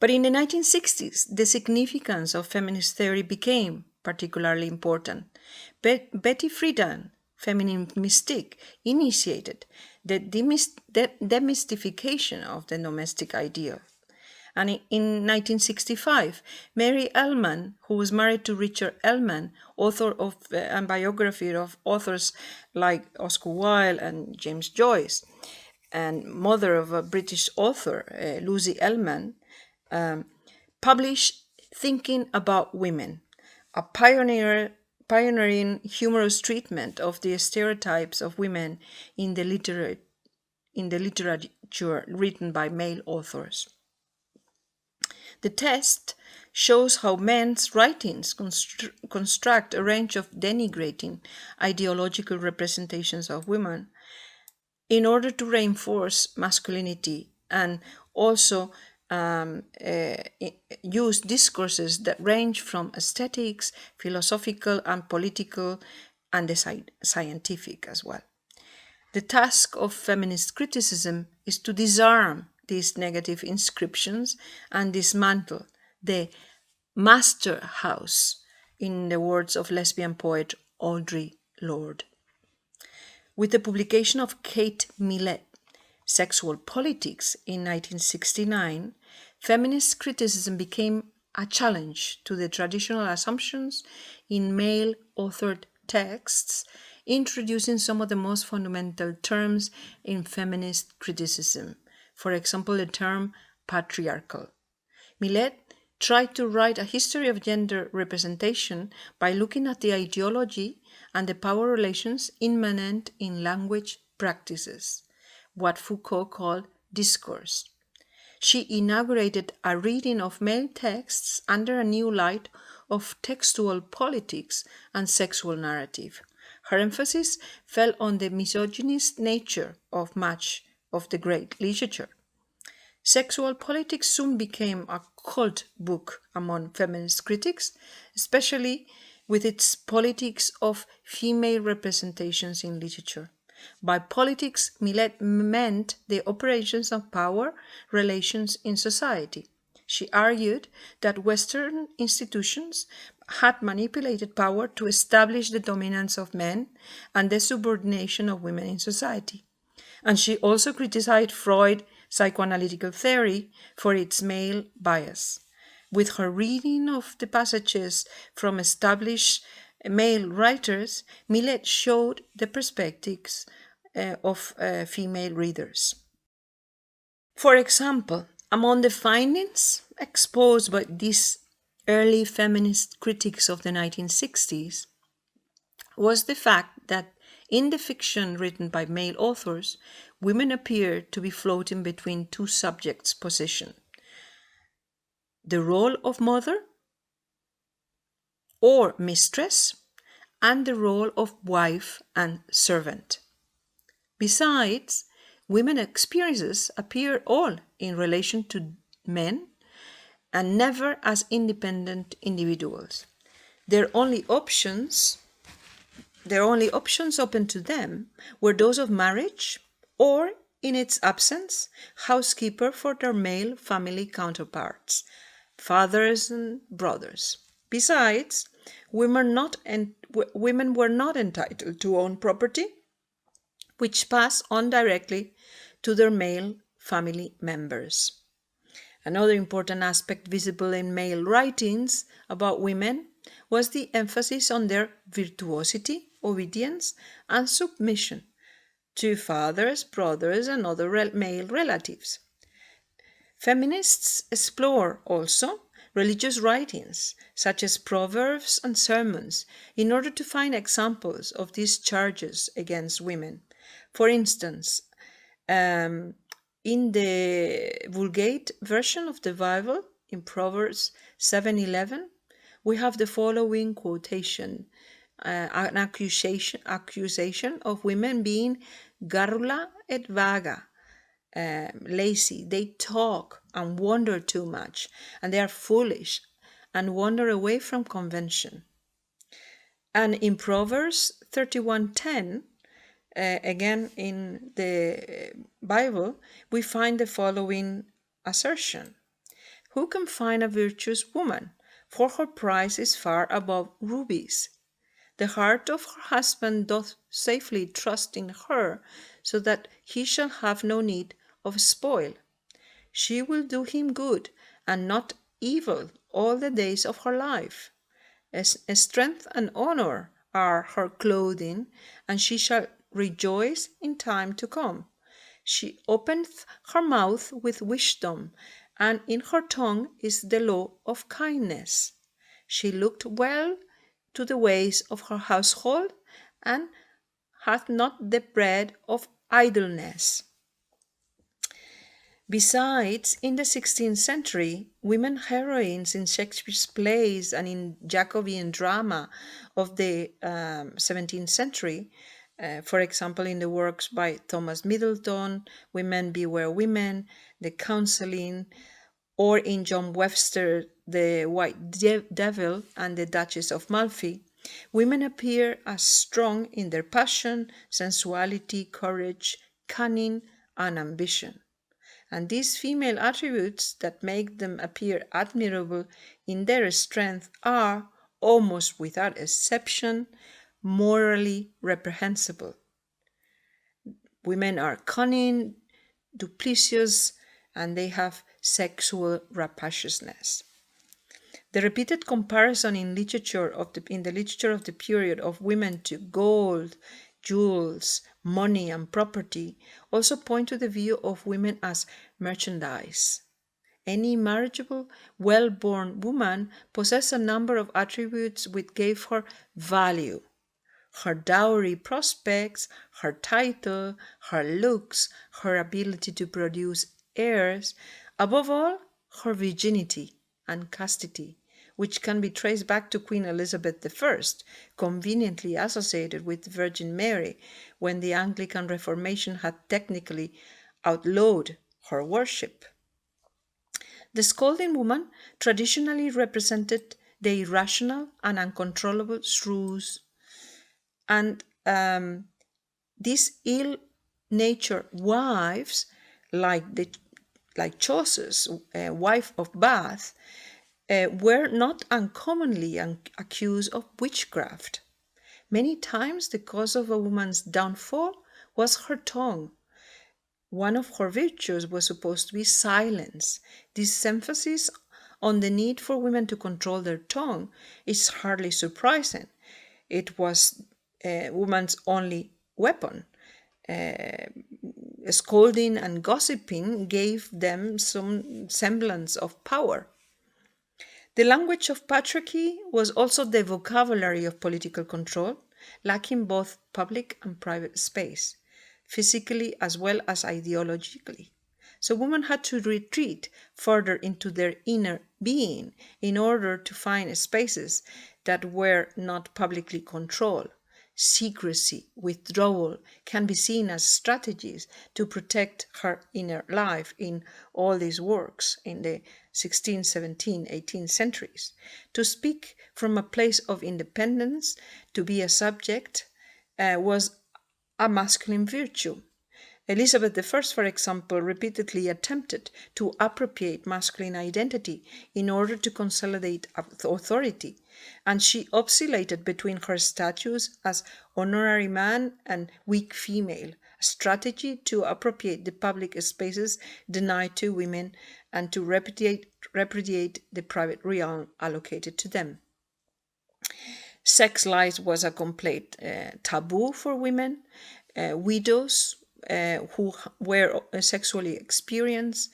But in the 1960s, the significance of feminist theory became particularly important. Betty Friedan, feminine mystique, initiated the demystification of the domestic ideal. And in 1965, Mary Ellman, who was married to Richard Ellman, author of and biography of authors like Oscar Wilde and James Joyce, and mother of a British author, Lucy Ellman, published Thinking About Women, a pioneering humorous treatment of the stereotypes of women in the literature written by male authors. The test shows how men's writings construct a range of denigrating ideological representations of women in order to reinforce masculinity, and also use discourses that range from aesthetics, philosophical and political, and the scientific as well. The task of feminist criticism is to disarm these negative inscriptions and dismantle the master house, in the words of lesbian poet Audre Lorde. With the publication of Kate Millett, Sexual Politics, in 1969, feminist criticism became a challenge to the traditional assumptions in male-authored texts, introducing some of the most fundamental terms in feminist criticism. For example, the term patriarchal. Millett tried to write a history of gender representation by looking at the ideology and the power relations immanent in language practices, what Foucault called discourse. She inaugurated a reading of male texts under a new light of textual politics and sexual narrative. Her emphasis fell on the misogynist nature of much of the great literature. Sexual Politics soon became a cult book among feminist critics, especially with its politics of female representations in literature. By politics, Millett meant the operations of power relations in society. She argued that Western institutions had manipulated power to establish the dominance of men and the subordination of women in society. And she also criticized Freud's psychoanalytical theory for its male bias. With her reading of the passages from established male writers, Millett showed the perspectives of female readers. For example, among the findings exposed by these early feminist critics of the 1960s was the fact that in the fiction written by male authors, women appeared to be floating between two subjects' positions: the role of mother or mistress, and the role of wife and servant. Besides, women's experiences appear all in relation to men and never as independent individuals. Their only options open to them were those of marriage or, in its absence, housekeeper for their male family counterparts, fathers and brothers. Besides, women were not entitled to own property, which passed on directly to their male family members. Another important aspect visible in male writings about women was the emphasis on their virtuosity, obedience, and submission to fathers, brothers, and other male relatives. Feminists explore also religious writings, such as Proverbs and sermons, in order to find examples of these charges against women. For instance, in the Vulgate version of the Bible, in Proverbs 7:11, we have the following quotation, an accusation of women being garrula et vaga, lazy. They talk and wander too much, and they are foolish and wander away from convention. And in Proverbs 31:10, again in the Bible, we find the following assertion: who can find a virtuous woman? For her price is far above rubies. The heart of her husband doth safely trust in her, so that he shall have no need of spoil. She will do him good and not evil all the days of her life. As strength and honor are her clothing, and she shall rejoice in time to come. She openeth her mouth with wisdom, and in her tongue is the law of kindness. She looked well to the ways of her household, and hath not the bread of idleness. Besides, in the 16th century, women heroines in Shakespeare's plays and in Jacobean drama of the 17th century, for example, in the works by Thomas Middleton, Women Beware Women, The Counselling, or in John Webster, The White Devil and the Duchess of Malfi, women appear as strong in their passion, sensuality, courage, cunning, and ambition. And these female attributes that make them appear admirable in their strength are, almost without exception, morally reprehensible. Women are cunning, duplicitous, and they have sexual rapaciousness. The repeated comparison in the literature of the period of women to gold, jewels, money, and property also point to the view of women as merchandise. Any marriageable, well-born woman possessed a number of attributes which gave her value: her dowry prospects, her title, her looks, her ability to produce heirs, above all, her virginity and chastity, which can be traced back to Queen Elizabeth I, conveniently associated with Virgin Mary, when the Anglican Reformation had technically outlawed her worship. The scolding woman traditionally represented the irrational and uncontrollable shrews, and these ill-natured wives, like Chaucer's wife of Bath, were not uncommonly accused of witchcraft. Many times the cause of a woman's downfall was her tongue. One of her virtues was supposed to be silence. This emphasis on the need for women to control their tongue is hardly surprising. It was a woman's only weapon. Scolding and gossiping gave them some semblance of power. The language of patriarchy was also the vocabulary of political control, lacking both public and private space, physically as well as ideologically. So women had to retreat further into their inner being in order to find spaces that were not publicly controlled. Secrecy, withdrawal can be seen as strategies to protect her inner life in all these works in the 16th, 17th, 18th centuries. To speak from a place of independence, to be a subject, was a masculine virtue. Elizabeth I, for example, repeatedly attempted to appropriate masculine identity in order to consolidate authority, and she oscillated between her status as honorary man and weak female, a strategy to appropriate the public spaces denied to women and to repudiate the private realm allocated to them. Sex life was a complete taboo for women. Widows who were sexually experienced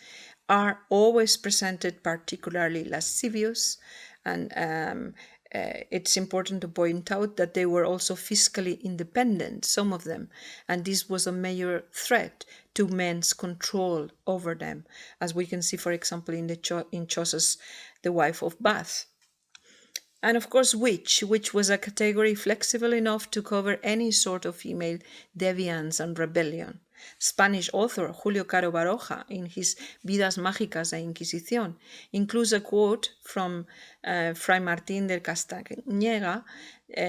are always presented particularly lascivious, and it's important to point out that they were also fiscally independent, some of them, and this was a major threat to men's control over them, as we can see, for example, in Chaucer's The Wife of Bath. And of course, witch was a category flexible enough to cover any sort of female deviance and rebellion. Spanish author Julio Caro Baroja, in his Vidas Mágicas e Inquisición, includes a quote from Fray Martín de Castañeda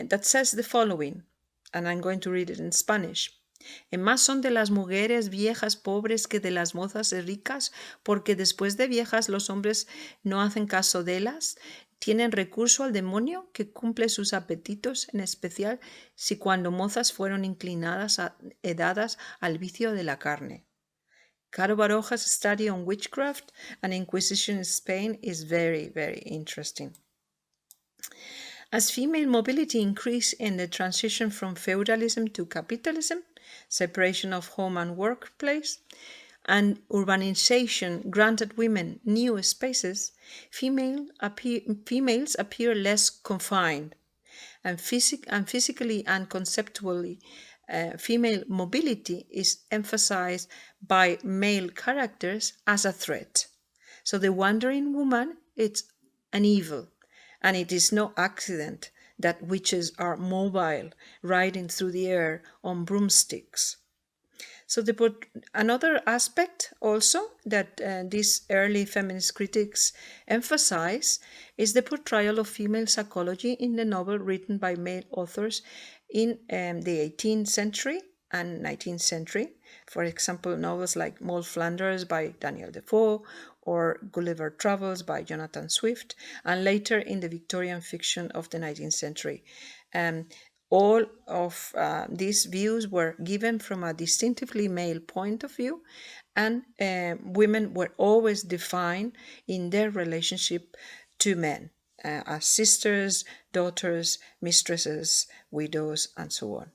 that says the following, and I'm going to read it in Spanish. En más son de las mujeres viejas pobres que de las mozas ricas, porque después de viejas los hombres no hacen caso de ellas, tienen recurso al demonio que cumple sus apetitos, en especial si cuando mozas fueron inclinadas dadas al vicio de la carne. Caro Baroja's study on witchcraft and Inquisition in Spain is very, very interesting. As female mobility increased in the transition from feudalism to capitalism, separation of home and workplace, and urbanization granted women new spaces, females appear less confined, and physically and conceptually, female mobility is emphasized by male characters as a threat. So the wandering woman is an evil, and it is no accident that witches are mobile, riding through the air on broomsticks. So another aspect also that these early feminist critics emphasize is the portrayal of female psychology in the novel written by male authors in the 18th century and 19th century. For example, novels like Moll Flanders by Daniel Defoe or Gulliver Travels by Jonathan Swift, and later in the Victorian fiction of the 19th century. All of these views were given from a distinctively male point of view, and women were always defined in their relationship to men as sisters, daughters, mistresses, widows, and so on.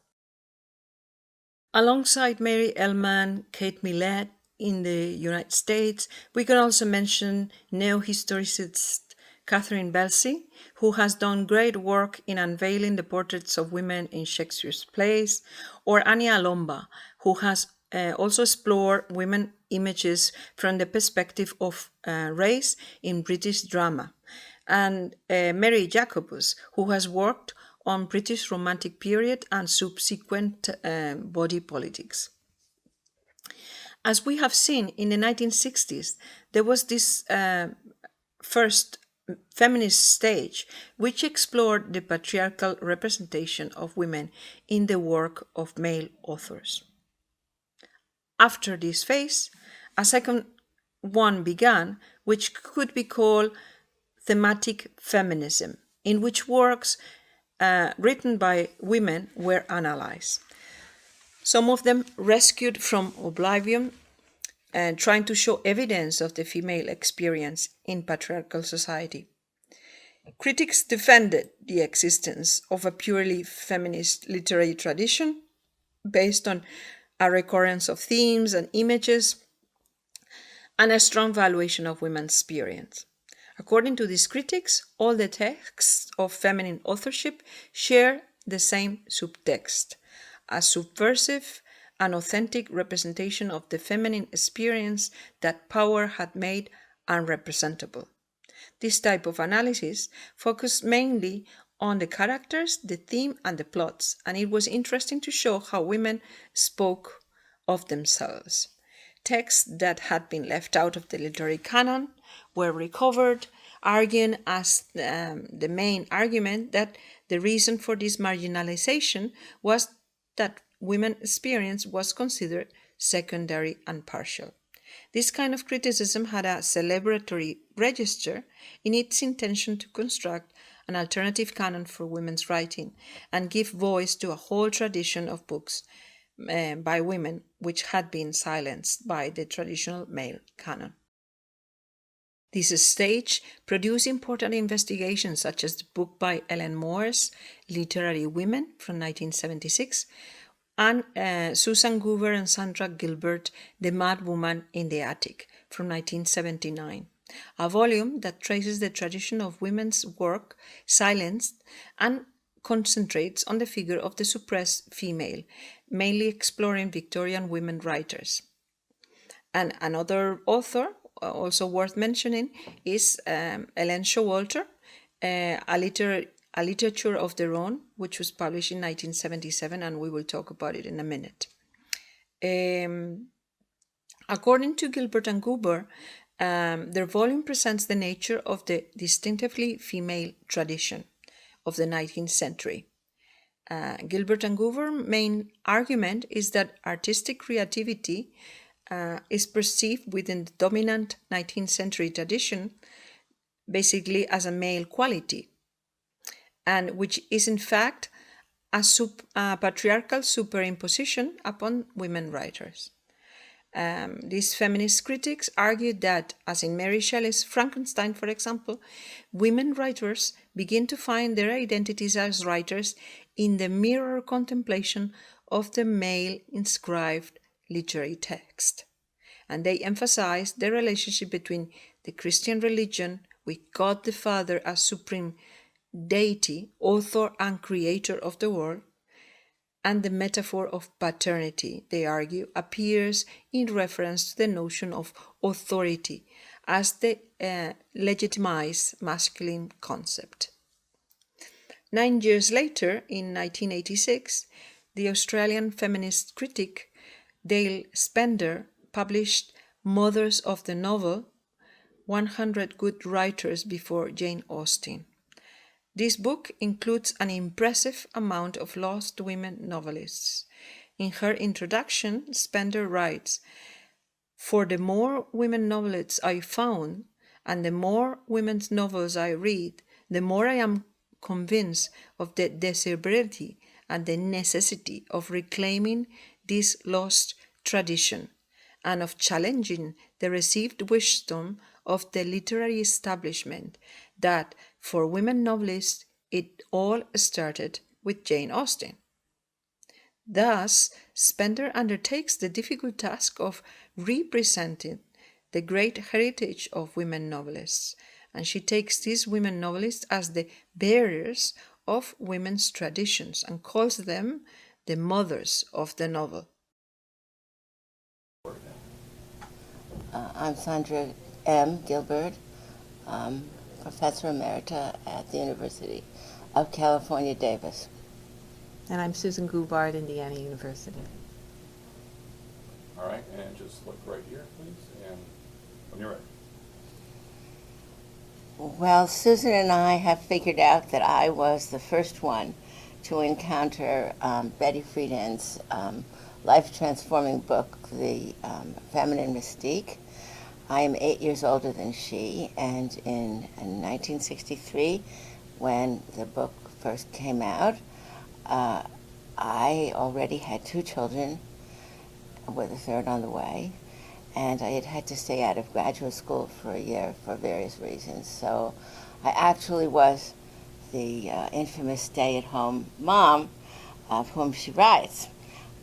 Alongside Mary Ellman, Kate Millett in the United States, we can also mention neo-historicist Catherine Belsey, who has done great work in unveiling the portraits of women in Shakespeare's plays, or Anya Alomba, who has also explored women images from the perspective of race in British drama, and Mary Jacobus, who has worked on British Romantic period and subsequent body politics. As we have seen in the 1960s, there was this first feminist stage which explored the patriarchal representation of women in the work of male authors. After this phase, a second one began, which could be called thematic feminism, in which works written by women were analyzed. Some of them rescued from oblivion, and trying to show evidence of the female experience in patriarchal society. Critics defended the existence of a purely feminist literary tradition based on a recurrence of themes and images and a strong valuation of women's experience. According to these critics, all the texts of feminine authorship share the same subtext, a subversive and authentic representation of the feminine experience that power had made unrepresentable. This type of analysis focused mainly on the characters, the theme, and the plots, and it was interesting to show how women spoke of themselves. Texts that had been left out of the literary canon were recovered, arguing as the main argument that the reason for this marginalization was that women's experience was considered secondary and partial. This kind of criticism had a celebratory register in its intention to construct an alternative canon for women's writing and give voice to a whole tradition of books by women which had been silenced by the traditional male canon. This stage produced important investigations such as the book by Ellen Moore's Literary Women from 1976, and Susan Goover and Sandra Gilbert, The Mad Woman in the Attic from 1979. a volume that traces the tradition of women's work silenced and concentrates on the figure of the suppressed female, mainly exploring Victorian women writers. And another author, also worth mentioning, is Alain Showalter, a literature of their own, which was published in 1977, and we will talk about it in a minute. According to Gilbert and Goober, their volume presents the nature of the distinctively female tradition of the 19th century. Gilbert and Goober's main argument is that artistic creativity is perceived within the dominant 19th century tradition basically as a male quality, and which is in fact a patriarchal superimposition upon women writers. These feminist critics argued that, as in Mary Shelley's Frankenstein, for example, women writers begin to find their identities as writers in the mirror contemplation of the male inscribed literary text. And they emphasize the relationship between the Christian religion, with God the Father as supreme deity, author and creator of the world, and the metaphor of paternity, they argue, appears in reference to the notion of authority as the legitimized masculine concept. 9 years later, in 1986, the Australian feminist critic Dale Spender published Mothers of the Novel, 100 Good Writers Before Jane Austen. This book includes an impressive amount of lost women novelists. In her introduction, Spender writes, "For the more women novelists I found, and the more women's novels I read, the more I am convinced of the desirability and the necessity of reclaiming this lost tradition, and of challenging the received wisdom of the literary establishment that, for women novelists, it all started with Jane Austen." Thus, Spender undertakes the difficult task of representing the great heritage of women novelists, and she takes these women novelists as the bearers of women's traditions and calls them the mothers of the novel. I'm Sandra M. Gilbert, Professor Emerita at the University of California, Davis. And I'm Susan Goubard, Indiana University. All right, and just look right here, please, and when you're ready. Well, Susan and I have figured out that I was the first one to encounter Betty Friedan's life-transforming book, The Feminine Mystique. I am 8 years older than she, and in 1963, when the book first came out, I already had 2 children, with a third on the way, and I had had to stay out of graduate school for a year for various reasons. So I actually was the infamous stay-at-home mom of whom she writes.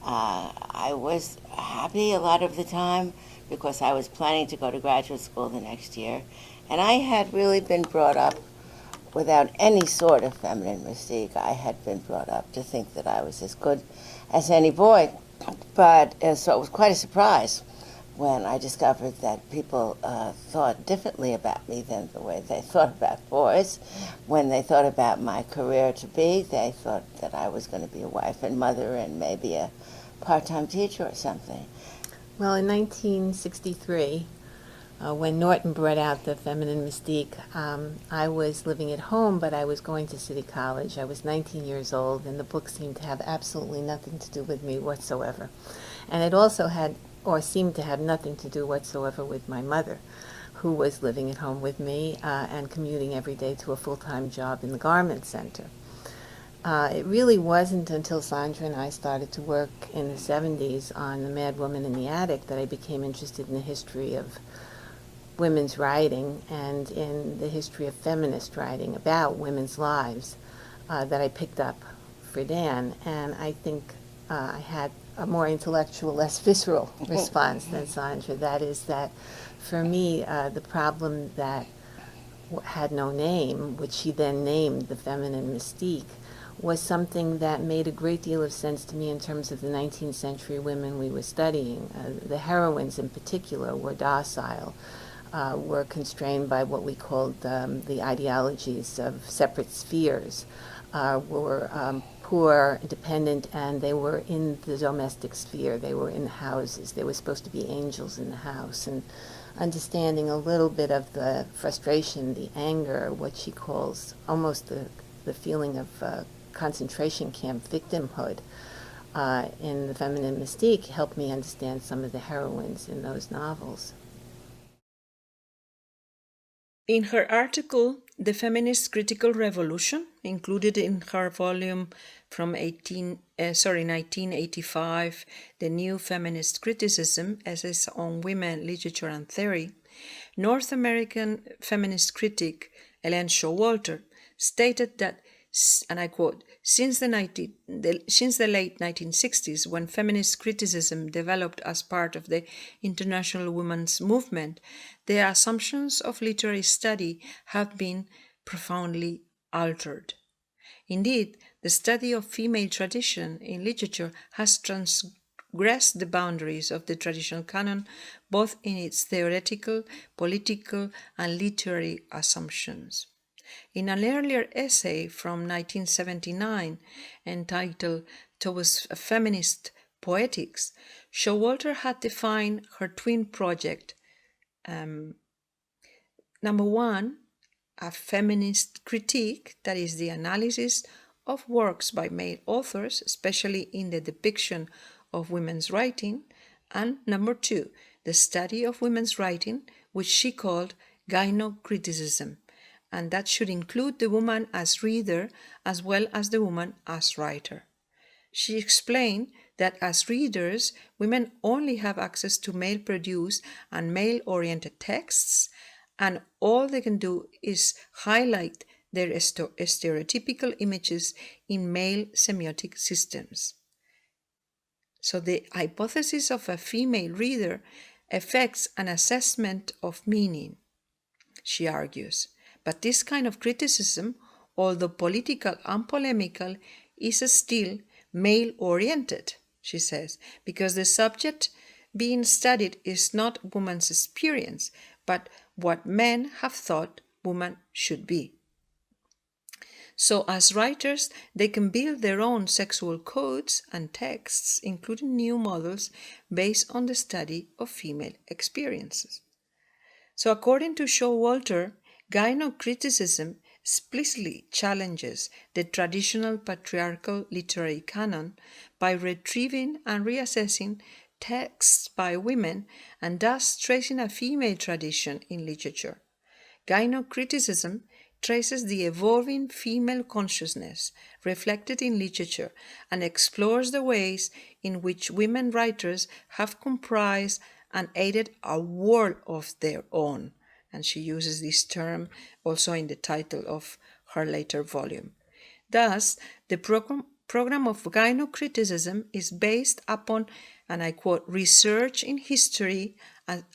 I was happy a lot of the time because I was planning to go to graduate school the next year, and I had really been brought up without any sort of feminine mystique. I had been brought up to think that I was as good as any boy, but so it was quite a surprise when I discovered that people thought differently about me than the way they thought about boys. When they thought about my career to be, they thought that I was going to be a wife and mother and maybe a part-time teacher or something. Well, in 1963, when Norton brought out The Feminine Mystique, I was living at home, but I was going to City College. I was 19 years old, and the book seemed to have absolutely nothing to do with me whatsoever. And it also had, or seemed to have, nothing to do whatsoever with my mother, who was living at home with me and commuting every day to a full-time job in the garment center. It really wasn't until Sandra and I started to work in the 70s on The Mad Woman in the Attic that I became interested in the history of women's writing and in the history of feminist writing about women's lives that I picked up Friedan. And I think I had a more intellectual, less visceral response than Sandra. That is that for me, the problem that had no name, which she then named the feminine mystique, was something that made a great deal of sense to me in terms of the 19th century women we were studying. The heroines in particular were docile, were constrained by what we called the ideologies of separate spheres, were poor, dependent, and they were in the domestic sphere. They were in the houses. They were supposed to be angels in the house. And understanding a little bit of the frustration, the anger, what she calls almost the feeling of concentration camp victimhood in the feminine mystique helped me understand some of the heroines in those novels. In her article, The Feminist Critical Revolution, included in her volume from 1985, The New Feminist Criticism, Essays on Women, Literature and Theory, North American feminist critic Alain Showalter stated that, and I quote, since the late 1960s, when feminist criticism developed as part of the international women's movement, the assumptions of literary study have been profoundly altered. Indeed, the study of female tradition in literature has transgressed the boundaries of the traditional canon, both in its theoretical, political, and literary assumptions. In an earlier essay from 1979 entitled Towards Feminist Poetics, Showalter had defined her twin project. Number one, a feminist critique, that is the analysis of works by male authors, especially in the depiction of women's writing, and number two, the study of women's writing, which she called gynocriticism, and that should include the woman as reader as well as the woman as writer. She explained that as readers, women only have access to male-produced and male-oriented texts, and all they can do is highlight their stereotypical images in male semiotic systems. So the hypothesis of a female reader affects an assessment of meaning, she argues. But this kind of criticism, although political and polemical, is still male-oriented, she says, because the subject being studied is not woman's experience, but what men have thought woman should be. So as writers, they can build their own sexual codes and texts, including new models based on the study of female experiences. So according to Showalter, gynocriticism explicitly challenges the traditional patriarchal literary canon by retrieving and reassessing texts by women and thus tracing a female tradition in literature. Gynocriticism traces the evolving female consciousness reflected in literature and explores the ways in which women writers have comprised and aided a world of their own. And she uses this term also in the title of her later volume. Thus, the program of gynocriticism is based upon, and I quote, research in history,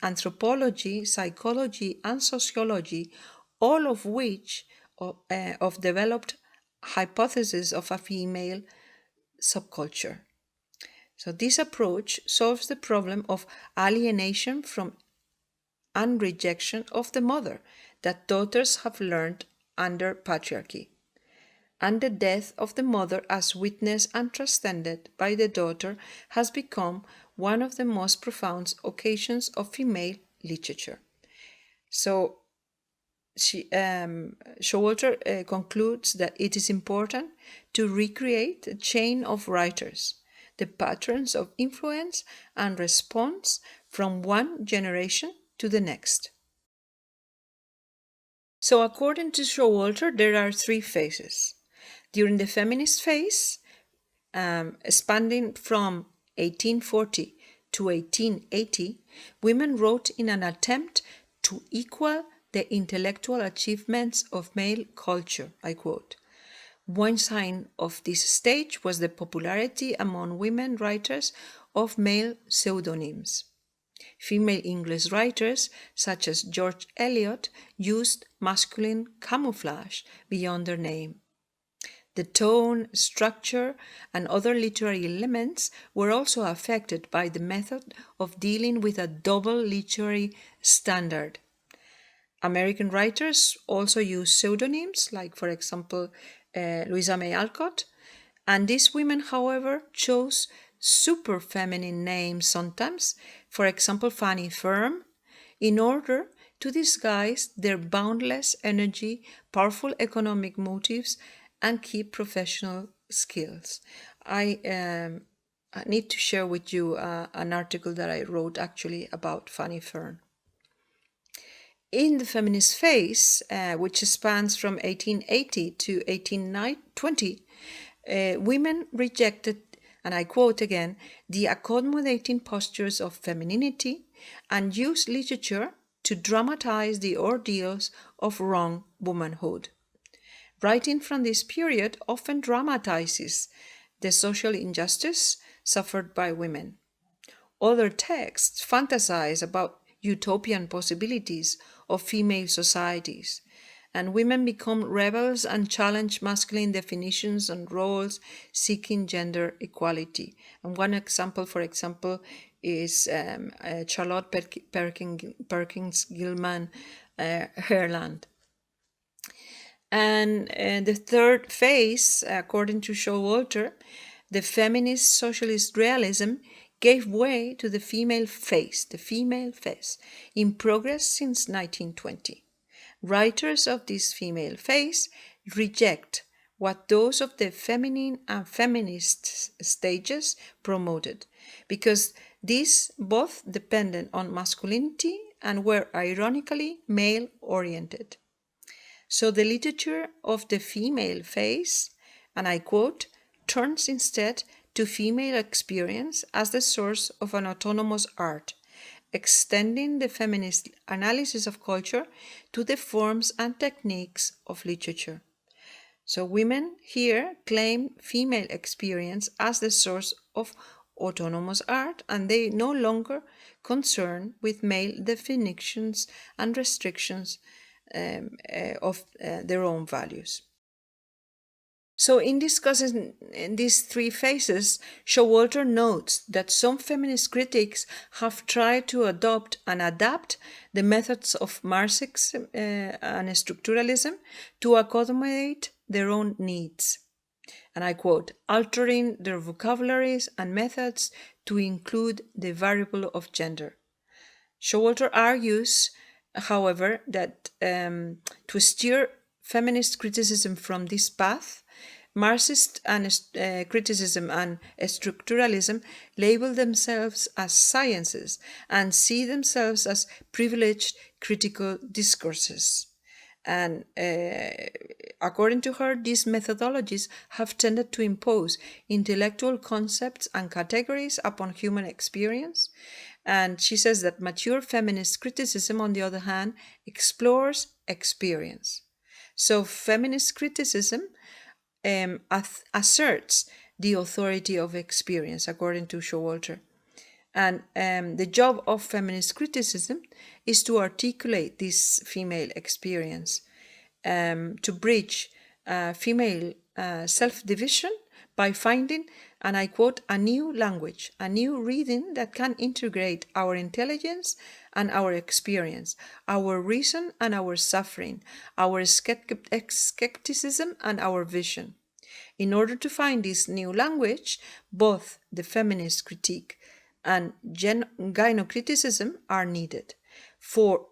anthropology, psychology, and sociology, all of which of developed hypothesis of a female subculture. So this approach solves the problem of alienation from and rejection of the mother that daughters have learned under patriarchy, and the death of the mother as witnessed and transcended by the daughter has become one of the most profound occasions of female literature. So Showalter concludes that it is important to recreate a chain of writers, the patterns of influence and response from one generation to the next. So according to Showalter, there are three phases. During the feminist phase, spanning from 1840 to 1880, women wrote in an attempt to equal the intellectual achievements of male culture, I quote. One sign of this stage was the popularity among women writers of male pseudonyms. Female English writers, such as George Eliot, used masculine camouflage beyond their name. The tone, structure, and other literary elements were also affected by the method of dealing with a double literary standard. American writers also used pseudonyms, like, for example, Louisa May Alcott, and these women, however, chose super feminine names sometimes, for example, Fanny Firm, in order to disguise their boundless energy, powerful economic motives, and key professional skills. I need to share with you an article that I wrote actually about Fanny Fern. In the feminist phase, which spans from 1880 to 1820, women rejected, and I quote again, the accommodating postures of femininity and used literature to dramatize the ordeals of wrong womanhood. Writing from this period often dramatizes the social injustice suffered by women. Other texts fantasize about utopian possibilities of female societies, and women become rebels and challenge masculine definitions and roles, seeking gender equality. And one example, for example, is Charlotte Perkins Gilman Herland. And the third phase, according to Showalter, the feminist socialist realism gave way to the female phase, in progress since 1920. Writers of this female phase reject what those of the feminine and feminist stages promoted, because these both depended on masculinity and were ironically male-oriented. So the literature of the female phase, and I quote, turns instead to female experience as the source of an autonomous art, extending the feminist analysis of culture to the forms and techniques of literature. So women here claim female experience as the source of autonomous art, and they no longer concern with male definitions and restrictions of their own values. So in discussing these three phases, Showalter notes that some feminist critics have tried to adopt and adapt the methods of Marxism and structuralism to accommodate their own needs. And I quote, altering their vocabularies and methods to include the variable of gender. Showalter argues, however, that to steer feminist criticism from this path, Marxist and criticism and structuralism label themselves as sciences and see themselves as privileged critical discourses. And according to her, these methodologies have tended to impose intellectual concepts and categories upon human experience. And she says that mature feminist criticism, on the other hand, explores experience. So feminist criticism asserts the authority of experience, according to Showalter. And the job of feminist criticism is to articulate this female experience, to bridge female self-division by finding, and I quote, a new language, a new reading that can integrate our intelligence and our experience, our reason and our suffering, our skepticism and our vision. In order to find this new language, both the feminist critique and gynocriticism are needed, for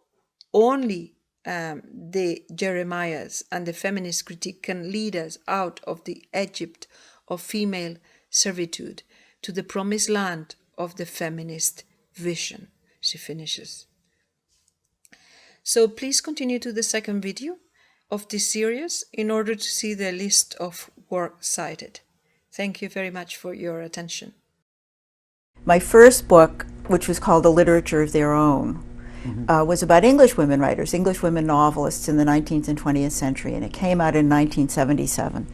only the Jeremiahs and the feminist critique can lead us out of the Egypt of female servitude to the promised land of the feminist vision, she finishes. So please continue to the second video of this series in order to see the list of work cited. Thank you very much for your attention. My first book, which was called A Literature of Their Own, was about English women writers, English women novelists in the 19th and 20th century, and it came out in 1977.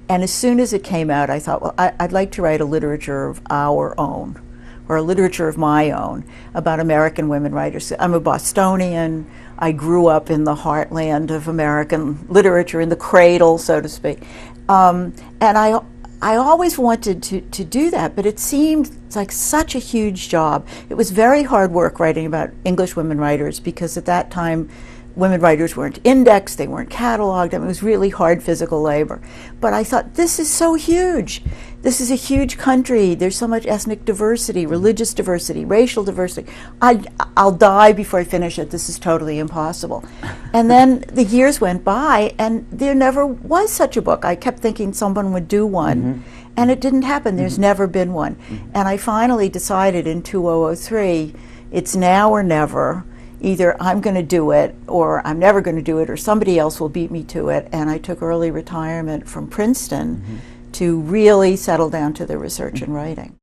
And as soon as it came out, I thought, well, I'd like to write a literature of our own, or a literature of my own, about American women writers. I'm a Bostonian. I grew up in the heartland of American literature, in the cradle, so to speak. And I always wanted to do that, but it seemed like such a huge job. It was very hard work writing about English women writers, because at that time, women writers weren't indexed, they weren't cataloged. I mean, it was really hard physical labor. But I thought, this is so huge. This is a huge country. There's so much ethnic diversity, religious diversity, racial diversity. I'll die before I finish it. This is totally impossible. And then the years went by, and there never was such a book. I kept thinking someone would do one, and it didn't happen. There's never been one. And I finally decided in 2003, it's now or never. Either I'm going to do it, or I'm never going to do it, or somebody else will beat me to it. And I took early retirement from Princeton to really settle down to the research and writing.